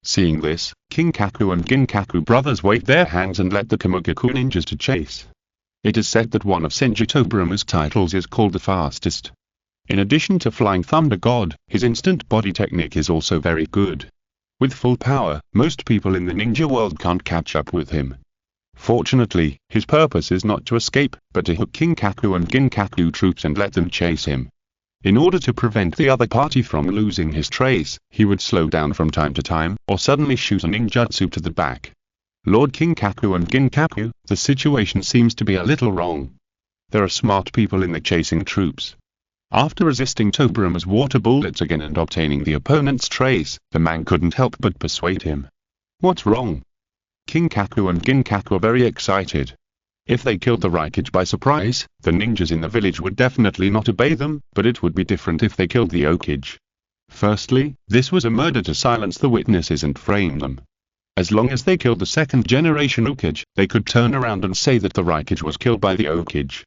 Seeing this, King Kaku and Ginkaku brothers waved their hands and led the Kamigaku ninjas to chase. It is said that one of Senju Tobirama's titles is called the fastest. In addition to Flying Thunder God, his instant body technique is also very good. With full power, most people in the ninja world can't catch up with him. Fortunately, his purpose is not to escape, but to hook King Kaku and Ginkaku troops and let them chase him. In order to prevent the other party from losing his trace, he would slow down from time to time, or suddenly shoot a ninjutsu to the back. Lord King Kaku and Ginkaku, the situation seems to be a little wrong. There are smart people in the chasing troops. After resisting Tobirama's water bullets again and obtaining the opponent's trace, the man couldn't help but persuade him. What's wrong? King Kaku and Ginkaku are very excited. If they killed the Hokage by surprise, the ninjas in the village would definitely not obey them, but it would be different if they killed the Hokage. Firstly, this was a murder to silence the witnesses and frame them. As long as they killed the second generation Hokage, they could turn around and say that the Hokage was killed by the Hokage.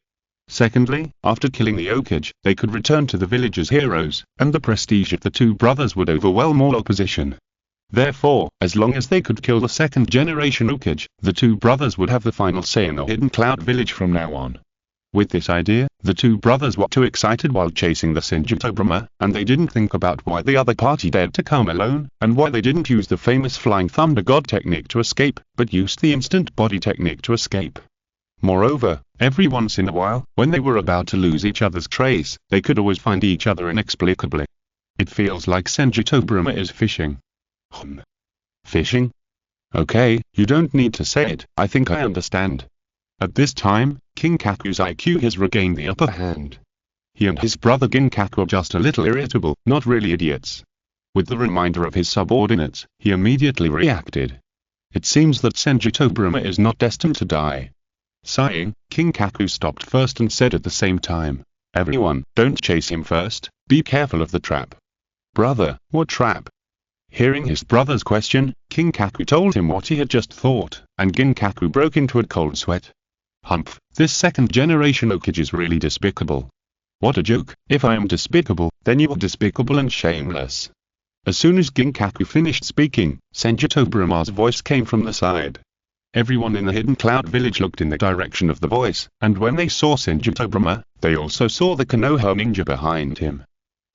Secondly, after killing the Hokage, they could return to the village as heroes, and the prestige of the two brothers would overwhelm all opposition. Therefore, as long as they could kill the second generation Hokage, the two brothers would have the final say in the Hidden Cloud village from now on. With this idea, the two brothers were too excited while chasing the Senju Tobirama, and they didn't think about why the other party dared to come alone, and why they didn't use the famous Flying Thunder God technique to escape, but used the instant body technique to escape. Moreover, every once in a while, when they were about to lose each other's trace, they could always find each other inexplicably. It feels like Senju Tobirama is fishing. Fishing? Okay, you don't need to say it, I think I understand. At this time, King Kaku's IQ has regained the upper hand. He and his brother Ginkaku are just a little irritable, not really idiots. With the reminder of his subordinates, he immediately reacted. It seems that Senju Tobirama is not destined to die. Sighing, King Kaku stopped first and said at the same time, "Everyone, don't chase him first, be careful of the trap." "Brother, what trap?" Hearing his brother's question, King Kaku told him what he had just thought, and Ginkaku broke into a cold sweat. Humph, this second generation Hokage is really despicable. What a joke. If I am despicable, then you are despicable and shameless. As soon as Ginkaku finished speaking, Senju Tobirama's voice came from the side. Everyone in the hidden cloud village looked in the direction of the voice, and when they saw Senju Tobirama, they also saw the Konoha ninja behind him.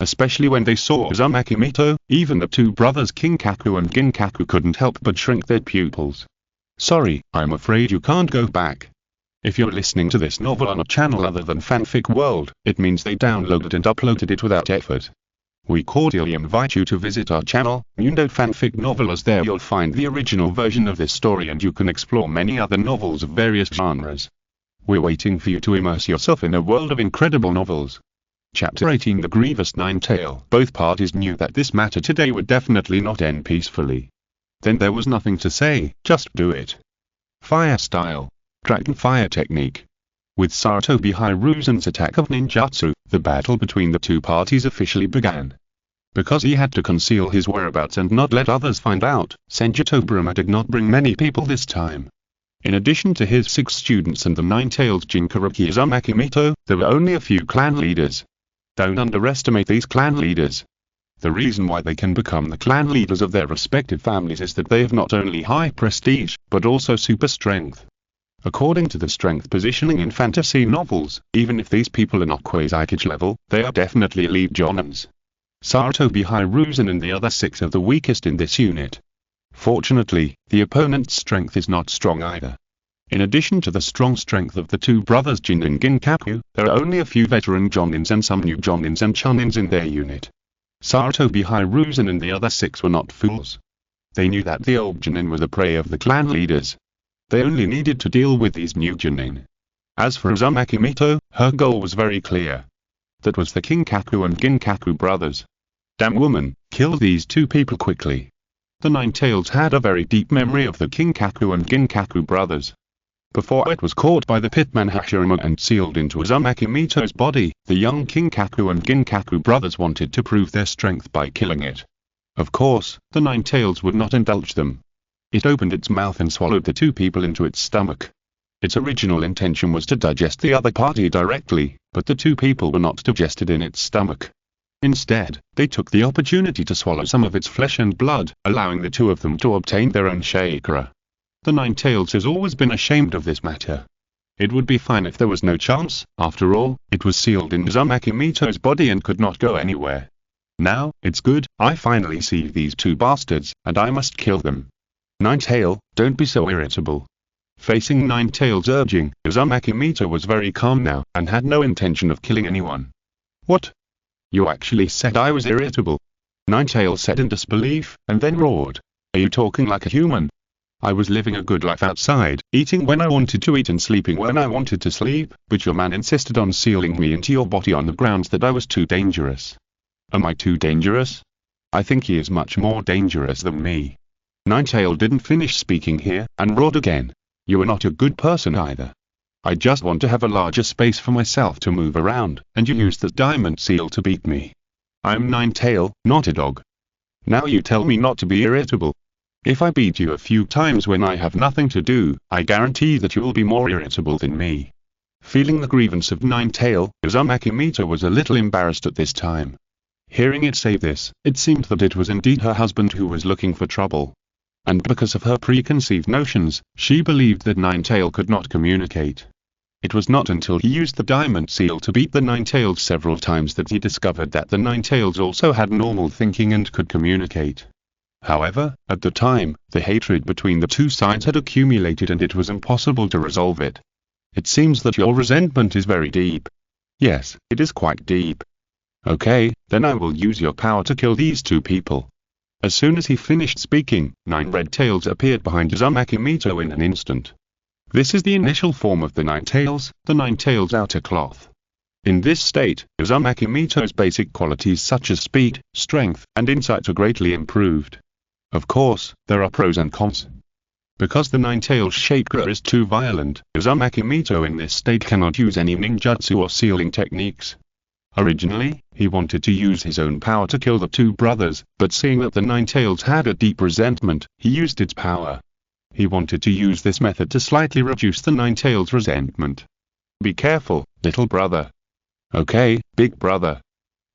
Especially when they saw Uzumaki Mito, even the two brothers Kinkaku and Ginkaku couldn't help but shrink their pupils. Sorry, I'm afraid you can't go back. If you're listening to this novel on a channel other than Fanfic World, it means they downloaded and uploaded it without effort. We cordially invite you to visit our channel, Mundo Fanfic Novel, as there you'll find the original version of this story and you can explore many other novels of various genres. We're waiting for you to immerse yourself in a world of incredible novels. Chapter 18, The Grievous Nine-Tail. Both parties knew that this matter today would definitely not end peacefully. Then there was nothing to say, just do it. Fire style. Dragon fire technique. With Sarutobi Hiruzen's attack of ninjutsu, the battle between the two parties officially began. Because he had to conceal his whereabouts and not let others find out, Senju Tobirama did not bring many people this time. In addition to his 6 students and the nine-tailed Jinchuuriki Uzumaki Mito, there were only a few clan leaders. Don't underestimate these clan leaders. The reason why they can become the clan leaders of their respective families is that they have not only high prestige, but also super strength. According to the strength positioning in fantasy novels, even if these people are not Quasi-Hokage level, they are definitely elite jonins. Sarutobi Hiruzen and the other 6 are the weakest in this unit. Fortunately, the opponent's strength is not strong either. In addition to the strong strength of the two brothers Jin and Ginkaku, there are only a few veteran jonins and some new jonins and chunins in their unit. Sarutobi Hiruzen and the other 6 were not fools. They knew that the old jonin were the prey of the clan leaders. They only needed to deal with these new jonin. As for Uzumaki Mito, her goal was very clear. That was the Kinkaku and Ginkaku brothers. Damn woman, kill these two people quickly. The Nine-Tails had a very deep memory of the Kinkaku and Ginkaku brothers. Before it was caught by the Pitman Hashirama and sealed into Uzumaki Mito's body, the young Kinkaku and Ginkaku brothers wanted to prove their strength by killing it. Of course, the Nine-Tails would not indulge them. It opened its mouth and swallowed the two people into its stomach. Its original intention was to digest the other party directly, but the two people were not digested in its stomach. Instead, they took the opportunity to swallow some of its flesh and blood, allowing the two of them to obtain their own chakra. The Nine-Tails has always been ashamed of this matter. It would be fine if there was no chance, after all, it was sealed in Uzumaki Mito's body and could not go anywhere. Now, it's good, I finally see these two bastards, and I must kill them. Nine-Tail, don't be so irritable. Facing Nine-Tail's urging, Uzumaki Mito was very calm now, and had no intention of killing anyone. What? You actually said I was irritable? Nine-Tail said in disbelief, and then roared. Are you talking like a human? I was living a good life outside, eating when I wanted to eat and sleeping when I wanted to sleep, but your man insisted on sealing me into your body on the grounds that I was too dangerous. Am I too dangerous? I think he is much more dangerous than me. Nine-Tail didn't finish speaking here, and roared again. You are not a good person either. I just want to have a larger space for myself to move around, and you used the diamond seal to beat me. I'm Nine-Tail, not a dog. Now you tell me not to be irritable. If I beat you a few times when I have nothing to do, I guarantee that you will be more irritable than me. Feeling the grievance of Nine-Tail, Uzumaki Mito was a little embarrassed at this time. Hearing it say this, it seemed that it was indeed her husband who was looking for trouble. And because of her preconceived notions, she believed that Nine-Tail could not communicate. It was not until he used the diamond seal to beat the Nine-Tails several times that he discovered that the Nine-Tails also had normal thinking and could communicate. However, at the time, the hatred between the two sides had accumulated and it was impossible to resolve it. It seems that your resentment is very deep. Yes, it is quite deep. Okay, then I will use your power to kill these two people. As soon as he finished speaking, 9 red tails appeared behind Uzumaki Mito in an instant. This is the initial form of the 9 tails, the 9 tails outer cloth. In this state, Uzumaki Mito's basic qualities such as speed, strength, and insight are greatly improved. Of course, there are pros and cons. Because the 9 tails chakra is too violent, Uzumaki Mito in this state cannot use any ninjutsu or sealing techniques. Originally, he wanted to use his own power to kill the 2 brothers, but seeing that the 9 tails had a deep resentment, he used its power. He wanted to use this method to slightly reduce the 9 tails' resentment. Be careful, little brother. Okay, big brother.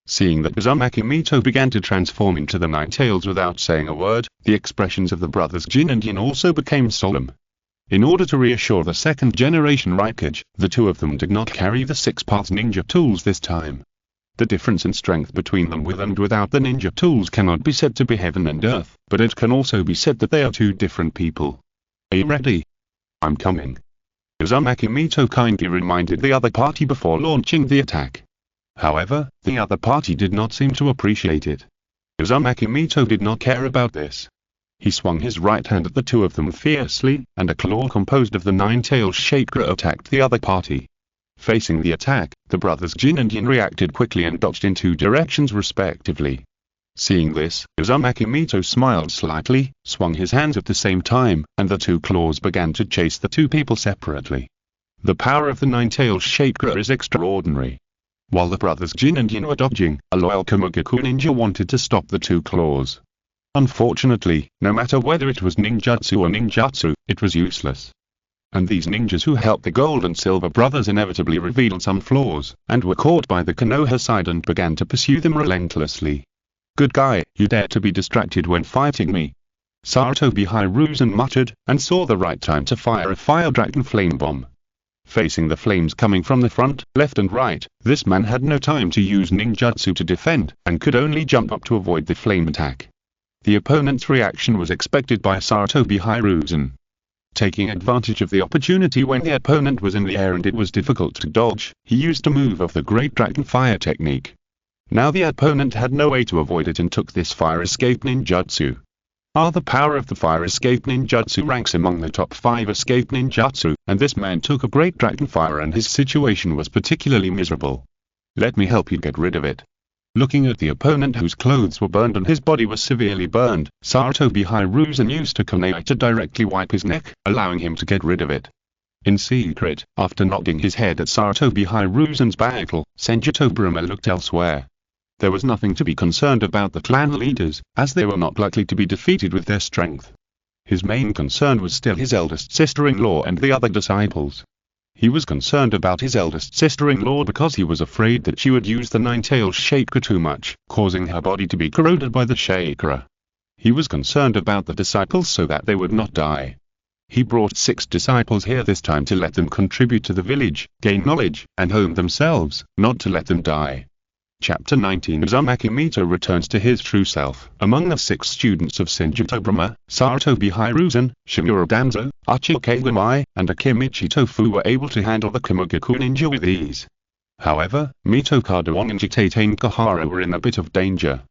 Seeing that Uzumaki Mito began to transform into the 9 tails without saying a word, the expressions of the brothers Jin and Yin also became solemn. In order to reassure the second generation Raikage, the 2 of them did not carry the 6-path ninja tools this time. The difference in strength between them with and without the ninja tools cannot be said to be heaven and earth, but it can also be said that they are 2 different people. Are you ready? I'm coming. Uzumaki Mito kindly reminded the other party before launching the attack. However, the other party did not seem to appreciate it. Uzumaki Mito did not care about this. He swung his right hand at the 2 of them fiercely, and a claw composed of the 9 tails chakra attacked the other party. Facing the attack, the brothers Jin and Yin reacted quickly and dodged in 2 directions respectively. Seeing this, Uzumaki Mito smiled slightly, swung his hands at the same time, and the 2 claws began to chase the 2 people separately. The power of the 9 tails chakra is extraordinary. While the brothers Jin and Yin were dodging, a loyal Kumogaku ninja wanted to stop the 2 claws. Unfortunately, no matter whether it was ninjutsu or ninjutsu, it was useless. And these ninjas who helped the Gold and Silver brothers inevitably revealed some flaws, and were caught by the Konoha side and began to pursue them relentlessly. Good guy, you dare to be distracted when fighting me? Sarutobi Hiruzen muttered, and saw the right time to fire a fire dragon flame bomb. Facing the flames coming from the front, left and right, this man had no time to use ninjutsu to defend, and could only jump up to avoid the flame attack. The opponent's reaction was expected by Sarutobi Hiruzen. Taking advantage of the opportunity when the opponent was in the air and it was difficult to dodge, he used a move of the Great Dragon Fire technique. Now the opponent had no way to avoid it and took this fire escape ninjutsu. The power of the fire escape ninjutsu ranks among the top 5 escape ninjutsu, and this man took a Great Dragon Fire and his situation was particularly miserable. Let me help you get rid of it. Looking at the opponent whose clothes were burned and his body was severely burned, Sarutobi Hiruzen used a kunai to directly wipe his neck, allowing him to get rid of it. In secret, after nodding his head at Sarutobi Hiruzen's battle, Senju Tobirama looked elsewhere. There was nothing to be concerned about the clan leaders, as they were not likely to be defeated with their strength. His main concern was still his eldest sister-in-law and the other disciples. He was concerned about his eldest sister-in-law because he was afraid that she would use the 9 tails chakra too much, causing her body to be corroded by the chakra. He was concerned about the disciples so that they would not die. He brought 6 disciples here this time to let them contribute to the village, gain knowledge, and hone themselves, not to let them die. Chapter 19 Uzumaki Mito returns to his true self. Among the 6 students of Senju Tobirama, Sarutobi Hiruzen, Shimura Danzo, Uchiha Kagami, and Akimichi Tofu were able to handle the Kumogaku ninja with ease. However, Mito Kadawan and Jitei Kahara were in a bit of danger.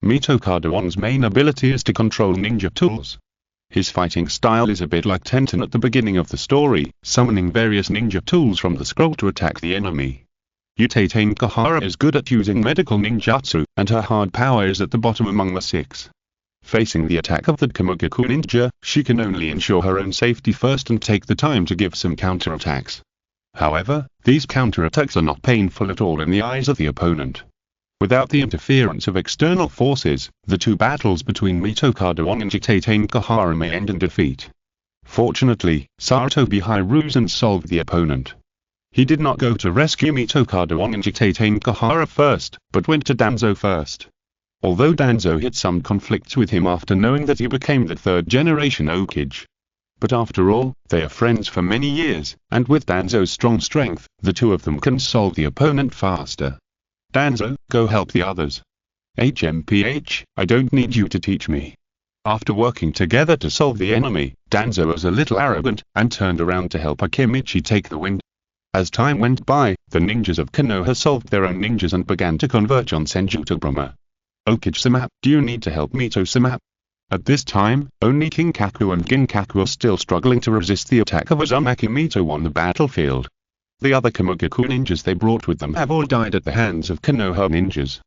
Mito Kadawan's main ability is to control ninja tools. His fighting style is a bit like Tenten at the beginning of the story, summoning various ninja tools from the scroll to attack the enemy. Uchiha Kahara is good at using medical ninjutsu, and her hard power is at the bottom among the 6. Facing the attack of the Kumogaku ninja, she can only ensure her own safety first and take the time to give some counterattacks. However, these counterattacks are not painful at all in the eyes of the opponent. Without the interference of external forces, the 2 battles between Mito Kadawan and Jitei Kahara may end in defeat. Fortunately, Sarutobi Hiruzen solved the opponent. He did not go to rescue Mito Kadawan and Jitei Kahara first, but went to Danzo first. Although Danzo had some conflicts with him after knowing that he became the 3rd generation Hokage. But after all, they are friends for many years, and with Danzo's strong strength, the 2 of them can solve the opponent faster. Danzo, go help the others. HMPH, I don't need you to teach me. After working together to solve the enemy, Danzo was a little arrogant, and turned around to help Akimichi take the win. As time went by, the ninjas of Konoha solved their own ninjas and began to converge on Senju Tobirama. Okage-sama, do you need to help Mito-sama? At this time, only Kinkaku and Ginkaku are still struggling to resist the attack of Uzumaki Mito on the battlefield. The other Kamugaku ninjas they brought with them have all died at the hands of Konoha ninjas.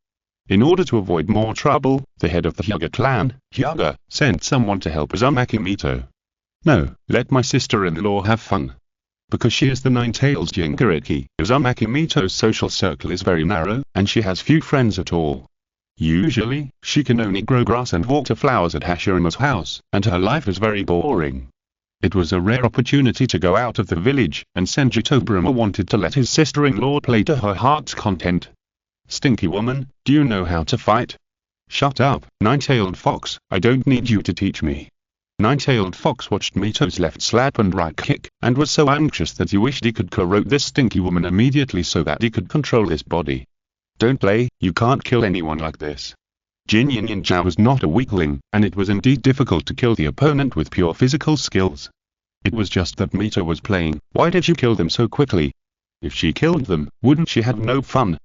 In order to avoid more trouble, the head of the Hyuga clan, Hyuga, sent someone to help Uzumaki Mito. No, let my sister-in-law have fun. Because she is the Nine-Tails Jinchuriki, Uzumaki Mito's social circle is very narrow, and she has few friends at all. Usually, she can only grow grass and walk to flowers at Hashirame's house, and her life is very boring. It was a rare opportunity to go out of the village, and Senju Tobirama wanted to let his sister-in-law play to her heart's content. Stinky woman, do you know how to fight? Shut up, Nine-Tailed Fox, I don't need you to teach me. Nine-Tailed Fox watched Mito's left slap and right kick, and was so anxious that he wished he could corrode this stinky woman immediately so that he could control his body. Don't play, you can't kill anyone like this. Jin Yin was not a weakling, and it was indeed difficult to kill the opponent with pure physical skills. It was just that Mito was playing. Why did you kill them so quickly? If she killed them, wouldn't she have no fun?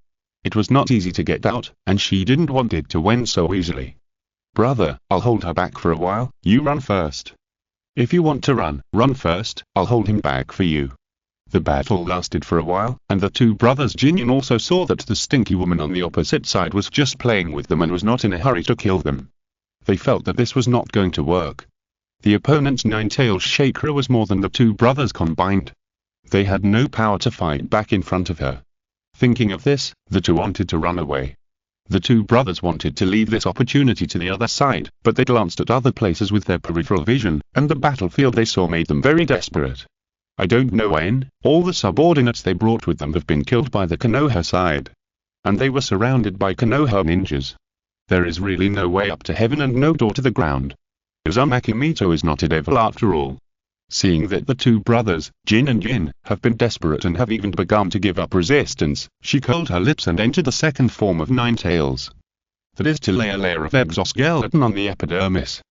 It was not easy to get out, and she didn't want it to win so easily. Brother, I'll hold her back for a while, you run first. If you want to run, run first, I'll hold him back for you. The battle lasted for a while, and the two brothers Jinyin also saw that the stinky woman on the opposite side was just playing with them and was not in a hurry to kill them. They felt that this was not going to work. The opponent's nine-tailed chakra was more than the two brothers combined. They had no power to fight back in front of her. Thinking of this, the two wanted to run away. The two brothers wanted to leave this opportunity to the other side, but they glanced at other places with their peripheral vision, and the battlefield they saw made them very desperate. I don't know when, all the subordinates they brought with them have been killed by the Konoha side. And they were surrounded by Konoha ninjas. There is really no way up to heaven and no door to the ground. Uzumaki Mito is not a devil after all. Seeing that the two brothers, Jin and Yin, have been desperate and have even begun to give up resistance, she curled her lips and entered the second form of Nine-Tails. That is to lay a layer of exoskeleton on the epidermis.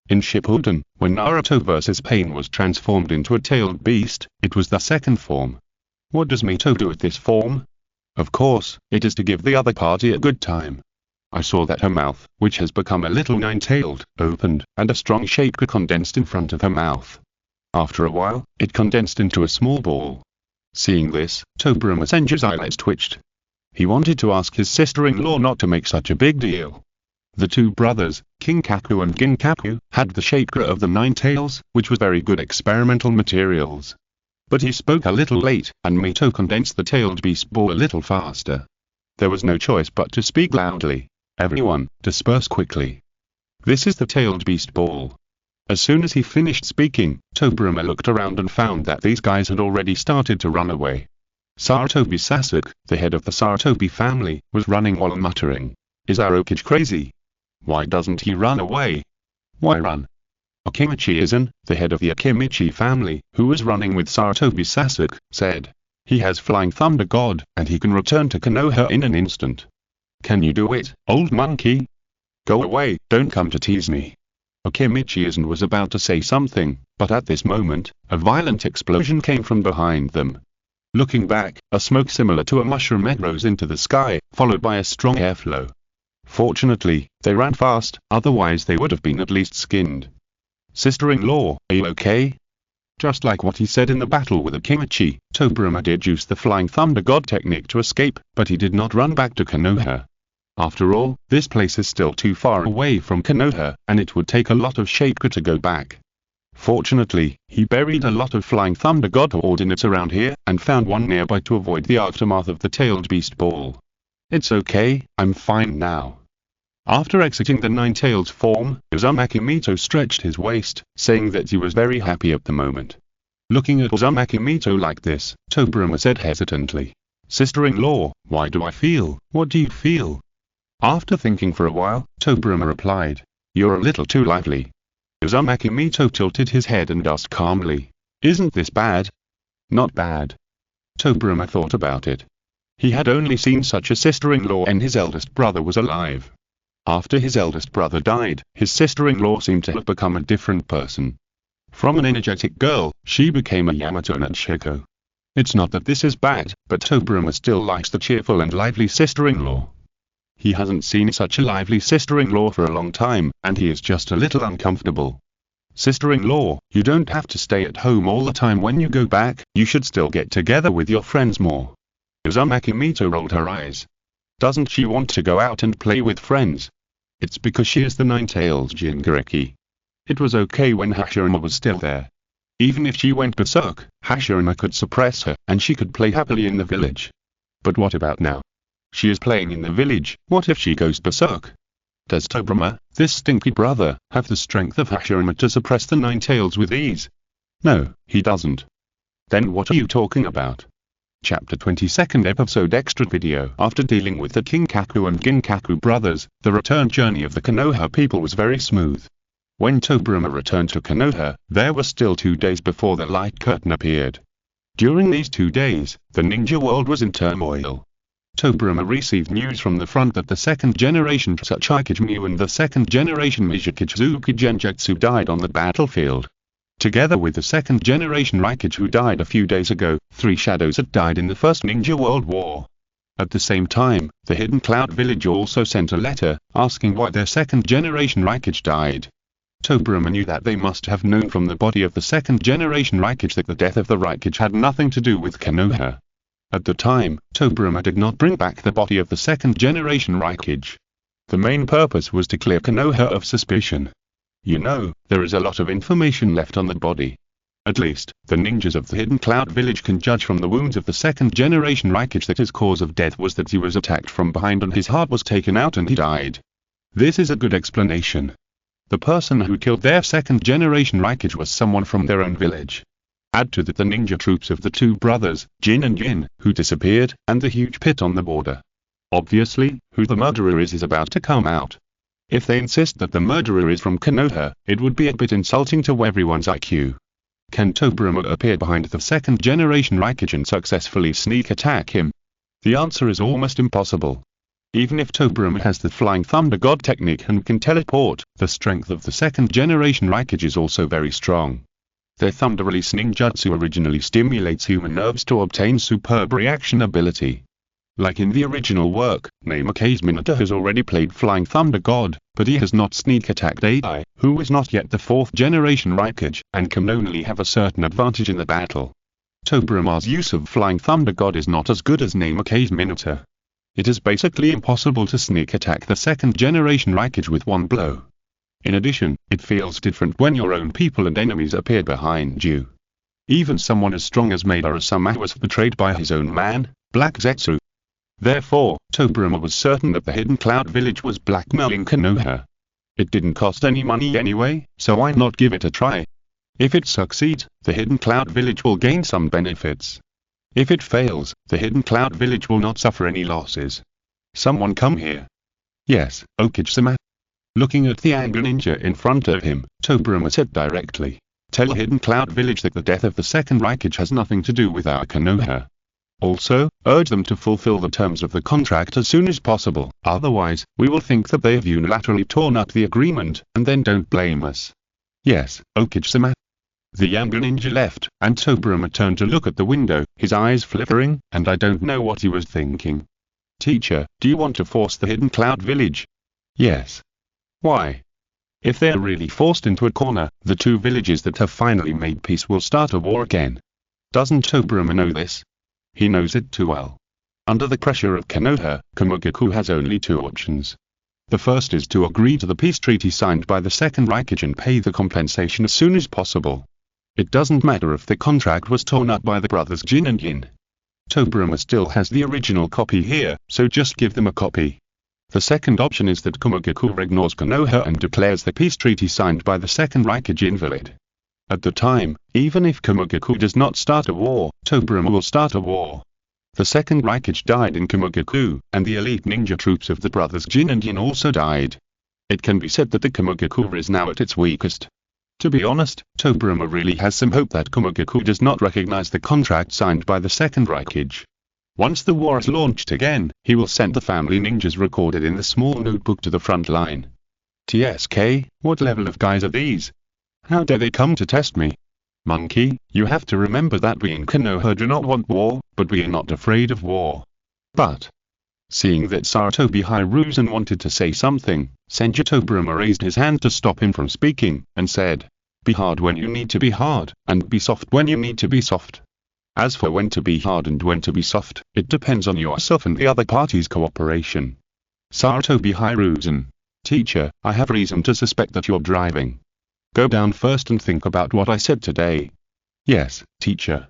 In Shippuden, when Naruto vs. Pain was transformed into a tailed beast, it was the second form. What does Mito do at this form? Of course, it is to give the other party a good time. I saw that her mouth, which has become a little nine-tailed, opened, and a strong chakra condensed in front of her mouth. After a while, it condensed into a small ball. Seeing this, Tobirama Senju's eyelids twitched. He wanted to ask his sister-in-law not to make such a big deal. The two brothers, Kinkaku and Ginkaku, had the chakra of the Nine-Tails, which was very good experimental materials. But he spoke a little late, and Mito condensed the tailed beast ball a little faster. There was no choice but to speak loudly. Everyone, disperse quickly. This is the tailed beast ball. As soon as he finished speaking, Tobirama looked around and found that these guys had already started to run away. Sarutobi Sasuke, the head of the Sarutobi family, was running while muttering, "Is our Hokage crazy? Why doesn't he run away? Why run?" Akimichi-san, the head of the Akimichi family, who was running with Sarutobi Sasuke, said, "He has Flying Thunder God, and he can return to Konoha in an instant. Can you do it, old monkey? Go away, don't come to tease me." Akimichi-san was about to say something, but at this moment, a violent explosion came from behind them. Looking back, a smoke similar to a mushroom head rose into the sky, followed by a strong airflow. Fortunately, they ran fast, otherwise they would have been at least skinned. "Sister-in-law, are you okay?" Just like what he said in the battle with Akimichi, Tobirama did use the Flying Thunder God technique to escape, but he did not run back to Konoha. After all, this place is still too far away from Konoha, and it would take a lot of chakra to go back. Fortunately, he buried a lot of Flying Thunder God coordinates around here, and found one nearby to avoid the aftermath of the tailed beast ball. "It's okay, I'm fine now." After exiting the Nine-Tails form, Uzumaki Mito stretched his waist, saying that he was very happy at the moment. Looking at Uzumaki Mito like this, Tobirama said hesitantly, "Sister-in-law, why do I feel? What do you feel?" After thinking for a while, Tobirama replied, "You're a little too lively." Uzumaki Mito tilted his head and asked calmly, "Isn't this bad?" "Not bad." Tobirama thought about it. He had only seen such a sister-in-law when his eldest brother was alive. After his eldest brother died, his sister-in-law seemed to have become a different person. From an energetic girl, she became a Yamato Natsuko. It's not that this is bad, but Tobirama still likes the cheerful and lively sister-in-law. He hasn't seen such a lively sister-in-law for a long time, and he is just a little uncomfortable. Sister-in-law, you don't have to stay at home all the time when you go back, you should still get together with your friends more. Uzumaki Mito rolled her eyes. Doesn't she want to go out and play with friends? It's because she is the Nine-Tails Jingariki. It was okay when Hashirama was still there. Even if she went berserk, Hashirama could suppress her, and she could play happily in the village. But what about now? She is playing in the village, what if she goes berserk? Does Tobirama, this stinky brother, have the strength of Hashirama to suppress the Nine-Tails with ease? No, he doesn't. Then what are you talking about? Chapter 22nd episode extra video. After dealing with the Kinkaku and Ginkaku brothers, the return journey of the Konoha people was very smooth. When Tobirama returned to Konoha, there were still 2 days before the light curtain appeared. During these 2 days, the ninja world was in turmoil. Tobirama received news from the front that the second generation Tsuchikage Mu and the second generation Mizukage Genjutsu died on the battlefield. Together with the second generation Raikage who died a few days ago, 3 shadows had died in the First Ninja World War. At the same time, the Hidden Cloud Village also sent a letter, asking why their second generation Raikage died. Tobirama knew that they must have known from the body of the second generation Raikage that the death of the Raikage had nothing to do with Konoha. At the time, Tobirama did not bring back the body of the second generation Raikage. The main purpose was to clear Konoha of suspicion. You know, there is a lot of information left on the body. At least, the ninjas of the Hidden Cloud Village can judge from the wounds of the second generation Raikage that his cause of death was that he was attacked from behind and his heart was taken out and he died. This is a good explanation. The person who killed their second generation Raikage was someone from their own village. Add to that the ninja troops of the 2 brothers, Jin and Yin, who disappeared, and the huge pit on the border. Obviously, who the murderer is about to come out. If they insist that the murderer is from Konoha, it would be a bit insulting to everyone's IQ. Can Tobirama appear behind the second generation Raikage and successfully sneak attack him? The answer is almost impossible. Even if Tobirama has the Flying Thunder God technique and can teleport, the strength of the second generation Raikage is also very strong. Their Thunder Release ninjutsu originally stimulates human nerves to obtain superb reaction ability. Like in the original work, Namikaze Minato has already played Flying Thunder God, but he has not sneak attacked AI, who is not yet the 4th generation Raikage, and can only have a certain advantage in the battle. Tobirama's use of Flying Thunder God is not as good as Namikaze Minato. It is basically impossible to sneak attack the second generation Raikage with one blow. In addition, it feels different when your own people and enemies appear behind you. Even someone as strong as Madara-sama was betrayed by his own man, Black Zetsu. Therefore, Tobirama was certain that the Hidden Cloud Village was blackmailing Konoha. It didn't cost any money anyway, so why not give it a try? If it succeeds, the Hidden Cloud Village will gain some benefits. If it fails, the Hidden Cloud Village will not suffer any losses. Someone come here. Yes, Okage-sama. Looking at the angry ninja in front of him, Tobirama said directly, "Tell Hidden Cloud Village that the death of the second Raikage has nothing to do with our Konoha. Also, urge them to fulfill the terms of the contract as soon as possible, otherwise, we will think that they have unilaterally torn up the agreement, and then don't blame us." Yes, Okage-sama. The younger ninja left, and Tobirama turned to look at the window, his eyes flickering, and I don't know what he was thinking. "Teacher, do you want to force the Hidden Cloud Village?" "Yes." "Why?" "If they are really forced into a corner, the 2 villages that have finally made peace will start a war again." Doesn't Tobirama know this? He knows it too well. Under the pressure of Konoha, Kumogaku has only 2 options. The first is to agree to the peace treaty signed by the second Raikage and pay the compensation as soon as possible. It doesn't matter if the contract was torn up by the brothers Jin and Yin. Tobirama still has the original copy here, so just give them a copy. The second option is that Kumogaku ignores Konoha and declares the peace treaty signed by the second Raikage invalid. At the time, even if Kumogaku does not start a war, Tobirama will start a war. The second Raikage died in Kumogaku, and the elite ninja troops of the brothers Jin and Yin also died. It can be said that the Kumogaku is now at its weakest. To be honest, Tobirama really has some hope that Kumogaku does not recognize the contract signed by the second Raikage. Once the war is launched again, he will send the family ninjas recorded in the small notebook to the front line. TSK, what level of guys are these? How dare they come to test me? Monkey, you have to remember that we in Konoha do not want war, but we are not afraid of war. But Seeing that Sarutobi Hiruzen wanted to say something, Senju Tobirama raised his hand to stop him from speaking, and said, "Be hard when you need to be hard, and be soft when you need to be soft. As for when to be hard and when to be soft, it depends on yourself and the other party's cooperation." Sarutobi Hiruzen: "Teacher, I have reason to suspect that you're driving. Go down first and think about what I said today." "Yes, teacher."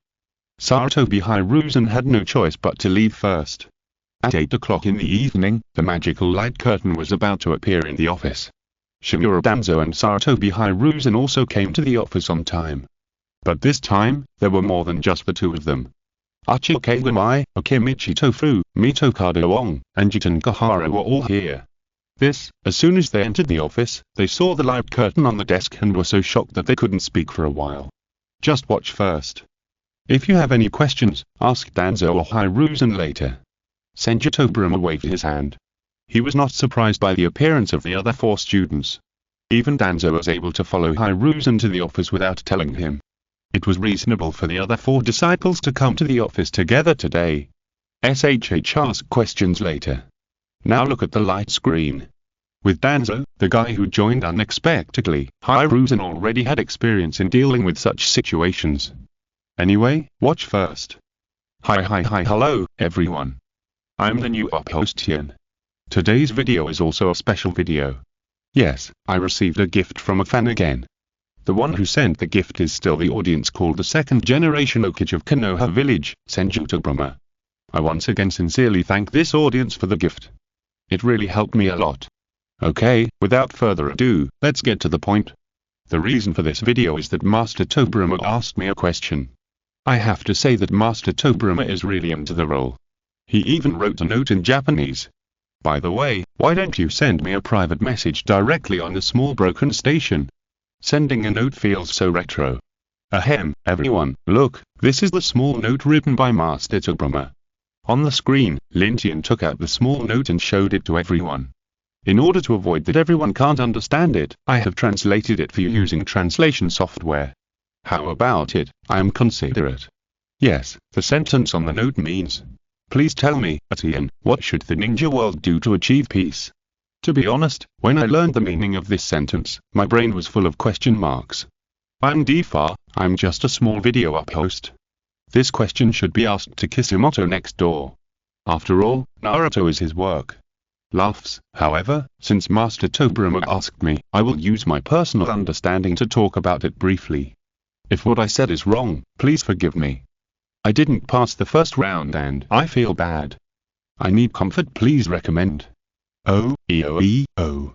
Sarutobi Hiruzen had no choice but to leave first. At 8 o'clock in the evening, the magical light curtain was about to appear in the office. Shimura Danzo and Sarutobi Hiruzen also came to the office on time. But this time, there were more than just the two of them. Uchiha Kagami, Okimichi Tofu, Mito Kadawong, and Jiten Kahara were all here. As soon as they entered the office, they saw the light curtain on the desk and were so shocked that they couldn't speak for a while. Just watch first. If you have any questions, ask Danzo or Hiruzen later. Senju Tobirama waved his hand. He was not surprised by the appearance of the other 4 students. Even Danzo was able to follow Hiruzen to the office without telling him. It was reasonable for the other 4 disciples to come to the office together today. Ask questions later. Now look at the light screen. With Danzo, the guy who joined unexpectedly, Hiruzen already had experience in dealing with such situations. Anyway, watch first. Hello, everyone. I'm the new host Tian. Today's video is also a special video. Yes, I received a gift from a fan again. The one who sent the gift is still the audience called the second generation Hokage of Konoha Village, Senju Tobirama. I once again sincerely thank this audience for the gift. It really helped me a lot. Okay, without further ado, let's get to the point. The reason for this video is that Master Tobirama asked me a question. I have to say that Master Tobirama is really into the role. He even wrote a note in Japanese. By the way, why don't you send me a private message directly on the small broken station? Sending a note feels so retro. Ahem, everyone, look, this is the small note written by Master Tobirama. On the screen, Lin Tian took out the small note and showed it to everyone. In order to avoid that everyone can't understand it, I have translated it for you using translation software. How about it? I am considerate. Yes, the sentence on the note means, "Please tell me, Tian, what should the ninja world do to achieve peace?" To be honest, when I learned the meaning of this sentence, my brain was full of question marks. I'm I'm just a small video host. This question should be asked to Kisumoto next door. After all, Naruto is his work. Laughs, however, since Master Tobirama asked me, I will use my personal understanding to talk about it briefly. If what I said is wrong, please forgive me. I didn't pass the first round and I feel bad. I need comfort, please recommend.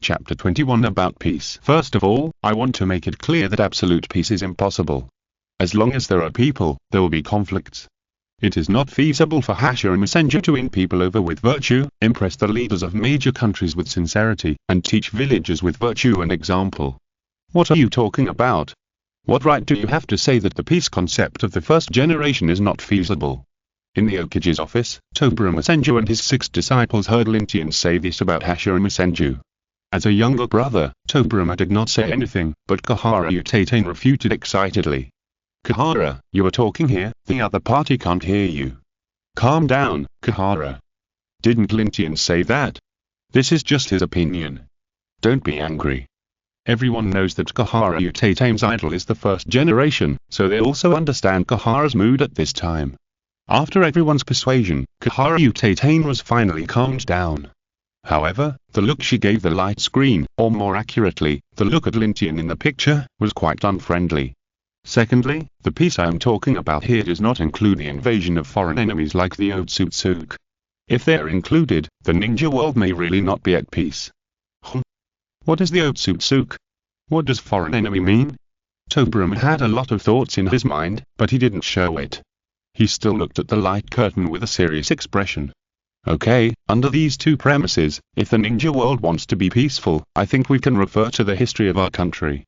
Chapter 21 about peace. First of all, I want to make it clear that absolute peace is impossible. As long as there are people, there will be conflicts. It is not feasible for Hashirama Senju to win people over with virtue, impress the leaders of major countries with sincerity, and teach villagers with virtue and example. What are you talking about? What right do you have to say that the peace concept of the first generation is not feasible? In the Hokage's office, Tobirama Senju and his 6 disciples heard Lin Tian say this about Hashirama Senju. As a younger brother, Tobirama did not say anything, but Kahara Uchiha refuted excitedly. Kahara, you are talking here, the other party can't hear you. Calm down, Kahara. Didn't Lin Tian say that? This is just his opinion. Don't be angry. Everyone knows that Kahara Uchiha's idol is the first generation, so they also understand Kahara's mood at this time. After everyone's persuasion, Kahara Uchiha was finally calmed down. However, the look she gave the light screen, or more accurately, the look at Lin Tian in the picture, was quite unfriendly. Secondly, the peace I am talking about here does not include the invasion of foreign enemies like the Otsutsuki. If they are included, the ninja world may really not be at peace. What is the Otsutsuki? What does foreign enemy mean? Tobirama had a lot of thoughts in his mind, but he didn't show it. He still looked at the light curtain with a serious expression. Okay, under these 2 premises, if the ninja world wants to be peaceful, I think we can refer to the history of our country.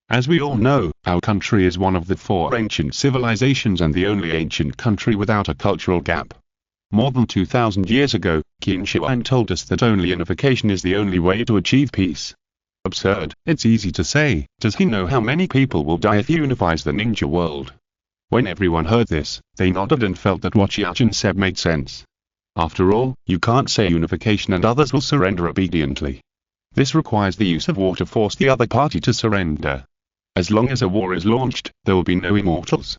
As we all know, our country is one of the 4 ancient civilizations and the only ancient country without a cultural gap. More than 2,000 years ago, Qin Shi Huang told us that only unification is the only way to achieve peace. Absurd, it's easy to say, does he know how many people will die if he unifies the ninja world? When everyone heard this, they nodded and felt that what Xiaojun said made sense. After all, you can't say unification and others will surrender obediently. This requires the use of war to force the other party to surrender. As long as a war is launched, there will be no immortals.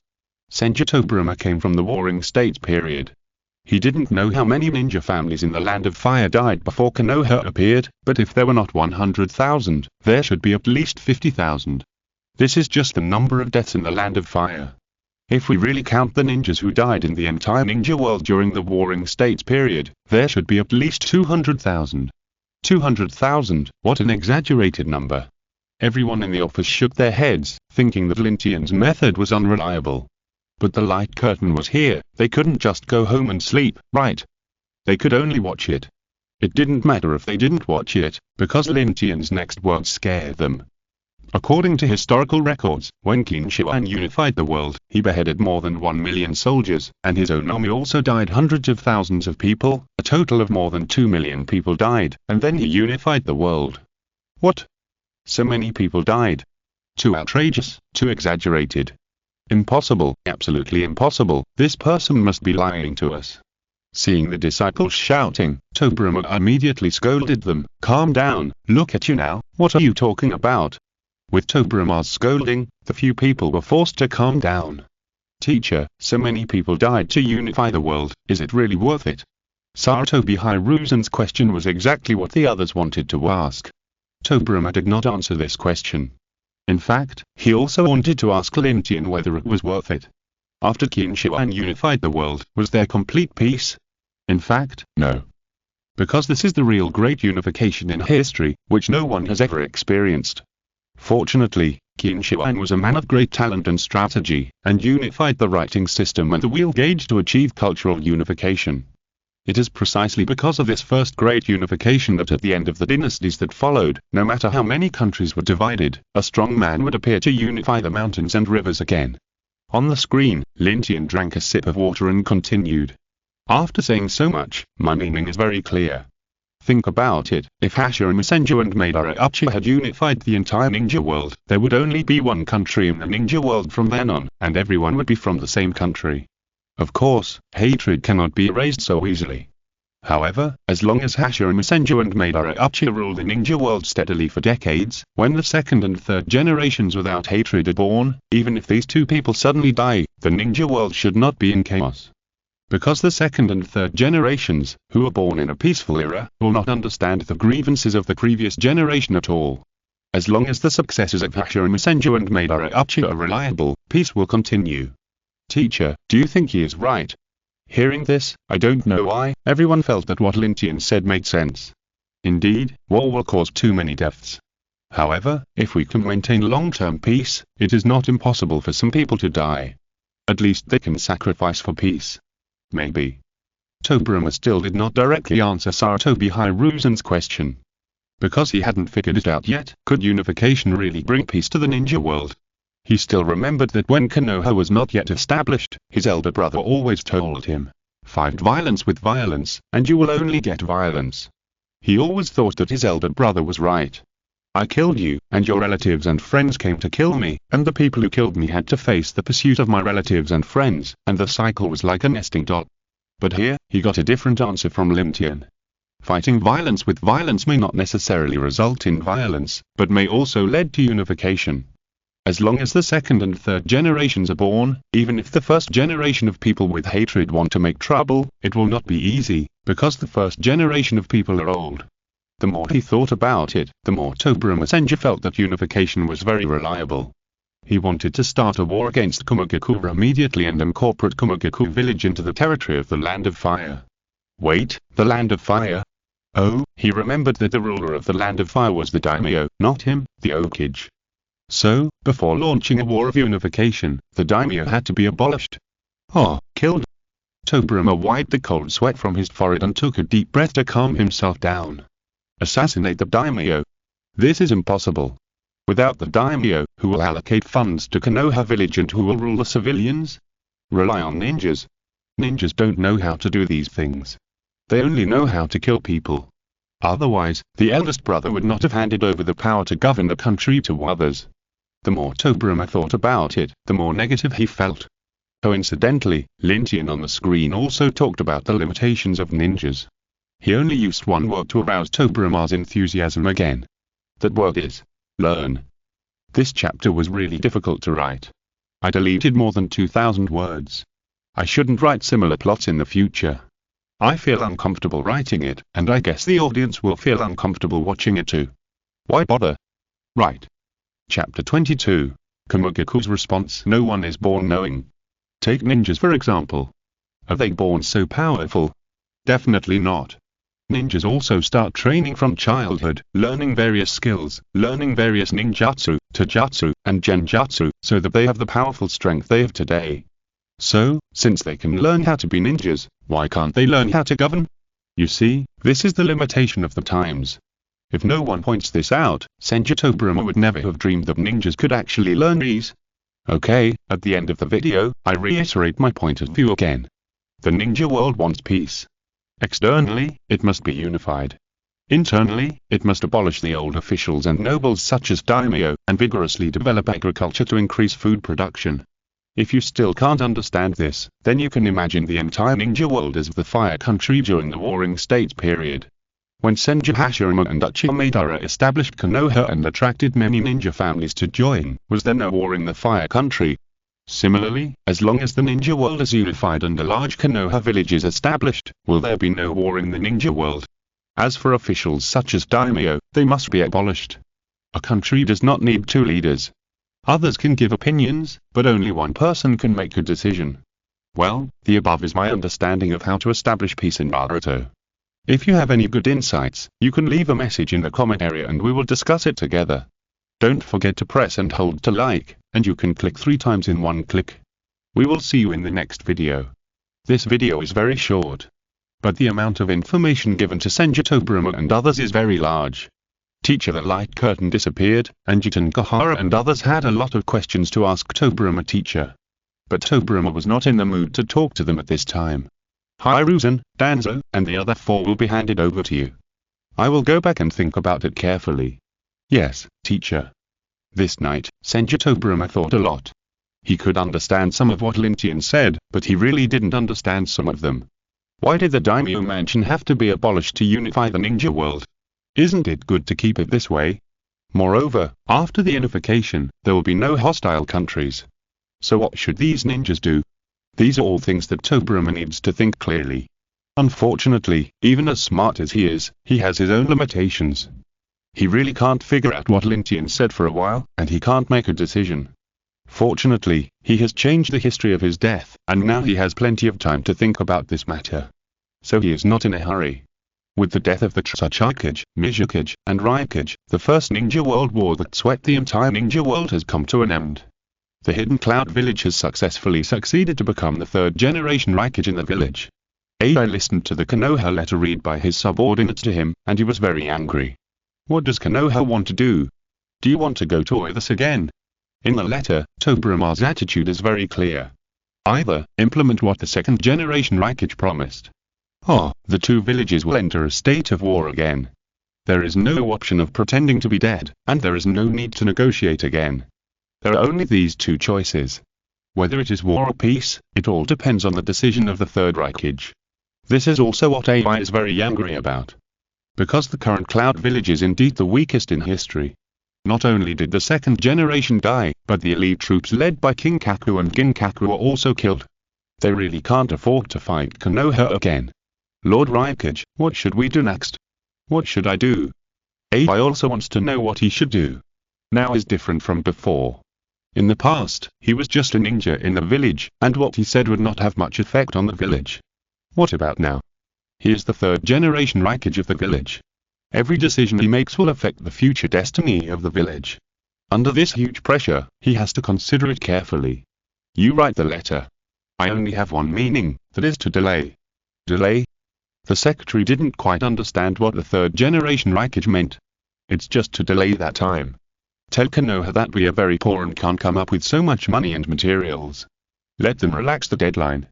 Senju Tobirama came from the Warring States period. He didn't know how many ninja families in the Land of Fire died before Konoha appeared, but if there were not 100,000, there should be at least 50,000. This is just the number of deaths in the Land of Fire. If we really count the ninjas who died in the entire ninja world during the Warring States period, there should be at least 200,000. 200,000, what an exaggerated number. Everyone in the office shook their heads, thinking that Lin Tian's method was unreliable. But the light curtain was here, they couldn't just go home and sleep, right? They could only watch it. It didn't matter if they didn't watch it, because Lin Tian's next words scared them. According to historical records, when Qin Shi Huang unified the world, he beheaded more than 1 million soldiers, and his own army also died hundreds of thousands of people, a total of more than 2 million people died, and then he unified the world. What? So many people died? Too outrageous, too exaggerated. Impossible, absolutely impossible, this person must be lying to us. Seeing the disciples shouting, Tobirama immediately scolded them, calm down, look at you now, what are you talking about? With Tobirama's scolding, the few people were forced to calm down. Teacher, so many people died to unify the world, is it really worth it? Sarutobi Hiruzen's question was exactly what the others wanted to ask. Tobirama did not answer this question. In fact, he also wanted to ask Lin Tian whether it was worth it. After Qin Shi Huang unified the world, was there complete peace? In fact, no. Because this is the real great unification in history, which no one has ever experienced. Fortunately, Qin Shi Huang was a man of great talent and strategy, and unified the writing system and the wheel gauge to achieve cultural unification. It is precisely because of this first great unification that at the end of the dynasties that followed, no matter how many countries were divided, a strong man would appear to unify the mountains and rivers again. On the screen, Lin Tian drank a sip of water and continued. After saying so much, my meaning is very clear. Think about it, if Hashirama Senju and Madara Uchiha had unified the entire ninja world, there would only be one country in the ninja world from then on, and everyone would be from the same country. Of course, hatred cannot be erased so easily. However, as long as Hashirama Senju and Madara Uchiha rule the ninja world steadily for decades, when the second and third generations without hatred are born, even if these two people suddenly die, the ninja world should not be in chaos. Because the second and third generations, who are born in a peaceful era, will not understand the grievances of the previous generation at all. As long as the successors of Hashirama Senju and Madara Uchiha are reliable, peace will continue. Teacher, do you think he is right? Hearing this, I don't know why, everyone felt that what Lin Tian said made sense. Indeed, war will cause too many deaths. However, if we can maintain long-term peace, it is not impossible for some people to die. At least they can sacrifice for peace. Maybe. Tobirama still did not directly answer Sarutobi Hiruzen's question. Because he hadn't figured it out yet, could unification really bring peace to the ninja world? He still remembered that when Konoha was not yet established, his elder brother always told him, "Fight violence with violence, and you will only get violence." He always thought that his elder brother was right. I killed you, and your relatives and friends came to kill me, and the people who killed me had to face the pursuit of my relatives and friends, and the cycle was like a nesting doll. But here, he got a different answer from Lin Tian. Fighting violence with violence may not necessarily result in violence, but may also lead to unification. As long as the second and third generations are born, even if the first generation of people with hatred want to make trouble, it will not be easy, because the first generation of people are old. The more he thought about it, the more Tobirama Senju felt that unification was very reliable. He wanted to start a war against Kumogakure immediately and incorporate Kumogakure village into the territory of the Land of Fire. Wait, the Land of Fire? Oh, he remembered that the ruler of the Land of Fire was the daimyo, not him, the Hokage. So, before launching a war of unification, the daimyo had to be abolished. Killed. Tobirama wiped the cold sweat from his forehead and took a deep breath to calm himself down. Assassinate the daimyo? This is impossible. Without the daimyo, who will allocate funds to Konoha village and who will rule the civilians? Rely on ninjas. Ninjas don't know how to do these things. They only know how to kill people. Otherwise, the eldest brother would not have handed over the power to govern the country to others. The more Tobirama thought about it, the more negative he felt. Coincidentally, Lin Tian on the screen also talked about the limitations of ninjas. He only used one word to arouse Tobirama's enthusiasm again. That word is learn. This chapter was really difficult to write. I deleted more than 2,000 words. I shouldn't write similar plots in the future. I feel uncomfortable writing it, and I guess the audience will feel uncomfortable watching it too. Why bother? Right. Chapter 22. Kamugaku's response. No one is born knowing. Take ninjas for example. Are they born so powerful? Definitely not. Ninjas also start training from childhood, learning various skills, learning various ninjutsu, taijutsu, and genjutsu, so that they have the powerful strength they have today. So, since they can learn how to be ninjas, why can't they learn how to govern? You see, this is the limitation of the times. If no one points this out, Senju Tobirama would never have dreamed that ninjas could actually learn these. Okay, at the end of the video, I reiterate my point of view again. The ninja world wants peace. Externally, it must be unified. Internally, it must abolish the old officials and nobles such as daimyo, and vigorously develop agriculture to increase food production. If you still can't understand this, then you can imagine the entire ninja world as the fire country during the Warring States period. When Senju Hashirama and Uchiha Madara established Konoha and attracted many ninja families to join, was there no war in the fire country? Similarly, as long as the ninja world is unified and a large Konoha village is established, will there be no war in the ninja world? As for officials such as daimyo, they must be abolished. A country does not need two leaders. Others can give opinions, but only one person can make a decision. Well, the above is my understanding of how to establish peace in Naruto. If you have any good insights, you can leave a message in the comment area and we will discuss it together. Don't forget to press and hold to like, and you can click 3 times in one click. We will see you in the next video. This video is very short, but the amount of information given to Senju Tobirama and others is very large. Teacher, the light curtain disappeared, and Jitan Kahara and others had a lot of questions to ask Tobirama teacher. But Tobirama was not in the mood to talk to them at this time. Hiruzen, Danzo, and the other 4 will be handed over to you. I will go back and think about it carefully. Yes, teacher. This night, Senju Tobirama thought a lot. He could understand some of what Lin Tian said, but he really didn't understand some of them. Why did the daimyo mansion have to be abolished to unify the ninja world? Isn't it good to keep it this way? Moreover, after the unification, there will be no hostile countries. So what should these ninjas do? These are all things that Tobirama needs to think clearly. Unfortunately, even as smart as he is, he has his own limitations. He really can't figure out what Lin Tian said for a while, and he can't make a decision. Fortunately, he has changed the history of his death, and now he has plenty of time to think about this matter. So he is not in a hurry. With the death of the Third Hokage, Mizukage, and Raikage, the first ninja world war that swept the entire ninja world has come to an end. The Hidden Cloud village has successfully succeeded to become the 3rd generation Raikage in the village. Ai listened to the Konoha letter read by his subordinates to him, and he was very angry. What does Konoha want to do? Do you want to go to this again? In the letter, Tobirama's attitude is very clear. Either implement what the 2nd generation Raikage promised, or the 2 villages will enter a state of war again. There is no option of pretending to be dead, and there is no need to negotiate again. There are only these 2 choices. Whether it is war or peace, it all depends on the decision of the 3rd Raikage. This is also what Ai is very angry about. Because the current Cloud village is indeed the weakest in history. Not only did the 2nd generation die, but the elite troops led by King Kaku and Ginkaku were also killed. They really can't afford to fight Konoha again. Lord Raikage, what should we do next? What should I do? Ai also wants to know what he should do. Now is different from before. In the past, he was just a ninja in the village, and what he said would not have much effect on the village. What about now? He is the 3rd generation Raikage of the village. Every decision he makes will affect the future destiny of the village. Under this huge pressure, he has to consider it carefully. You write the letter. I only have one meaning, that is to delay. Delay? The secretary didn't quite understand what the 3rd generation Raikage meant. It's just to delay that time. Tell Konoha that we are very poor and can't come up with so much money and materials. Let them relax the deadline.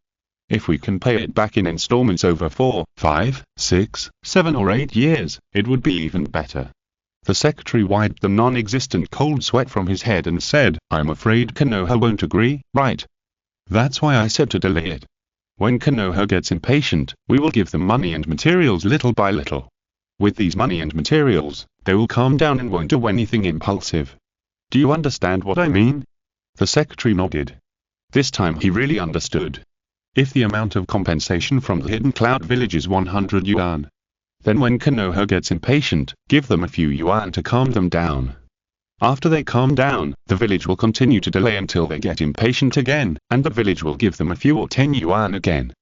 If we can pay it back in installments over 4, 5, 6, 7 or 8 years, it would be even better. The secretary wiped the non-existent cold sweat from his head and said, I'm afraid Konoha won't agree, right? That's why I said to delay it. When Konoha gets impatient, we will give them money and materials little by little. With these money and materials, they will calm down and won't do anything impulsive. Do you understand what I mean? The secretary nodded. This time he really understood. If the amount of compensation from the Hidden Cloud Village is 100 yuan, then when Konoha gets impatient, give them a few yuan to calm them down. After they calm down, the village will continue to delay until they get impatient again, and the village will give them a few or 10 yuan again.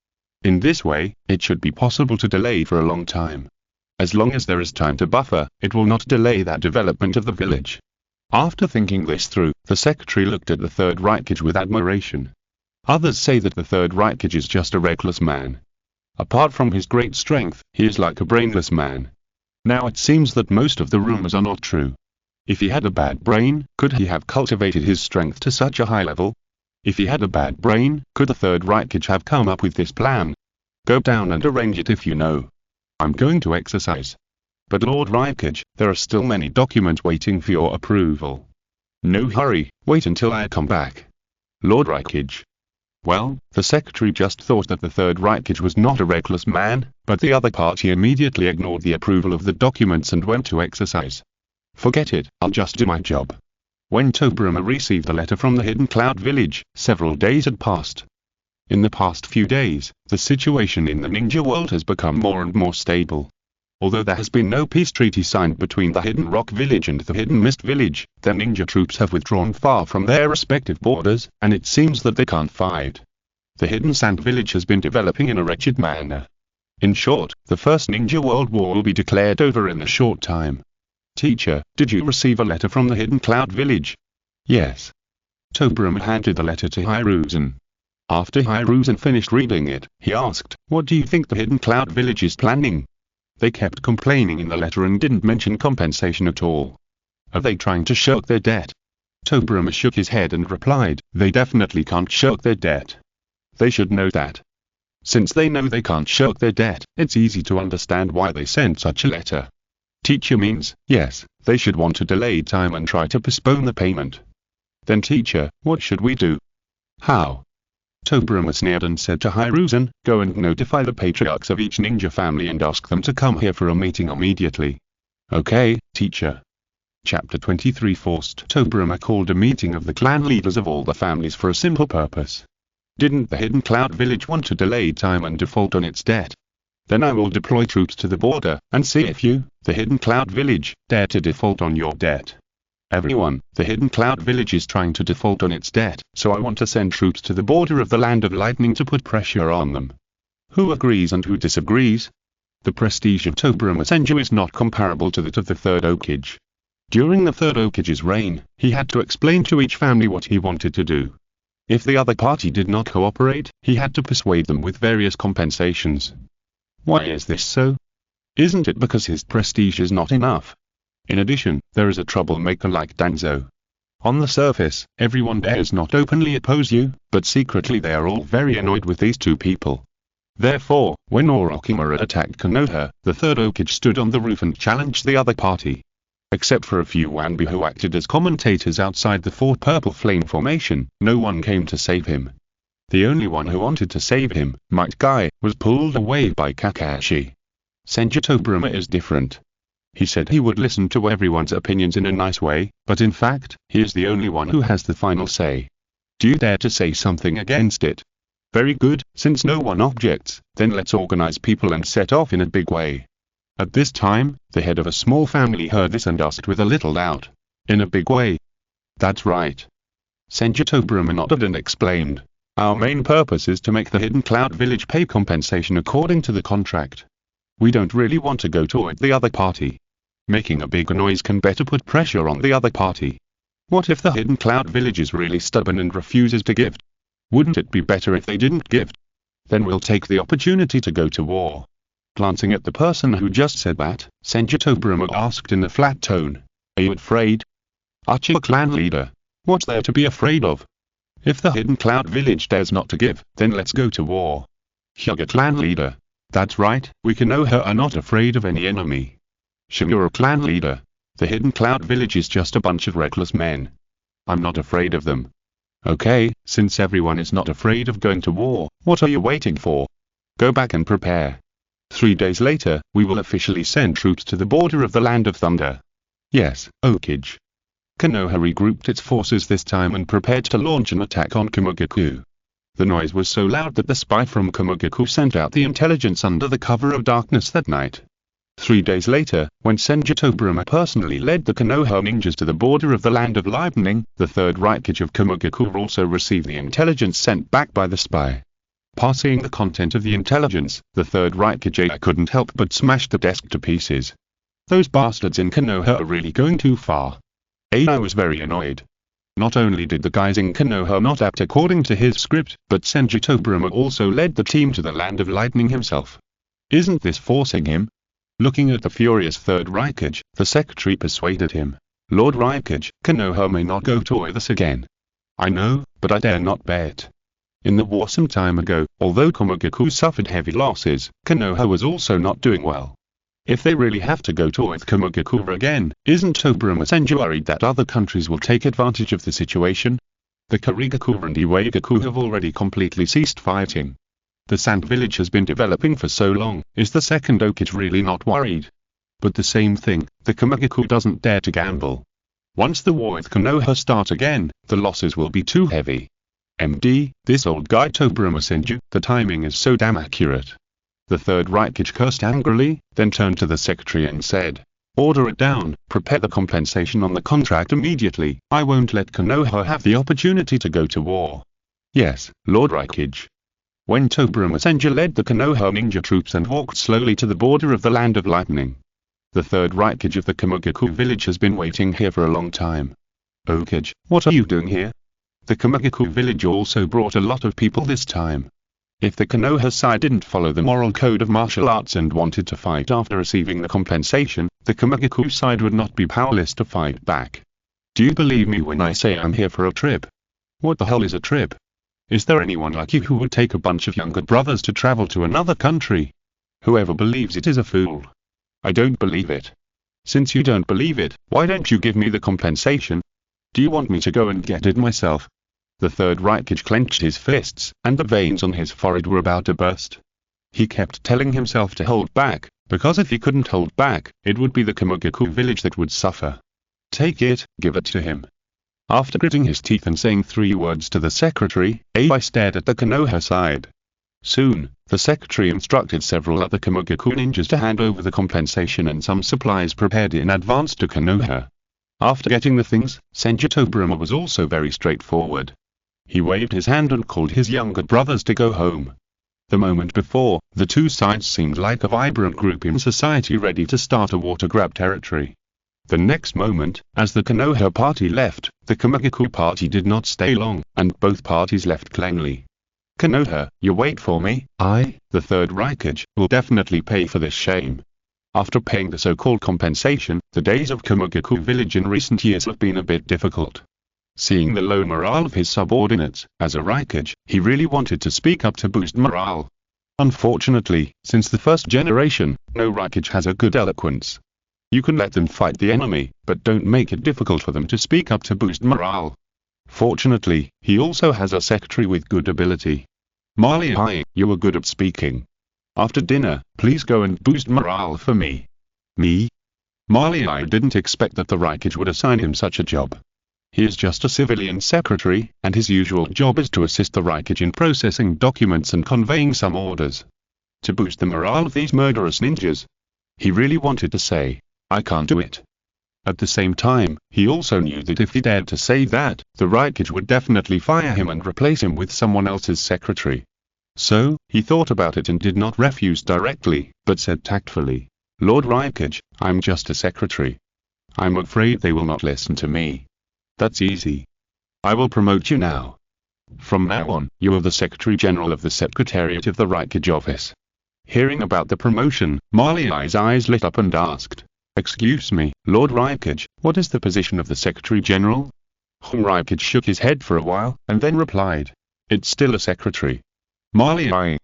In this way, it should be possible to delay for a long time. As long as there is time to buffer, it will not delay that development of the village. After thinking this through, the secretary looked at the Third Hokage with admiration. Others say that the Third Hokage is just a reckless man. Apart from his great strength, he is like a brainless man. Now it seems that most of the rumors are not true. If he had a bad brain, could he have cultivated his strength to such a high level? If he had a bad brain, could the Third Hokage have come up with this plan? Go down and arrange it if you know. I'm going to exercise. But Lord Hokage, there are still many documents waiting for your approval. No hurry, wait until I come back. Lord Hokage. Well, the secretary just thought that the Third Hokage was not a reckless man, but the other party immediately ignored the approval of the documents and went to exercise. Forget it, I'll just do my job. When Tobirama received the letter from the Hidden Cloud Village, several days had passed. In the past few days, the situation in the ninja world has become more and more stable. Although there has been no peace treaty signed between the Hidden Rock Village and the Hidden Mist Village, their ninja troops have withdrawn far from their respective borders, and it seems that they can't fight. The Hidden Sand Village has been developing in a wretched manner. In short, the First Ninja World War will be declared over in a short time. Teacher, did you receive a letter from the Hidden Cloud Village? Yes. Tobirama handed the letter to Hiruzen. After Hiruzen finished reading it, he asked, what do you think the Hidden Cloud Village is planning? They kept complaining in the letter and didn't mention compensation at all. Are they trying to shirk their debt? Tobirama shook his head and replied, they definitely can't shirk their debt. They should know that. Since they know they can't shirk their debt, it's easy to understand why they sent such a letter. Teacher means, yes, they should want to delay time and try to postpone the payment. Then teacher, what should we do? How? Tobirama sneered and said to Hiruzen, go and notify the patriarchs of each ninja family and ask them to come here for a meeting immediately. Okay, teacher. Chapter 23 Forced Tobirama called a meeting of the clan leaders of all the families for a simple purpose. Didn't the Hidden Cloud Village want to delay time and default on its debt? Then I will deploy troops to the border, and see if you, the Hidden Cloud Village, dare to default on your debt. Everyone, the Hidden Cloud Village is trying to default on its debt, so I want to send troops to the border of the Land of Lightning to put pressure on them. Who agrees and who disagrees? The prestige of Tobirama Senju is not comparable to that of the Third Hokage. During the Third Hokage's reign, he had to explain to each family what he wanted to do. If the other party did not cooperate, he had to persuade them with various compensations. Why is this so? Isn't it because his prestige is not enough? In addition, there is a troublemaker like Danzo. On the surface, everyone dares not openly oppose you, but secretly they are all very annoyed with these two people. Therefore, when Orochimaru attacked Konoha, the Third Hokage stood on the roof and challenged the other party. Except for a few Wanbi who acted as commentators outside the Four Purple Flame formation, no one came to save him. The only one who wanted to save him, Might Guy, was pulled away by Kakashi. Senju Tobirama is different. He said he would listen to everyone's opinions in a nice way, but in fact, he is the only one who has the final say. Do you dare to say something against it? Very good, since no one objects, then let's organize people and set off in a big way. At this time, the head of a small family heard this and asked with a little doubt. In a big way? That's right. Senju Tobirama nodded and explained. Our main purpose is to make the Hidden Cloud Village pay compensation according to the contract. We don't really want to go toward the other party. Making a bigger noise can better put pressure on the other party. What if the Hidden Cloud Village is really stubborn and refuses to give? Wouldn't it be better if they didn't give? Then we'll take the opportunity to go to war. Glancing at the person who just said that, Senju Tobirama asked in a flat tone. Are you afraid? Uchiha clan leader. What's there to be afraid of? If the Hidden Cloud Village dares not to give, then let's go to war. Hyuga clan leader. That's right, we Konoha are not afraid of any enemy. Shimura clan leader. The Hidden Cloud Village is just a bunch of reckless men. I'm not afraid of them. Okay, since everyone is not afraid of going to war, what are you waiting for? Go back and prepare. 3 days later, we will officially send troops to the border of the Land of Thunder. Yes, Hokage. Konoha regrouped its forces this time and prepared to launch an attack on Kumogaku. The noise was so loud that the spy from Kumogaku sent out the intelligence under the cover of darkness that night. 3 days later, when Senju Tobirama personally led the Konoha ninjas to the border of the Land of Lightning, the Third Hokage of Kumogaku also received the intelligence sent back by the spy. Passing the content of the intelligence, the Third Hokage couldn't help but smash the desk to pieces. Those bastards in Konoha are really going too far. Ada was very annoyed. Not only did the guys in Konoha not act according to his script, but Senju Tobirama also led the team to the Land of Lightning himself. Isn't this forcing him? Looking at the furious Third Hokage, the secretary persuaded him. Lord Hokage, Konoha may not go to this again. I know, but I dare not bet. In the war some time ago, although Kumogaku suffered heavy losses, Konoha was also not doing well. If they really have to go to with Kumogaku again, isn't Tobirama Senju worried that other countries will take advantage of the situation? The Karigaku and Iwagaku have already completely ceased fighting. The Sand Village has been developing for so long, is the Second Hokage really not worried? But the same thing, the Kumogaku doesn't dare to gamble. Once the war with Konoha starts again, the losses will be too heavy. MD, this old guy Tobirama Senju, the timing is so damn accurate. The Third Hokage cursed angrily, then turned to the secretary and said, order it down, prepare the compensation on the contract immediately, I won't let Konoha have the opportunity to go to war. Yes, Lord Hokage. When Tobirama Senju led the Konoha ninja troops and walked slowly to the border of the Land of Lightning. The Third Hokage of the Kumogaku village has been waiting here for a long time. Hokage, what are you doing here? The Kumogaku village also brought a lot of people this time. If the Konoha side didn't follow the moral code of martial arts and wanted to fight after receiving the compensation, the Kumogaku side would not be powerless to fight back. Do you believe me when I say I'm here for a trip? What the hell is a trip? Is there anyone like you who would take a bunch of younger brothers to travel to another country? Whoever believes it is a fool. I don't believe it. Since you don't believe it, why don't you give me the compensation? Do you want me to go and get it myself? The Third Hokage clenched his fists, and the veins on his forehead were about to burst. He kept telling himself to hold back, because if he couldn't hold back, it would be the Kumogaku village that would suffer. Take it, give it to him. After gritting his teeth and saying 3 words to the secretary, Ai stared at the Konoha side. Soon, the secretary instructed several other Kumogaku ninjas to hand over the compensation and some supplies prepared in advance to Konoha. After getting the things, Senju Tobirama was also very straightforward. He waved his hand and called his younger brothers to go home. The moment before, the two sides seemed like a vibrant group in society ready to start a war to grab territory. The next moment, as the Konoha party left, the Kumogaku party did not stay long, and both parties left cleanly. Konoha, you wait for me, I, the Third Hokage, will definitely pay for this shame. After paying the so-called compensation, the days of Kumogaku village in recent years have been a bit difficult. Seeing the low morale of his subordinates, as a Hokage, he really wanted to speak up to boost morale. Unfortunately, since the first generation, no Hokage has a good eloquence. You can let them fight the enemy, but don't make it difficult for them to speak up to boost morale. Fortunately, he also has a secretary with good ability. Marley, hi, you are good at speaking. After dinner, please go and boost morale for me. Me? Marley, I didn't expect that the Hokage would assign him such a job. He is just a civilian secretary, and his usual job is to assist the Hokage in processing documents and conveying some orders. To boost the morale of these murderous ninjas. He really wanted to say, I can't do it. At the same time, he also knew that if he dared to say that, the Hokage would definitely fire him and replace him with someone else's secretary. So, he thought about it and did not refuse directly, but said tactfully, Lord Hokage, I'm just a secretary. I'm afraid they will not listen to me. That's easy. I will promote you now. From now on, you are the Secretary General of the Secretariat of the Hokage office. Hearing about the promotion, Marley's eyes lit up and asked, Excuse me, Lord Hokage, what is the position of the Secretary General? Hokage shook his head for a while, and then replied, It's still a secretary. Marley.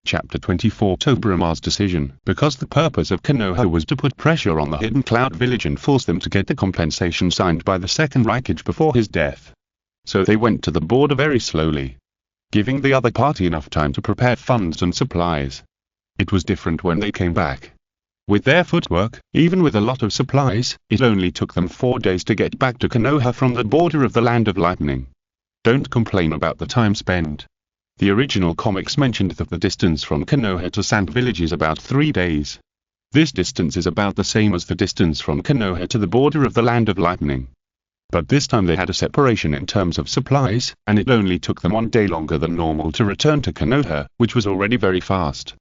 Chapter 24 Tobirama's decision. Because the purpose of Konoha was to put pressure on the Hidden Cloud village and force them to get the compensation signed by the Second Hokage before his death. so they went to the border very slowly, giving the other party enough time to prepare funds and supplies. It was different when they came back. With their footwork, even with a lot of supplies, it only took them 4 days to get back to Konoha from the border of the Land of Lightning. Don't complain about the time spent. The original comics mentioned that the distance from Konoha to Sand Village is about 3 days. This distance is about the same as the distance from Konoha to the border of the Land of Lightning. But this time they had a separation in terms of supplies, and it only took them 1 day longer than normal to return to Konoha, which was already very fast.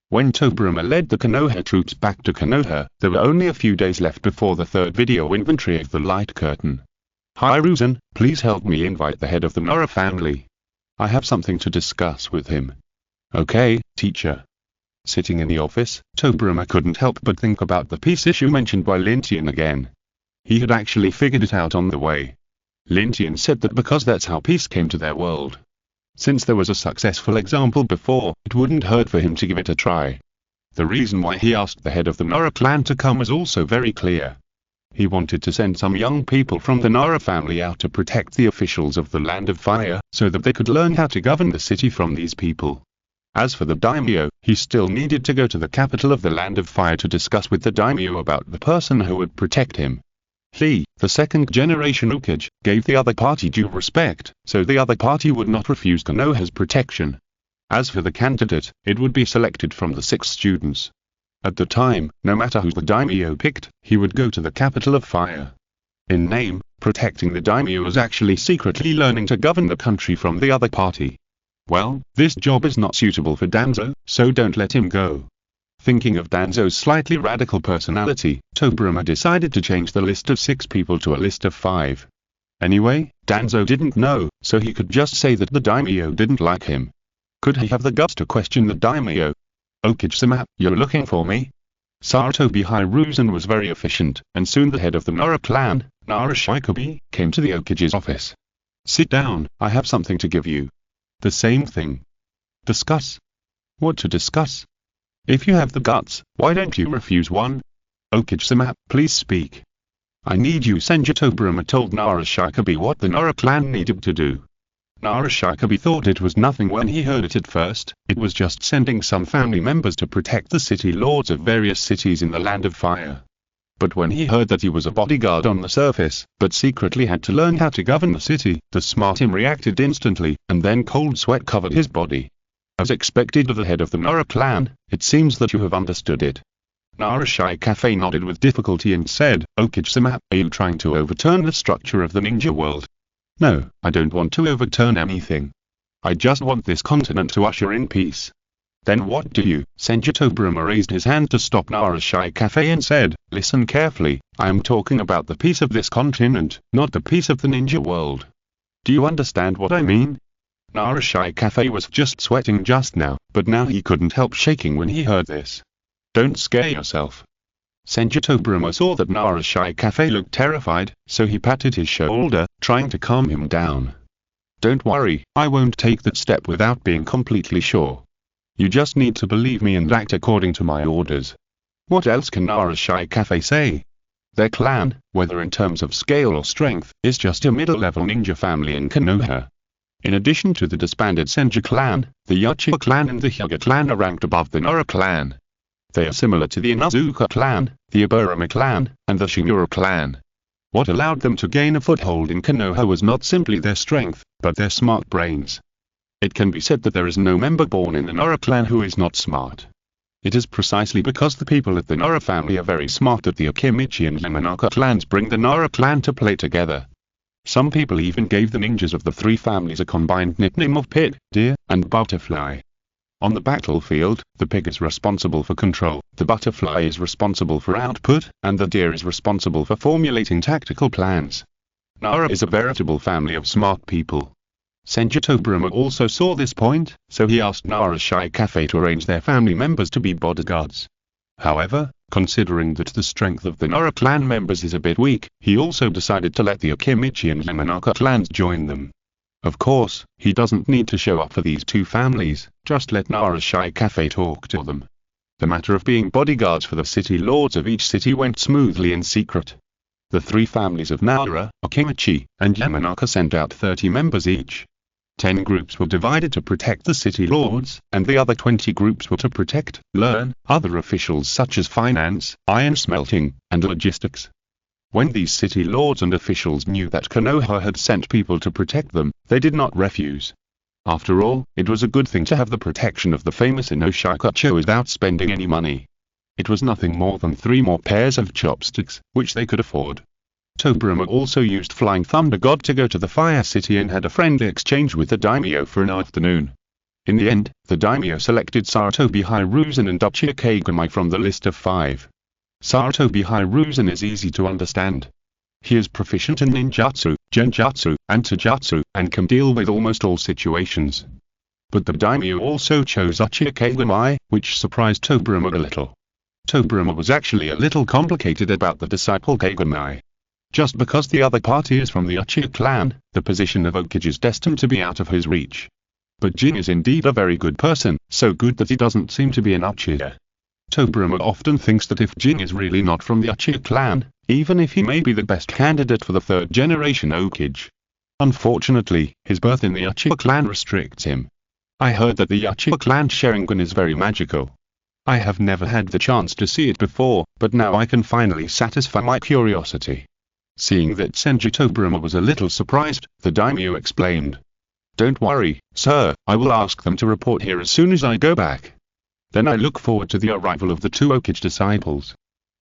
When Tobirama led the Konoha troops back to Konoha, there were only a few days left before the third video inventory of the Light Curtain. Hiruzen, please help me invite the head of the Nara family. I have something to discuss with him. Okay, teacher. Sitting in the office, Tobirama couldn't help but think about the peace issue mentioned by Lin Tian again. He had actually figured it out on the way. Lin Tian said that because that's how peace came to their world. Since there was a successful example before, it wouldn't hurt for him to give it a try. The reason why he asked the head of the Nara clan to come was also very clear. He wanted to send some young people from the Nara family out to protect the officials of the Land of Fire, so that they could learn how to govern the city from these people. As for the daimyo, he still needed to go to the capital of the Land of Fire to discuss with the daimyo about the person who would protect him. He, the second generation Hokage, gave the other party due respect, so the other party would not refuse Konoha's protection. As for the candidate, it would be selected from the 6 students. At the time, no matter who the daimyo picked, he would go to the capital of fire. In name, protecting the daimyo was actually secretly learning to govern the country from the other party. Well, this job is not suitable for Danzo, so don't let him go. Thinking of Danzo's slightly radical personality, Tobirama decided to change the list of 6 people to a list of 5. Anyway, Danzo didn't know, so he could just say that the daimyo didn't like him. Could he have the guts to question the daimyo? Hokage-sama, you're looking for me? Sarutobi Hiruzen was very efficient, and soon the head of the Nara clan, Nara Shikobi, came to the Hokage's office. Sit down, I have something to give you. The same thing. Discuss. What to discuss? If you have the guts, why don't you refuse one? Hokage-sama, please speak. I need you. Senju. Tobirama told Nara Shikobi what the Nara clan needed to do. Nara Shikobi thought it was nothing when he heard it at first. It was just sending some family members to protect the city lords of various cities in the Land of Fire. But when he heard that he was a bodyguard on the surface, but secretly had to learn how to govern the city, the smart him reacted instantly, and then cold sweat covered his body. As expected of the head of the Nara clan, it seems that you have understood it. Nara Shikobi nodded with difficulty and said, Hokage-sama, are you trying to overturn the structure of the ninja world? No, I don't want to overturn anything. I just want this continent to usher in peace. Then what do you? Senju. Tobirama raised his hand to stop Nara Shikobi and said, listen carefully, I am talking about the peace of this continent, not the peace of the ninja world. Do you understand what I mean? Nara Shikobi was just sweating just now, but now he couldn't help shaking when he heard this. Don't scare yourself. Senju. Tobirama saw that Nara Shikobi looked terrified, so he patted his shoulder, trying to calm him down. Don't worry, I won't take that step without being completely sure. You just need to believe me and act according to my orders. What else can Nara Shikobi say? Their clan, whether in terms of scale or strength, is just a middle-level ninja family in Konoha. In addition to the disbanded Senju clan, the Uchiha clan and the Hyuga clan are ranked above the Nara clan. They are similar to the Inuzuka clan, the Tobirama clan, and the Shinura clan. What allowed them to gain a foothold in Konoha was not simply their strength, but their smart brains. It can be said that there is no member born in the Nara clan who is not smart. It is precisely because the people of the Nara family are very smart that the Akimichi and Yamanaka clans bring the Nara clan to play together. Some people even gave the ninjas of the 3 families a combined nickname of pig, deer, and butterfly. On the battlefield, the pig is responsible for control, the butterfly is responsible for output, and the deer is responsible for formulating tactical plans. Nara is a veritable family of smart people. Senju. Tobirama also saw this point, so he asked Nara Shikobi to arrange their family members to be bodyguards. However, considering that the strength of the Nara clan members is a bit weak, he also decided to let the Akimichi and Yamanaka clans join them. Of course, he doesn't need to show up for these 2 families, just let Nara Shikobi talk to them. The matter of being bodyguards for the city lords of each city went smoothly in secret. the three families of Nara, Okimichi, and Yamanaka sent out 30 members each. 10 groups were divided to protect the city lords, and the other 20 groups were to protect, learn, other officials such as finance, iron smelting, and logistics. When these city lords and officials knew that Konoha had sent people to protect them, they did not refuse. After all, it was a good thing to have the protection of the famous Inoshikacho without spending any money. It was nothing more than 3 more pairs of chopsticks, which they could afford. Tobirama also used Flying Thunder God to go to the Fire City and had a friendly exchange with the daimyo for an afternoon. In the end, the daimyo selected Sarutobi Hiruzen and Uchiha Kagami from the list of 5. Sarutobi Hiruzen is easy to understand. He is proficient in ninjutsu, genjutsu, and taijutsu, and can deal with almost all situations. But the daimyo also chose Uchiha Kagami, which surprised Tobirama a little. Tobirama was actually a little complicated about the disciple Kagami. Just because the other party is from the Uchiha clan, the position of Hokage is destined to be out of his reach. But Jin is indeed a very good person, so good that he doesn't seem to be an Uchiha. Tobirama often thinks that if Jin is really not from the Uchiha clan, even if he may be the best candidate for the 3rd generation Hokage. Unfortunately, his birth in the Uchiha clan restricts him. I heard that the Uchiha clan Sharingan is very magical. I have never had the chance to see it before, but now I can finally satisfy my curiosity. Seeing that Senju Tobirama was a little surprised, the daimyo explained. Don't worry, sir, I will ask them to report here as soon as I go back. Then I look forward to the arrival of the 2 Hokage disciples.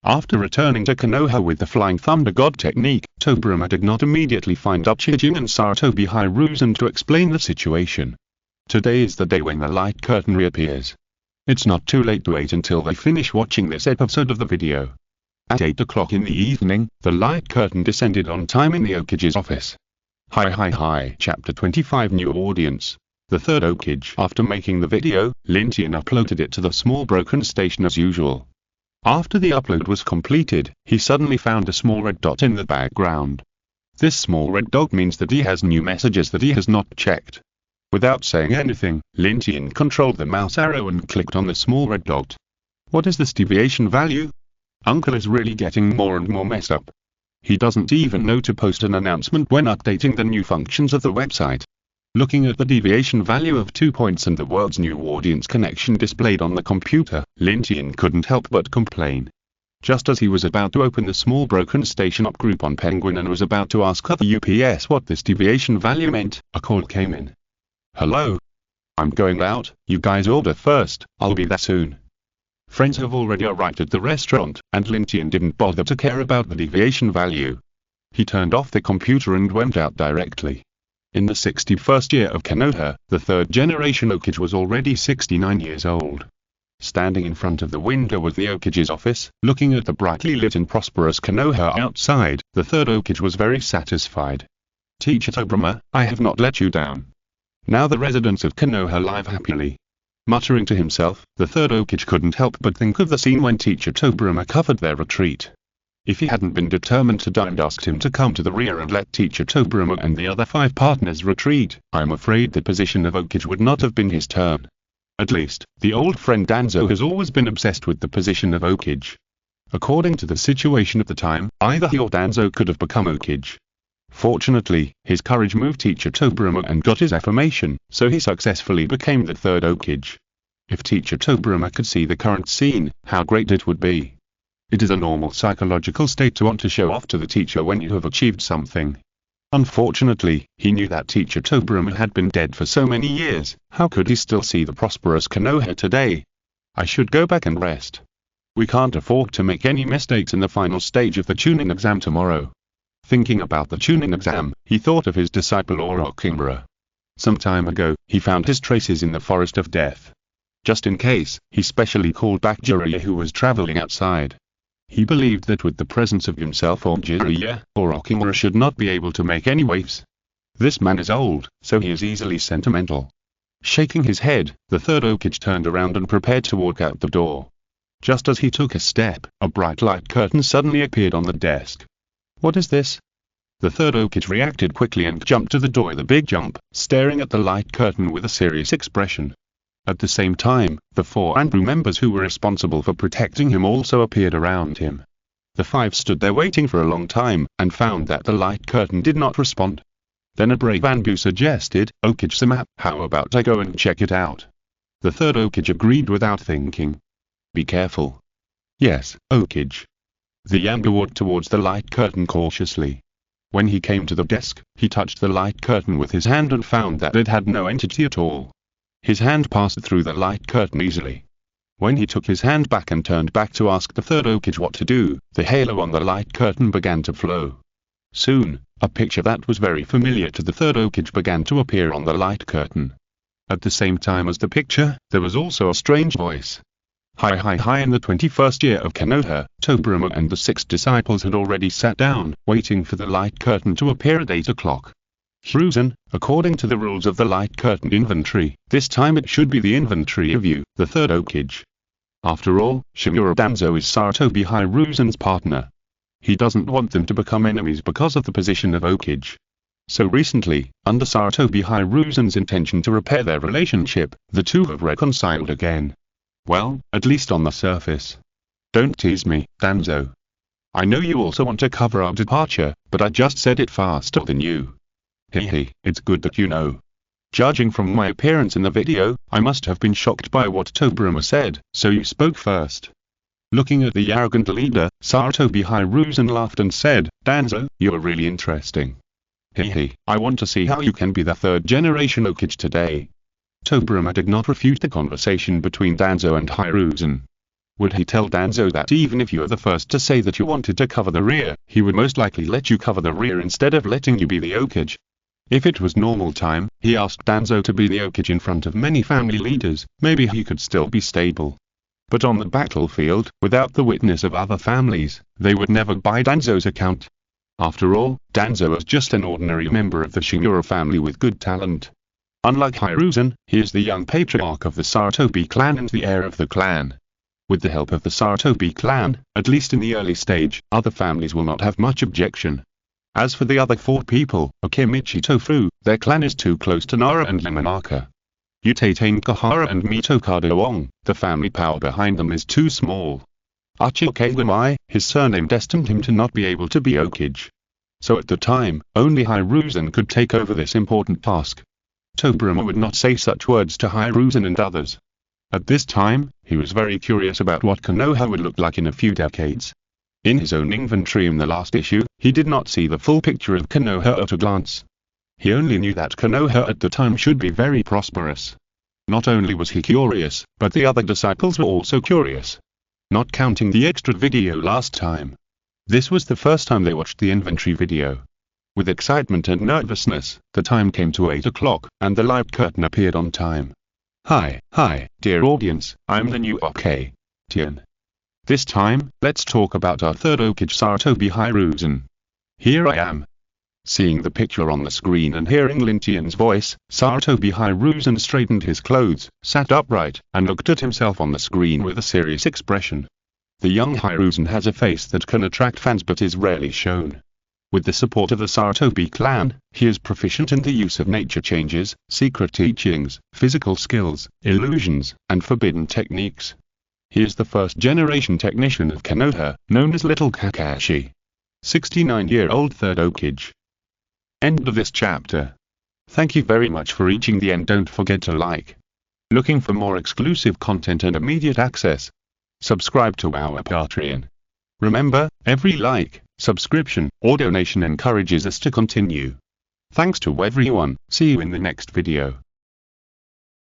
After returning to Konoha with the Flying Thunder God technique, Tobirama did not immediately find Uchiha Jin and Sarutobi Hiruzen to explain the situation. Today is the day when the light curtain reappears. It's not too late to wait until they finish watching this episode of the video. At 8 o'clock in the evening, the light curtain descended on time in the Hokage's office. Hi, Chapter 25 New Audience. The 3rd Hokage. After making the video, Lin Tian uploaded it to the small broken station as usual. After the upload was completed, he suddenly found a small red dot in the background. This small red dot means that he has new messages that he has not checked. Without saying anything, Lin Tian controlled the mouse arrow and clicked on the small red dot. What is this deviation value? Uncle is really getting more and more messed up. He doesn't even know to post an announcement when updating the new functions of the website. Looking at the deviation value of 2 points and the world's new audience connection displayed on the computer, Lin Tian couldn't help but complain. Just as he was about to open the small broken station up group on Penguin and was about to ask other UPS what this deviation value meant, a call came in. Hello? I'm going out, you guys order first, I'll be there soon. Friends have already arrived at the restaurant, and Lin Tian didn't bother to care about the deviation value. He turned off the computer and went out directly. In the 61st year of Konoha, the 3rd generation Hokage was already 69 years old. Standing in front of the window was the Hokage's office, looking at the brightly lit and prosperous Konoha outside, the 3rd Hokage was very satisfied. Teacher Tobirama, I have not let you down. Now the residents of Konoha live happily. Muttering to himself, the 3rd Hokage couldn't help but think of the scene when Teacher Tobirama covered their retreat. If he hadn't been determined to die and asked him to come to the rear and let Teacher Tobirama and the other 5 partners retreat, I'm afraid the position of Hokage would not have been his turn. At least, the old friend Danzo has always been obsessed with the position of Hokage. According to the situation at the time, either he or Danzo could have become Hokage. Fortunately, his courage moved Teacher Tobirama and got his affirmation, so he successfully became the 3rd Hokage. If Teacher Tobirama could see the current scene, how great it would be. It is a normal psychological state to want to show off to the teacher when you have achieved something. Unfortunately, he knew that Teacher Tobirama had been dead for so many years, how could he still see the prosperous Konoha today? I should go back and rest. We can't afford to make any mistakes in the final stage of the tuning exam tomorrow. Thinking about the tuning exam, he thought of his disciple Orochimaru. Some time ago, he found his traces in the forest of death. Just in case, he specially called back Jiraiya who was traveling outside. He believed that with the presence of himself or Jiraiya, Orochimaru should not be able to make any waves. This man is old, so he is easily sentimental. Shaking his head, the 3rd Hokage turned around and prepared to walk out the door. Just as he took a step, a bright light curtain suddenly appeared on the desk. What is this? The 3rd Hokage reacted quickly and jumped to the door with a big jump, staring at the light curtain with a serious expression. At the same time, the 4 Anbu members who were responsible for protecting him also appeared around him. The five stood there waiting for a long time, and found that the light curtain did not respond. Then a brave Anbu suggested, "Hokage-sama, how about I go and check it out?" The third Hokage agreed without thinking. "Be careful." "Yes, Hokage." The Anbu walked towards the light curtain cautiously. When he came to the desk, he touched the light curtain with his hand and found that it had no entity at all. His hand passed through the light curtain easily. When he took his hand back and turned back to ask the third Hokage what to do, the halo on the light curtain began to flow. Soon, a picture that was very familiar to the third Hokage began to appear on the light curtain. At the same time as the picture, there was also a strange voice. Hi, in the 21st year of Konoha, Tobirama and the 6 disciples had already sat down, waiting for the light curtain to appear at 8 o'clock. Hiruzen, according to the rules of the light curtain inventory, this time it should be the inventory of you, the third Hokage. After all, Shimura Danzo is Sarutobi Hiruzen's partner. He doesn't want them to become enemies because of the position of Hokage. So recently, under Sarutobi Hiruzen's intention to repair their relationship, the two have reconciled again. Well, at least on the surface. Don't tease me, Danzo. I know you also want to cover our departure, but I just said it faster than you. Hehe, it's good that you know. Judging from my appearance in the video, I must have been shocked by what Tobirama said, so you spoke first. Looking at the arrogant leader, Sarutobi Hiruzen laughed and said, "Danzo, you're really interesting. Hehe, I want to see how you can be the third generation Hokage today." Tobirama did not refute the conversation between Danzo and Hiruzen. Would he tell Danzo that even if you are the first to say that you wanted to cover the rear, he would most likely let you cover the rear instead of letting you be the Hokage? If it was normal time, he asked Danzo to be the Hokage in front of many family leaders, maybe he could still be stable. But on the battlefield, without the witness of other families, they would never buy Danzo's account. After all, Danzo is just an ordinary member of the Shimura family with good talent. Unlike Hiruzen, he is the young patriarch of the Sarutobi clan and the heir of the clan. With the help of the Sarutobi clan, at least in the early stage, other families will not have much objection. As for the other 4 people, Akimichi Tofu, their clan is too close to Nara and Yamanaka. Utate Kahara and Mitokado Ong, the family power behind them is too small. Uchiha, his surname destined him to not be able to be Hokage. So at the time, only Hiruzen could take over this important task. Tobirama would not say such words to Hiruzen and others. At this time, he was very curious about what Konoha would look like in a few decades. In his own inventory in the last issue, he did not see the full picture of Konoha at a glance. He only knew that Konoha at the time should be very prosperous. Not only was he curious, but the other disciples were also curious. Not counting the extra video last time. This was the first time they watched the inventory video. With excitement and nervousness, the time came to 8 o'clock, and the light curtain appeared on time. Hi, dear audience, I'm the new Lin Tian. This time, let's talk about our third Hokage Sarutobi Hiruzen. Here I am. Seeing the picture on the screen and hearing Lin Tian's voice, Sarutobi Hiruzen straightened his clothes, sat upright, and looked at himself on the screen with a serious expression. The young Hiruzen has a face that can attract fans but is rarely shown. With the support of the Sarutobi clan, he is proficient in the use of nature changes, secret teachings, physical skills, illusions, and forbidden techniques. He is the first-generation technician of Konoha, known as Little Kakashi. 69-year-old third Hokage. End of this chapter. Thank you very much for reaching the end. Don't forget to like. Looking for more exclusive content and immediate access? Subscribe to our Patreon. Remember, every like, subscription, or donation encourages us to continue. Thanks to everyone. See you in the next video.